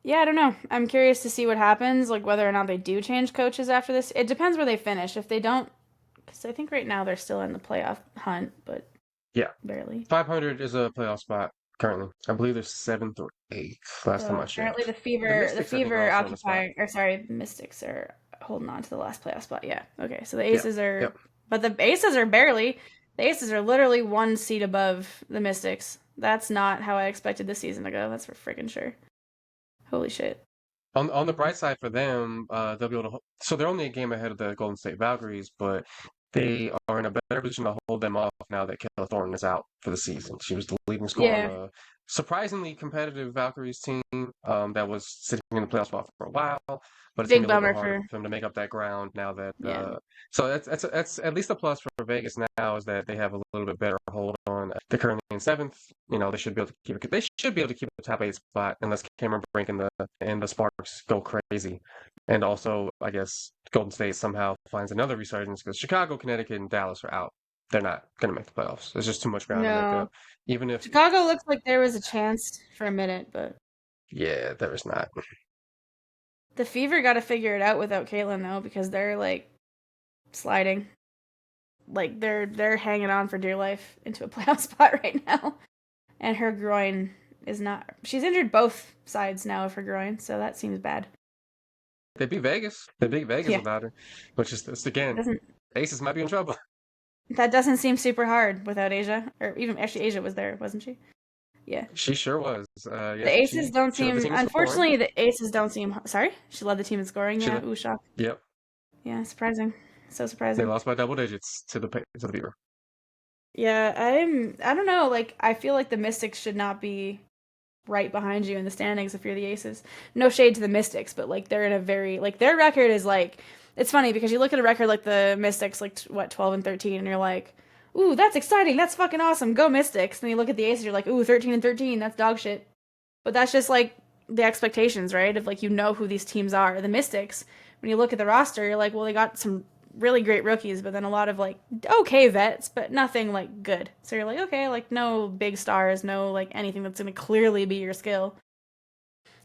yeah, I don't know. I'm curious to see what happens, like whether or not they do change coaches after this. It depends where they finish. If they don't, because I think right now they're still in the playoff hunt, but yeah, barely. 500 is a playoff spot currently. I believe they're 7th or 8th last time I checked. Apparently the Fever occupying, or sorry, the Mystics are holding on to the last playoff spot. Yeah. Okay, so the Aces are, but the Aces are barely. The Aces are literally 1 seat above the Mystics. That's not how I expected the season to go. That's for freaking sure. Holy shit. On the bright side for them, they'll be able to. So they're only a game ahead of the Golden State Valkyries, but they are in a better position to hold them off now that Kayla Thornton is out for the season. She was the leading scorer on Yeah, a surprisingly competitive Valkyries team that was sitting in the playoff spot for a while, but it's gonna big be a little bit bummer harder for for them to make up that ground now that. yeah. So that's at least a plus for Vegas now is that they have a little bit better hold on. They're currently in seventh. You know they should be able to keep it. They should be able to keep the top 8 spot unless Cameron Brink and the Sparks go crazy. And also, I guess Golden State somehow finds another resurgence because Chicago, Connecticut, and Dallas are out. They're not going to make the playoffs. There's just too much ground to make No, up. Even if, Chicago looks like there was a chance for a minute, but yeah, there is not. the Fever got to figure it out without Caitlin though, because they're like sliding, like they're hanging on for dear life into a playoff spot right now, and her groin is not. She's injured both sides now of her groin, so that seems bad. They beat Vegas. They beat Vegas Yeah, without her, which is again, doesn't Aces might be in trouble. that doesn't seem super hard without Asia, or even actually Asia was there, wasn't she? Yeah. She sure was. The Yeah, Aces don't she led the seem. team in scoring. Unfortunately, the Aces don't seem. Sorry, she led the team in scoring. She Yeah, led, ooh, shock. yep. Yeah, surprising. So They surprising. lost by double digits to the Beaver. Yeah, I don't know. Like, I feel like the Mystics should not be right behind you in the standings if you're the Aces. No shade to the Mystics, but like they're in a very like their record is like. It's funny because you look at a record like the Mystics, like what 12-13, and you're like, ooh, that's exciting. That's fucking awesome. Go Mystics. And you look at the Aces, you're like, ooh, 13-13. That's dog shit. But that's just like the expectations, right? Of like you know who these teams are. The Mystics, when you look at the roster, you're like, well, they got some really great rookies, but then a lot of like okay vets, but nothing like good. So you're like, okay, like no big stars, no like anything that's gonna clearly be your skill.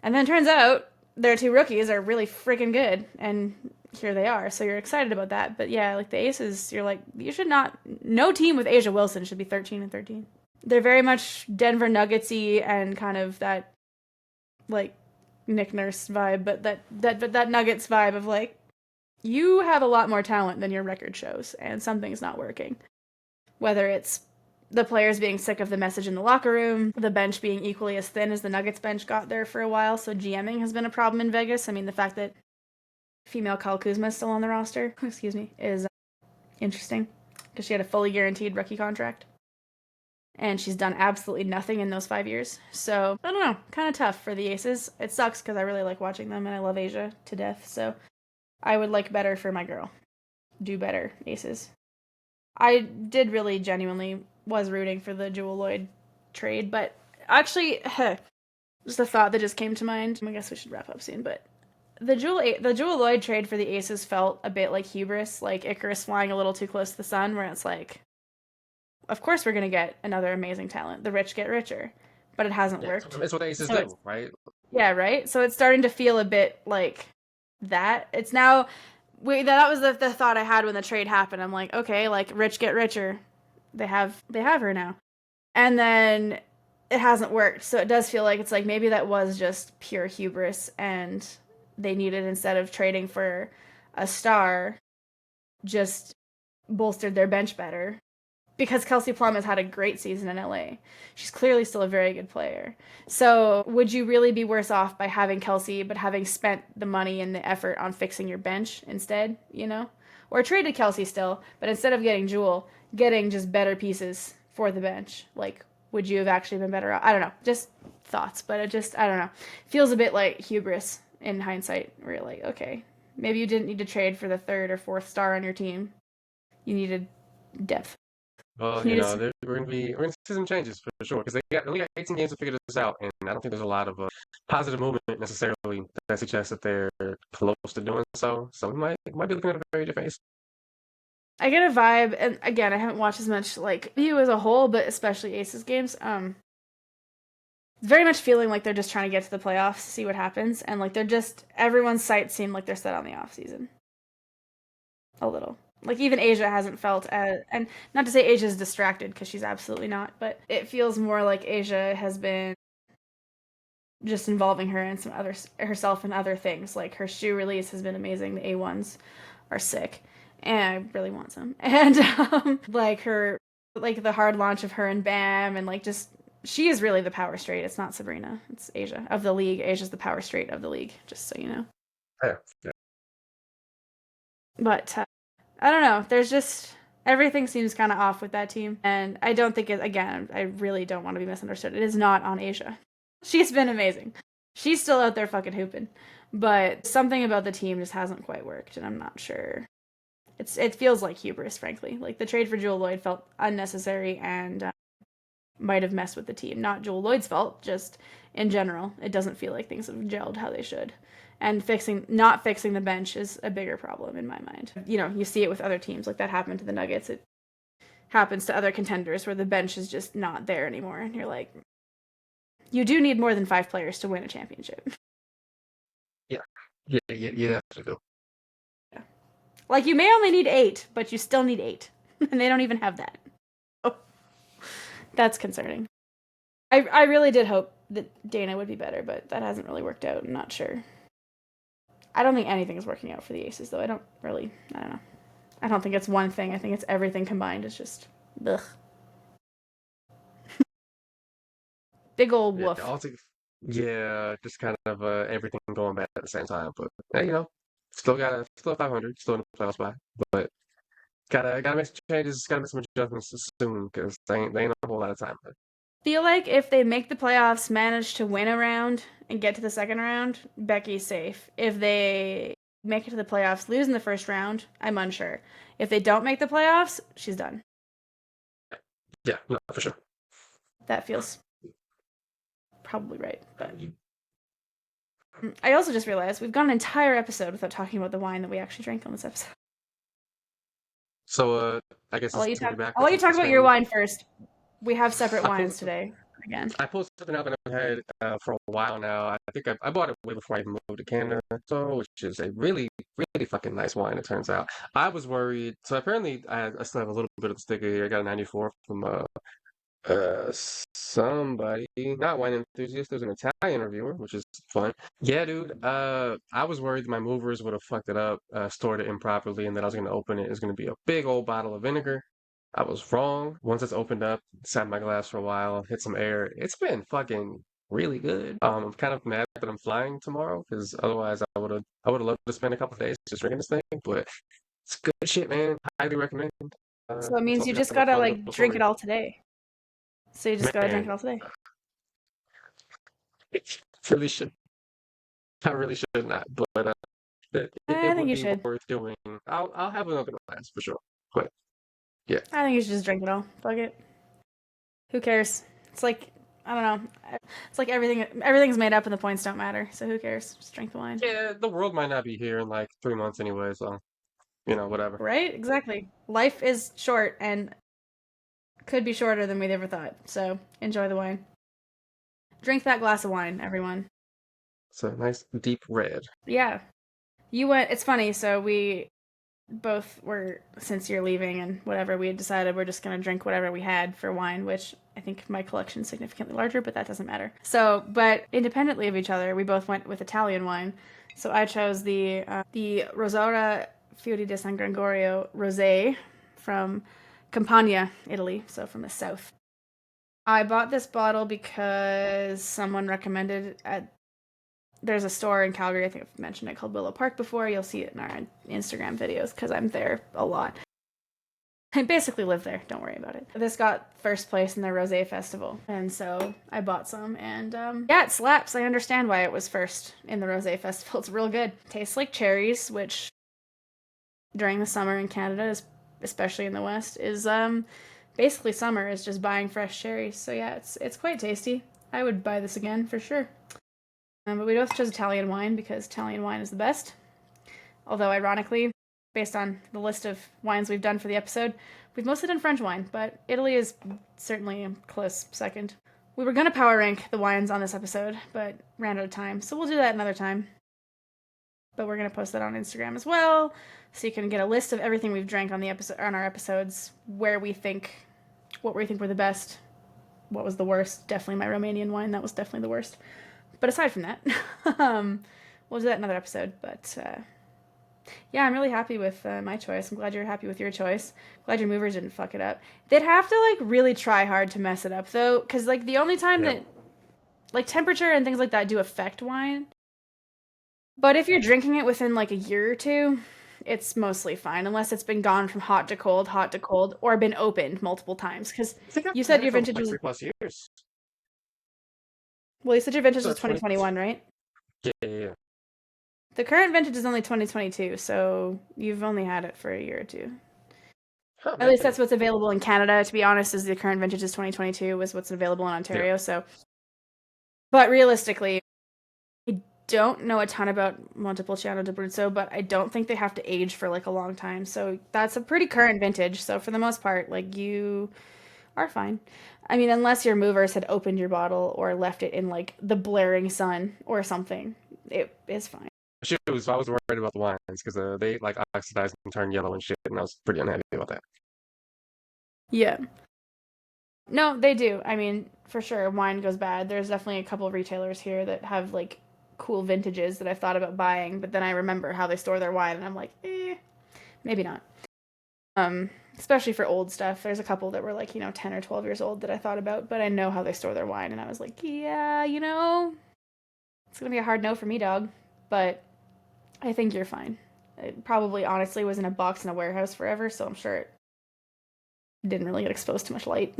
And then it turns out their two rookies are really freaking good, and here they are. So you're excited about that. But yeah, like the Aces, you're like, you should not. No team with Asia Wilson should be 13-13. They're very much Denver Nuggetsy and kind of that like Nick Nurse vibe, but that Nuggets vibe of like you have a lot more talent than your record shows, and something's not working. Whether it's the players being sick of the message in the locker room, the bench being equally as thin as the Nuggets bench got there for a while, so GMing has been a problem in Vegas. I mean, the fact that female Kyle Kuzma is still on the roster, excuse me, is interesting because she had a fully guaranteed rookie contract. And she's done absolutely nothing in those 5 years. So, I don't know. Kind of tough for the Aces. It sucks because I really like watching them and I love Asia to death. So, I would like better for my girl. Do better, Aces. I did really genuinely was rooting for the Jewel Lloyd trade, but actually, just a thought that just came to mind. I guess we should wrap up soon, but the Jewel Lloyd trade for the Aces felt a bit like hubris, like Icarus flying a little too close to the sun, where it's like, of course we're gonna get another amazing talent. The rich get richer, but it hasn't Yeah, worked. it's what the Aces So do, right? yeah, right. So it's starting to feel a bit like that. It's now that was the thought I had when the trade happened. I'm like, okay, like rich get richer. They have her now, and then it hasn't worked. So it does feel like it's like maybe that was just pure hubris, and they needed instead of trading for a star, just bolstered their bench better because Kelsey Plum has had a great season in LA. She's clearly still a very good player. So would you really be worse off by having Kelsey, but having spent the money and the effort on fixing your bench instead, you know? Or traded Kelsey still, but instead of getting Jewel, getting just better pieces for the bench. Like, would you have actually been better off? I don't know. Just thoughts, but I don't know. Feels a bit like hubris in hindsight, where you're like, okay, maybe you didn't need to trade for the third or fourth star on your team. You needed depth. Well, You needed we're gonna see some changes for sure because only got 18 games to figure this out, and I don't think there's a lot of positive movement necessarily that suggests that they're close to doing so. So we might be looking at a very different Ace. I get a vibe, and again, I haven't watched as much like you as a whole, but especially Aces games. Very much feeling like they're just trying to get to the playoffs, see what happens, and like they're just everyone's sights seem like they're set on the off season. A little. Like even Asia hasn't felt as, and not to say Asia's distracted because she's absolutely not, but it feels more like Asia has been just involving her in some other herself in other things. Like her shoe release has been amazing. The A1s are sick, and I really want some. And like her, like the hard launch of her and Bam, and like just She is really the power straight. It's not Sabrina. It's Asia of the league. Asia's the power straight of the league, just so you know. Yeah, yeah. But I don't know. There's just everything seems kind of off with that team, and I don't think it. Again, I really don't want to be misunderstood. It is not on Asia. She's been amazing. She's still out there fucking hooping, but something about the team just hasn't quite worked, and I'm not sure. It feels like hubris, frankly. Like the trade for Jewel Lloyd felt unnecessary and might have messed with the team. Not Jewel Lloyd's fault, just in general, it doesn't feel like things have gelled how they should. And not fixing the bench is a bigger problem in my mind. You know, you see it with other teams. Like that happened to the Nuggets. It happens to other contenders where the bench is just not there anymore. And you're like, you do need more than 5 players to win a championship. Yeah. You have to go. Yeah. Like you may only need 8, but you still need 8. And they don't even have that. Oh. That's concerning. I really did hope that Dana would be better, but that hasn't really worked out. I'm not sure. I don't think anything is working out for the Aces, though. I don't know. I don't think it's one thing. I think it's everything combined. It's just, ugh. Big old woof. Yeah, just kind of everything going bad at the same time. But you know, still 500, still in the playoff spot. But gotta make some changes, gotta make some adjustments soon because they ain't a whole lot of time. Feel like if they make the playoffs, manage to win a round and get to the second round, Becky's safe. If they make it to the playoffs, lose in the first round, I'm unsure. If they don't make the playoffs, she's done. Yeah, no, for sure. That feels probably right. But I also just realized we've gone an entire episode without talking about the wine that we actually drank on this episode. So I guess I'll let you talk about your wine first. We have separate wines today. Again, I pulled something out that I've had for a while now. I think I bought it way before I even moved to Canada, so which is a really, really fucking nice wine. It turns out I was worried. So apparently I still have a little bit of the sticker here. I got a 94 from somebody, not wine enthusiast. There's an Italian reviewer, which is fun. Yeah, dude. I was worried my movers would have fucked it up, stored it improperly, and that I was gonna open it. It was gonna be a big old bottle of vinegar. I was wrong. Once it's opened up, sat in my glass for a while, hit some air. It's been fucking really good. I'm kind of mad that I'm flying tomorrow because otherwise I would have loved to spend a couple of days just drinking this thing. But it's good shit, man. Highly recommend. so it means you just have a gotta fun like little drink story. it all today. So you just gotta drink it Man, all today. really should. I really should not, but it I think would you be should. worth doing. I'll have another glass for sure. But yeah, I think you should just drink it all. Fuck it. Who cares? It's like I don't know. It's like everything's made up and the points don't matter. So who cares? Just drink the wine. yeah, the world might not be here in like 3 months anyway, so whatever. Right? Exactly. Life is short and could be shorter than we'd ever thought. So enjoy the wine. Drink that glass of wine, everyone. It's a nice deep red. Yeah. You went. It's funny. So we both were, since you're leaving and whatever, we had decided we're just going to drink whatever we had for wine, which I think my collection's significantly larger, but that doesn't matter. So, but independently of each other, we both went with Italian wine. So I chose the Rosato Feudi di San Grigorio Rosé from Campania, Italy, so from the south. I bought this bottle because someone recommended it. There's a store in Calgary, I think I've mentioned it, called Willow Park before. You'll see it in our Instagram videos because I'm there a lot. I basically live there. Don't worry about it. This got first place in the Rosé Festival, and so I bought some, and yeah, it slaps. I understand why it was first in the Rosé Festival. It's real good. Tastes like cherries, which during the summer in Canada, especially in the West, is basically summer is just buying fresh cherries. So yeah, it's quite tasty. I would buy this again for sure. But we both chose Italian wine because Italian wine is the best. Although, ironically, based on the list of wines we've done for the episode, we've mostly done French wine, but Italy is certainly a close second. We were going to power rank the wines on this episode, but ran out of time, so we'll do that another time. But we're going to post that on Instagram as well, so you can get a list of everything we've drank on our episodes, what we think were the best, what was the worst. Definitely my Romanian wine, that was definitely the worst. But aside from that, we'll do that in another episode. But Yeah, I'm really happy with my choice. I'm glad you're happy with your choice. Glad your movers didn't fuck it up. They'd have to like really try hard to mess it up though, because like the only time Yeah. that like temperature and things like that do affect wine. But if you're drinking it within like a year or two, it's mostly fine, unless it's been gone from hot to cold, or been opened multiple times. Because I think I've you had said it your for vintage like was 3+ years. well, you said your vintage So was 20. 2021, right? Yeah, yeah, yeah. The current vintage is only 2022, so you've only had it for a year or two. Oh At man. least that's what's available in Canada. To be honest, is the current vintage is 2022 was what's available in Yeah. Ontario. So, but realistically, I don't know a ton about Montepulciano d'Abruzzo, but I don't think they have to age for like a long time. So that's a pretty current vintage. So for the most part, like you are fine. I mean, unless your movers had opened your bottle or left it in like the blaring sun or something, it is fine. Shoes. I was worried about the wines because they like oxidized and turned yellow and shit, and I was pretty unhappy about that. Yeah. No, they do. I mean, for sure, wine goes bad. There's definitely a couple of retailers here that have like cool vintages that I've thought about buying, but then I remember how they store their wine and I'm like, maybe not. Especially for old stuff. There's a couple that were like, 10 or 12 years old that I thought about, but I know how they store their wine and I was like, yeah, it's gonna be a hard no for me, dog. But I think you're fine. It probably honestly was in a box in a warehouse forever, so I'm sure it didn't really get exposed to much light.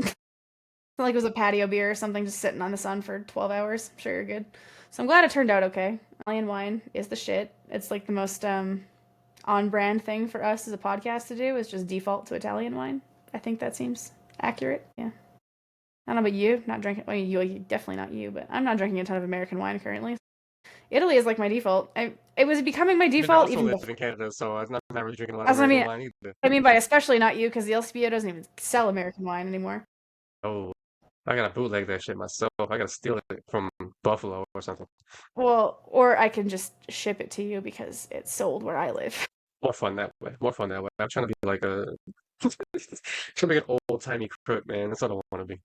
Like it was a patio beer or something just sitting on the sun for 12 hours. I'm sure you're good. So I'm glad it turned out okay. Italian wine is the shit. It's like the most on brand thing for us as a podcast to do is just default to Italian wine. I think that seems accurate. Yeah. I don't know about you. Not drinking. Well, you definitely not you, but I'm not drinking a ton of American wine currently. Italy is like my default. It was becoming my I mean, I default also even live before. in Canada, so I'm not really drinking a lot of That's what I American mean. wine either. I mean by especially not you because the LCBO doesn't even sell American wine anymore. Oh, I gotta bootleg that shit myself. I gotta steal it from Buffalo or something. Well, or I can just ship it to you because it's sold where I live. More fun that way. More fun that way. I'm trying to be like a trying to be an old timey crook, man. That's what I want to be.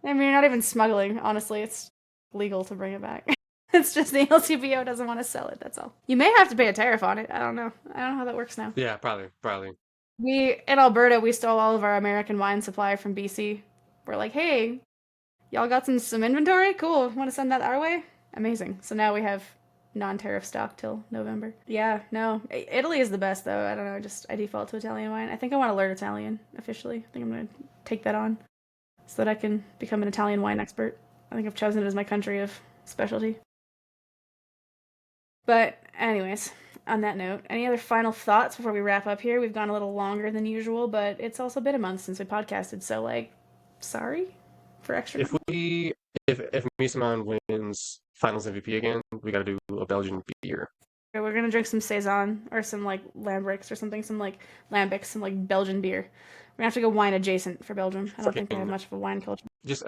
I mean, you're not even smuggling. Honestly, it's legal to bring it back. It's just the LCBO doesn't want to sell it. That's all. You may have to pay a tariff on it. I don't know. I don't know how that works now. Yeah, probably. We in Alberta, we stole all of our American wine supply from BC. We're like, hey, y'all got some inventory? Cool. Want to send that our way? Amazing. So now we have non-tariff stock till November. Yeah, no. Italy is the best though. I don't know. I default to Italian wine. I think I want to learn Italian officially. I think I'm gonna take that on so that I can become an Italian wine expert. I think I've chosen it as my country of specialty. But, anyways, on that note, any other final thoughts before we wrap up here? We've gone a little longer than usual, but it's also been a month since we podcasted, so, like, sorry for extra If time. we if Misaman wins Finals MVP again, we gotta do a Belgian beer. Okay, we're gonna drink some Saison or some, like, Lambrix or something, some, like, Lambic, some, like, Belgian beer. We're gonna have to go wine adjacent for Belgium. I don't think they have Fucking much of a wine culture. just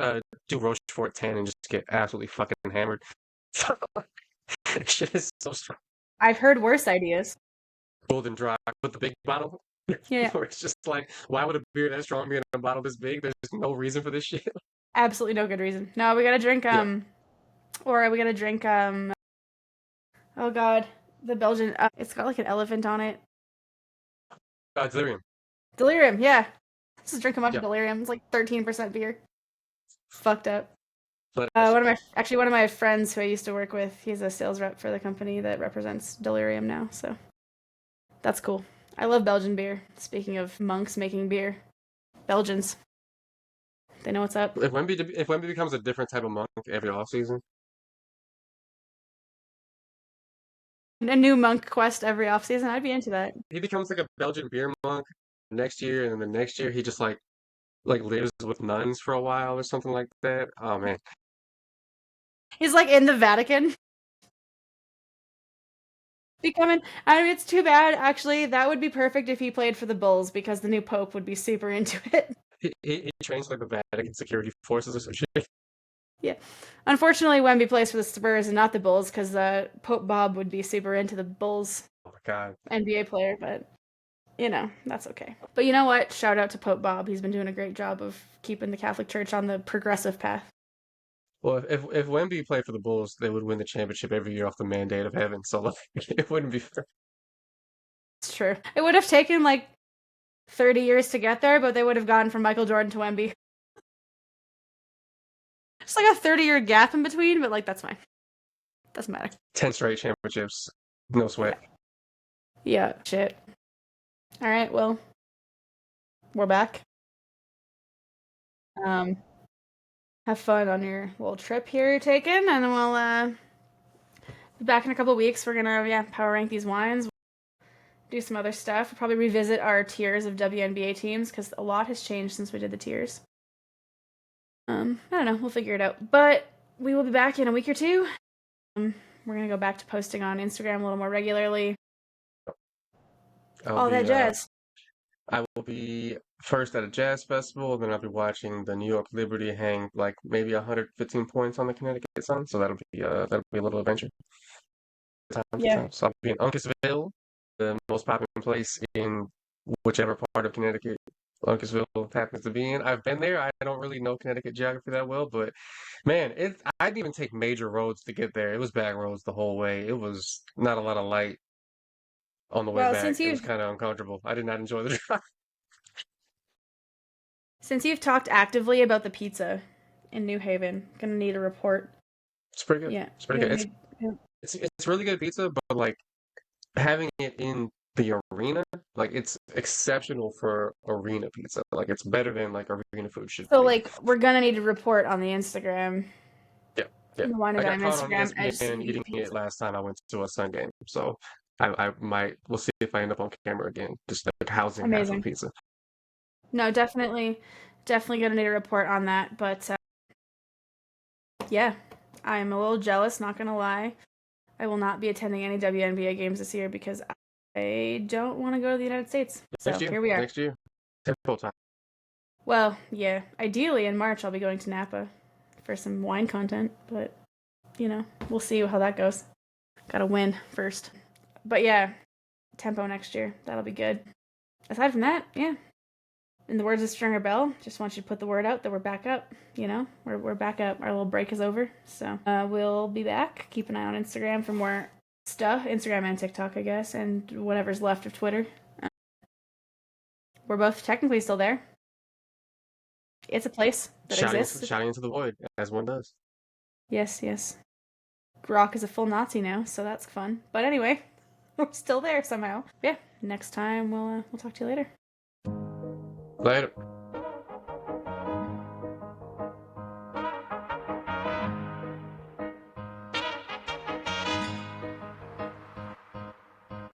do Rochefort 10 and just get absolutely fucking hammered. Shit is so strong. I've heard worse ideas. Golden dry with the big bottle. Yeah, Where it's just like, why would a beer that strong be in a bottle this big? There's no reason for this shit. absolutely no good reason. No, we gotta drink, Yeah. or we gotta drink, oh god, the Belgian, it's got, like, an elephant on it. Delirium. Delirium, yeah. Just drink a bunch of Yeah. delirium. It's like 13% beer. Fucked up. Let that shit go. One of my friends who I used to work with, he's a sales rep for the company that represents Delirium now. So that's cool. I love Belgian beer. Speaking of monks making beer, Belgians, they know what's up. If Wemby becomes a different type of monk every offseason, A new monk quest every off season. I'd be into that. he becomes like a Belgian beer monk next year, and then the next year he just like lives with nuns for a while or something like that. Oh man. He's like in the Vatican. Becoming, I mean, it's too bad. Actually, that would be perfect if he played for the Bulls because the new Pope would be super into it. He trains like the Vatican security forces or some shit. Yeah. Unfortunately, Wemby plays for the Spurs and not the Bulls because Pope Bob would be super into the Bulls Oh my God. NBA player, but that's okay. But you know what? Shout out to Pope Bob. He's been doing a great job of keeping the Catholic Church on the progressive path. Well, if Wemby played for the Bulls, they would win the championship every year off the mandate of heaven. So like, it wouldn't be fair. It's true. It would have taken like 30 years to get there, but they would have gone from Michael Jordan to Wemby. It's like a 30-year gap in between, but like that's fine. Doesn't matter. 10 straight championships. No sweat. Yeah, shit. All right, well, we're back. Have fun on your little trip here you're taking, and then we'll be back in a couple of weeks. We're gonna power rank these wines, do some other stuff. We'll probably revisit our tiers of WNBA teams because a lot has changed since we did the tiers. I don't know. We'll figure it out. But we will be back in a week or two. We're gonna go back to posting on Instagram a little more regularly. All that jazz. I will be first at a jazz festival, then I'll be watching the New York Liberty hang like maybe 115 points on the Connecticut Sun. So that'll be a little adventure. Yeah. So I'll be in Uncasville, the most popular place in whichever part of Connecticut Uncasville happens to be in. I've been there. I don't really know Connecticut geography that well, but man, I didn't even take major roads to get there. It was back roads the whole way. It was not a lot of light on the way Well, back. It was kind of uncomfortable. I did not enjoy the drive. Since you've talked actively about the pizza in New Haven, gonna need a report. It's pretty good. Yeah. It's pretty good. It's really good pizza, but like having it in the arena, like it's exceptional for arena pizza. Like it's better than like arena food should So be. like we're gonna need to report on the Instagram. Yeah. The Wine and I got Dime caught on Instagram ESPN eating it last time I went to a Sun game, so we'll see if I end up on camera again, just like housing half of pizza. No, definitely gonna need a report on that. But yeah, I'm a little jealous. Not gonna lie. I will not be attending any WNBA games this year because I don't want to go to the United States. So here we are. Next year. Tempo time. Well, yeah. Ideally in March I'll be going to Napa for some wine content, but we'll see how that goes. Gotta win first. But yeah, tempo next year. That'll be good. Aside from that, yeah. In the words of Stringer Bell, just want you to put the word out that we're back up. We're back up. Our little break is over. So we'll be back. Keep an eye on Instagram for more stuff. Instagram and TikTok, I guess, and whatever's left of Twitter. We're both technically still there. It's a place that exists. Shouting into the void, as one does. Yes. Grok is a full Nazi now, so that's fun. But anyway, we're still there somehow. Yeah, next time we'll talk to you later. Later.